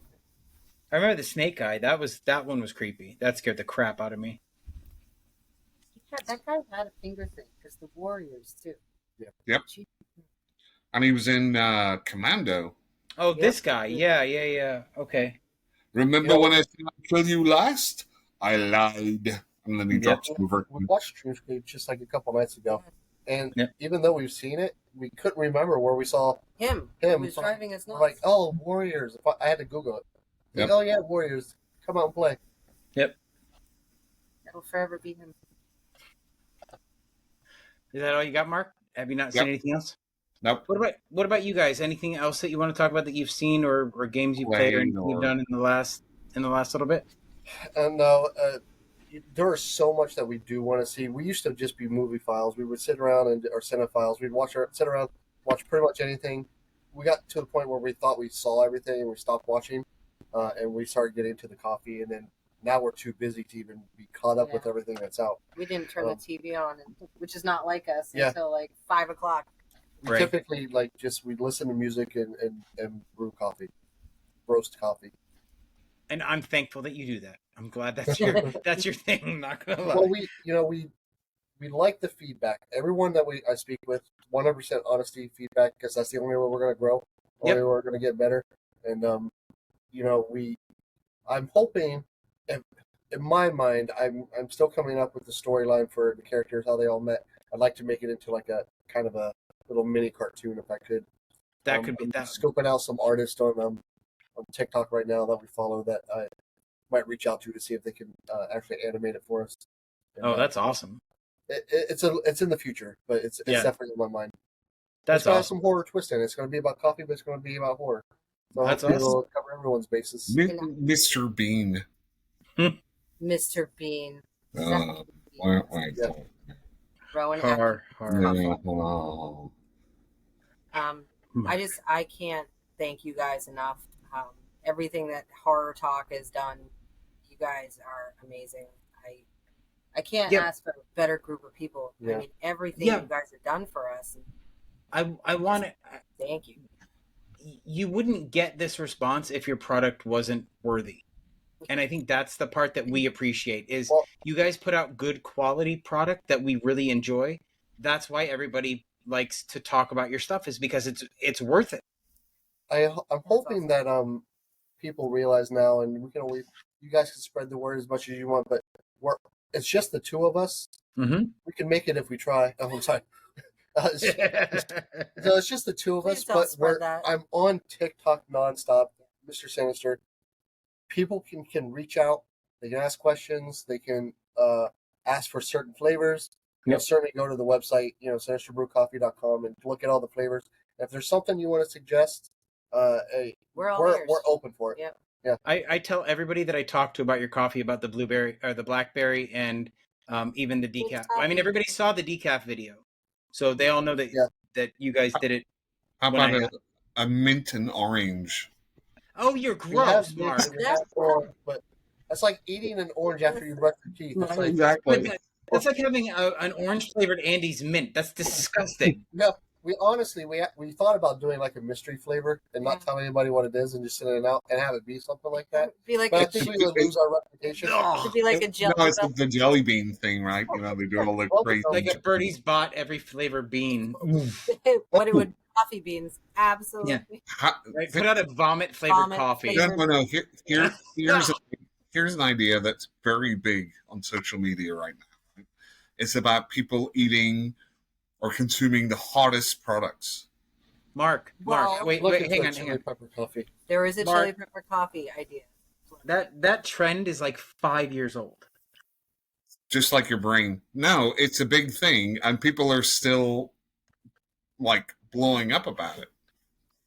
I remember the snake guy. That one was creepy. That scared the crap out of me. Yeah, that guy had a finger thing because the Warriors too. Yeah. Yep. And he was in Commando. Oh, Yep. this guy. Yeah. Okay. Remember when I said I'd kill you last? I lied. And then he drops over. We watched Dreamscape just like a couple nights ago, and Yep. even though we've seen it, we couldn't remember where we saw Him. him. He was driving us nuts. Like, oh, Warriors. I had to Google it. Like, Yep. oh yeah, Warriors. Come out and play. It'll forever be him. Is that all you got, Mark? Have you not seen anything else? Nope. What about you guys? Anything else that you want to talk about that you've seen or games you've played or anything you've done in the last little bit? No, there is so much that we do want to see. We used to just be movie files. We would sit around or cinephiles. We'd sit around, watch pretty much anything. We got to the point where we thought we saw everything and we stopped watching, and we started getting into the coffee. And then now we're too busy to even be caught up with everything that's out. We didn't turn the TV on, which is not like us Yeah. until like 5 o'clock. We Right. typically we listen to music and brew coffee, roast coffee. And I'm thankful that you do that. I'm glad that's your thing. I'm not gonna lie. Well, we like the feedback. Everyone that I speak with, 100% honesty feedback, because that's the only way we're going to grow, only way we're going to get better. And I'm hoping, in my mind, I'm still coming up with the storyline for the characters, how they all met. I'd like to make it into like a kind of a little mini cartoon if I could. That could be I'm that. scoping out some artists on TikTok right now that we follow that I might reach out to see if they can actually animate it for us. And, Oh, that's awesome. It's in the future, but it's definitely in my mind. That's it's got awesome. some horror twist in it. It's going to be about coffee, but it's going to be about horror. So That's hopefully awesome. it'll cover everyone's bases. Mr. Bean. Mr. Bean. Uh, Yeah. Rowan. Hard. Oh. I can't thank you guys enough. Everything that Horror Talk has done, you guys are amazing. I can't ask for a better group of people. Yeah. I mean, everything you guys have done for us. I want to. Thank you. You wouldn't get this response if your product wasn't worthy. And I think that's the part that we appreciate is you guys put out good quality product that we really enjoy. That's why everybody likes to talk about your stuff is because it's worth it. I'm hoping that people realize now, and you guys can spread the word as much as you want, but it's just the two of us. Mm-hmm. We can make it if we try. Oh, I'm sorry. It's just the two of us, Please don't but spread that. I'm on TikTok nonstop, Mr. Sinister. People can reach out. They can ask questions. They can ask for certain flavors. Certainly go to the website, sinisterbrewcoffee.com and look at all the flavors. If there's something you want to suggest, We're open for it. Yep. Yeah. I tell everybody that I talk to about your coffee about the blueberry or the blackberry and even the decaf. I mean, everybody saw the decaf video, so they all know that you guys did it. How about a mint and orange? Oh, you're gross, Mark. But that's like eating an orange after you brush your teeth. It's like, Exactly. That's like having an orange flavored Andes mint. That's disgusting. No, we honestly we thought about doing like a mystery flavor and not tell anybody what it is and just sending it out and have it be something like that. Be like But I think we would lose our reputation. It'd be like a jelly. No, it's the jelly bean thing, right? They do all the crazy. Like if Birdie's bought every flavor bean. What it would coffee beans. Absolutely. Right, put out a vomit flavored coffee. No. Here's an idea that's very big on social media right now. It's about people eating or consuming the hottest products. Mark, wait, hang on. Chili pepper coffee. There is a chili pepper coffee idea. That trend is like 5 years old. Just like your brain. No, it's a big thing, and people are still like blowing up about it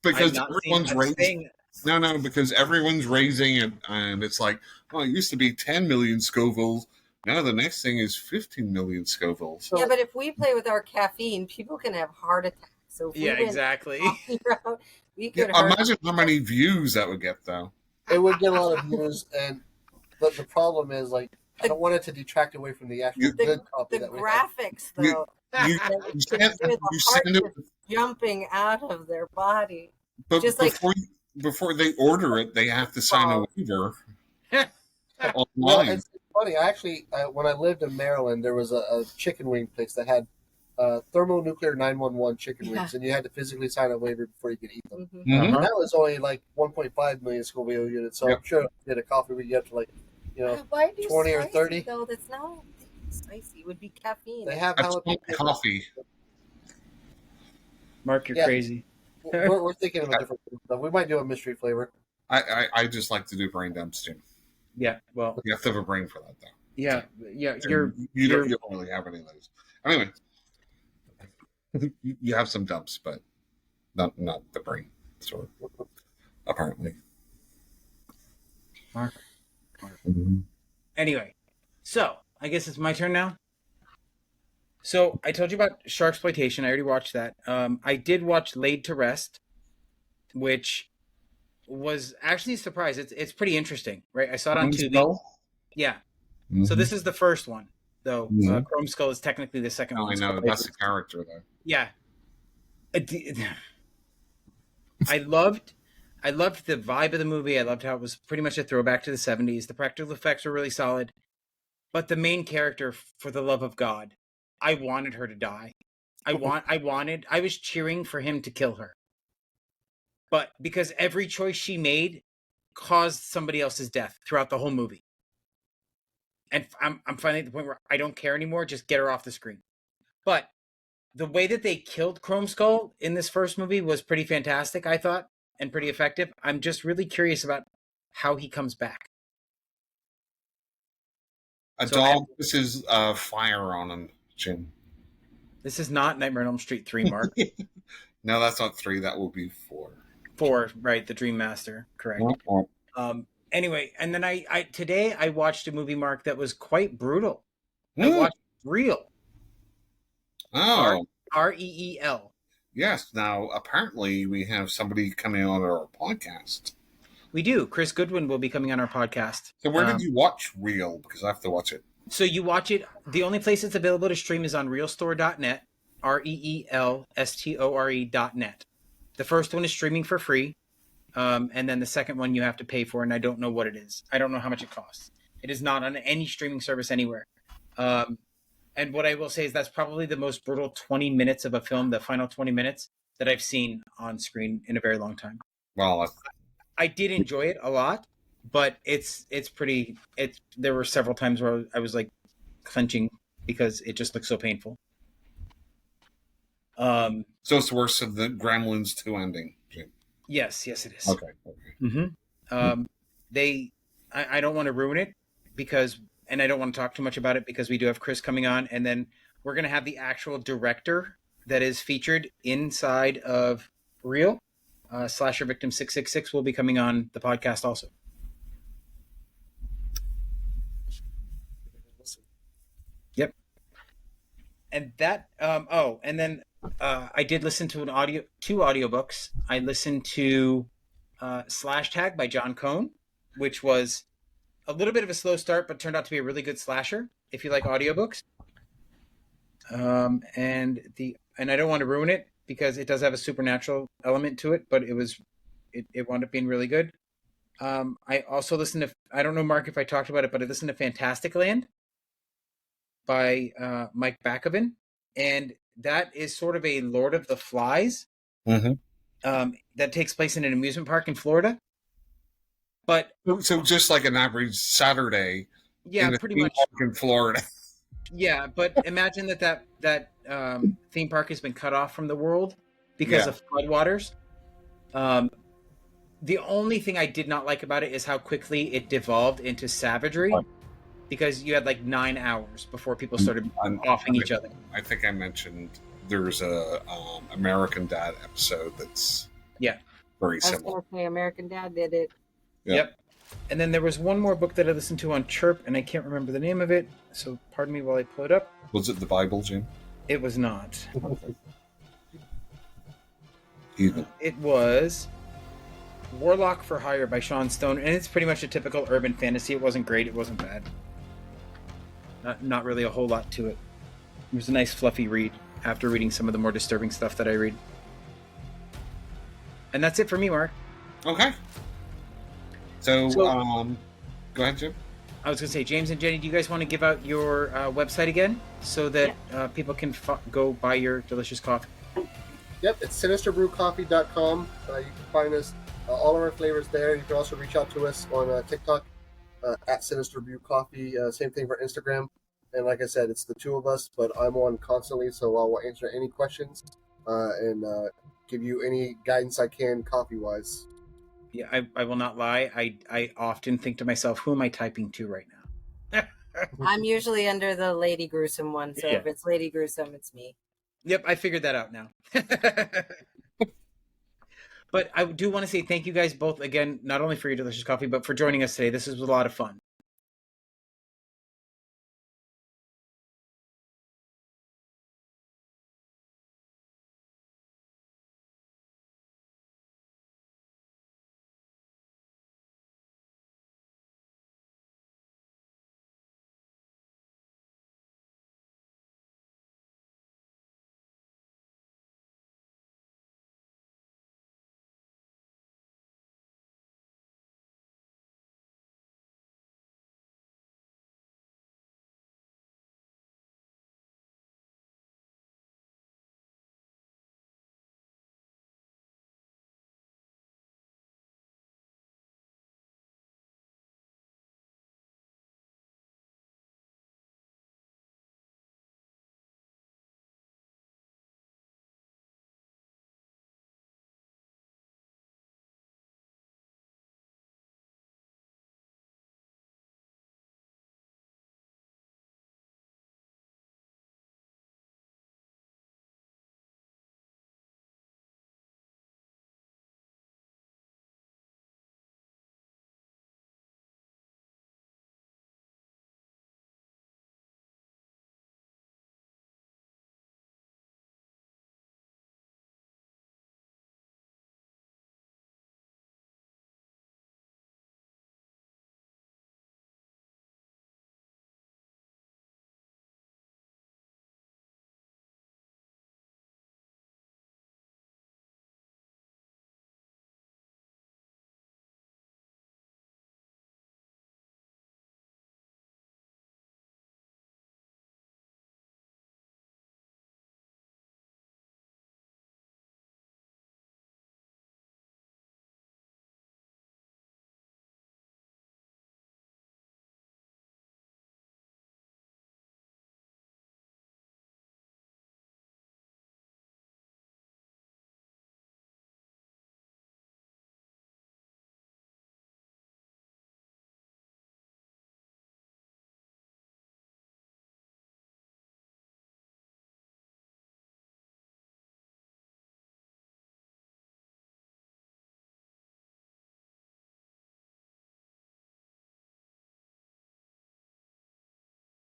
because everyone's raising. No, because everyone's raising it, and it's like, oh, it used to be 10 million Scovilles. Now the next thing is 15 million Scovilles. Yeah, but if we play with our caffeine, people can have heart attacks. So if exactly. We could imagine how many views that would get, though. It would get a lot of views, and the problem is, like, I don't want it to detract away from the actual good coffee that we have. The graphics, though. You send it. jumping out of their body. But just before before they order it, they have to sign a waiver Well, online. it's funny. I actually, when I lived in Maryland, there was a chicken wing place that had thermonuclear 911 chicken wings, and you had to physically sign a waiver before you could eat them. Mhm. Mhm. And that was only like 1.5 million Scoville units. So Yep. I'm sure if you get a coffee, we get up to like, Why do 20 or spicy, 30. Though that's not spicy. It would be caffeine. They have That's jalapeno. coffee. Mark, you're Yeah. crazy. We're thinking of a different stuff. We might do a mystery flavor. I just like to do brain dumps, Jim. Yeah, well, You have to have a brain for that, though. yeah. You don't really have any of those. Anyway, you have some dumps, but not the brain, sort of, apparently. Mark. Mhm. Anyway, so I guess it's my turn now. So I told you about Sharksploitation. I already watched that. I did watch Laid to Rest, which was actually a surprise. It's pretty interesting, right? I saw it on Tubi. Skull? Yeah. Mhm. So this is the first one, though. Mhm. Chrome Skull is technically the second Oh, one. I know. That's the character, though. Yeah. I loved the vibe of the movie. I loved how it was pretty much a throwback to the 70s. The practical effects were really solid. But the main character, for the love of God, I wanted her to die. I was cheering for him to kill her. But because every choice she made caused somebody else's death throughout the whole movie. And I'm finally at the point where I don't care anymore. Just get her off the screen. But the way that they killed Chrome Skull in this first movie was pretty fantastic, I thought, and pretty effective. I'm just really curious about how he comes back. A So dog. This is fire on him, Jim. This is not Nightmare on Elm Street 3, Mark. No, that's not 3. That will be 4. 4, right? The Dream Master, correct. Anyway, and then I today I watched a movie, Mark, that was quite brutal. I watched Reel. Oh, Reel. yes. Now, apparently, we have somebody coming on our podcast. We do. Chris Goodwin will be coming on our podcast. So where did you watch Reel? Because I have to watch it. So you watch it. The only place it's available to stream is on realstore.net, REELSTORE.net. The first one is streaming for free. And then the second one you have to pay for, and I don't know what it is. I don't know how much it costs. It is not on any streaming service anywhere. And what I will say is that's probably the most brutal 20 minutes of a film, the final 20 minutes, that I've seen on screen in a very long time. Well, I did enjoy it a lot, but it's pretty. There were several times where I was like clenching because it just looked so painful. so it's worse than the Gremlins 2 ending, Jim. Yes, it is. Okay. Mm-hmm. I don't want to ruin it and I don't want to talk too much about it because we do have Chris coming on, and then we're going to have the actual director that is featured inside of Reel. Slasher Victim 666 will be coming on the podcast also. Yep. And that and then I did listen to two audiobooks. I listened to Slash Tag by John Cohn, which was a little bit of a slow start, but turned out to be a really good slasher if you like audiobooks. And I don't want to ruin it because it does have a supernatural element to it, but it wound up being really good. I also listened to, I don't know, Mark, if I talked about it, but I listened to Fantastic Land by Mike Backoven, and that is sort of a Lord of the Flies that takes place in an amusement park in Florida. But so just like an average Saturday, yeah, pretty much in Florida. Yeah, but imagine that theme park has been cut off from the world because of floodwaters. The only thing I did not like about it is how quickly it devolved into savagery, because you had like 9 hours before people started offing each other. I think I mentioned there's a American Dad episode that's very similar. I was going to say American Dad did it. Yep. And then there was one more book that I listened to on Chirp, and I can't remember the name of it, so pardon me while I pull it up. Was it the Bible, Jim? It was not. Even. It was Warlock for Hire by Sean Stone, and it's pretty much a typical urban fantasy. It wasn't great, it wasn't bad. Not really a whole lot to it. It was a nice fluffy read after reading some of the more disturbing stuff that I read. And that's it for me, Mark. Okay. So, go ahead, Jim. I was going to say, James and Jenny, do you guys want to give out your website again so that people can go buy your delicious coffee? Yep, it's sinisterbrewcoffee.com. You can find us, all of our flavors there. You can also reach out to us on TikTok at Sinister Brew Coffee. Same thing for Instagram. And like I said, it's the two of us, but I'm on constantly, so I will answer any questions and give you any guidance I can coffee-wise. Yeah, I will not lie. I often think to myself, who am I typing to right now? I'm usually under the Lady Gruesome one, so if it's Lady Gruesome, it's me. Yep, I figured that out now. But I do want to say thank you guys both again, not only for your delicious coffee, but for joining us today. This was a lot of fun.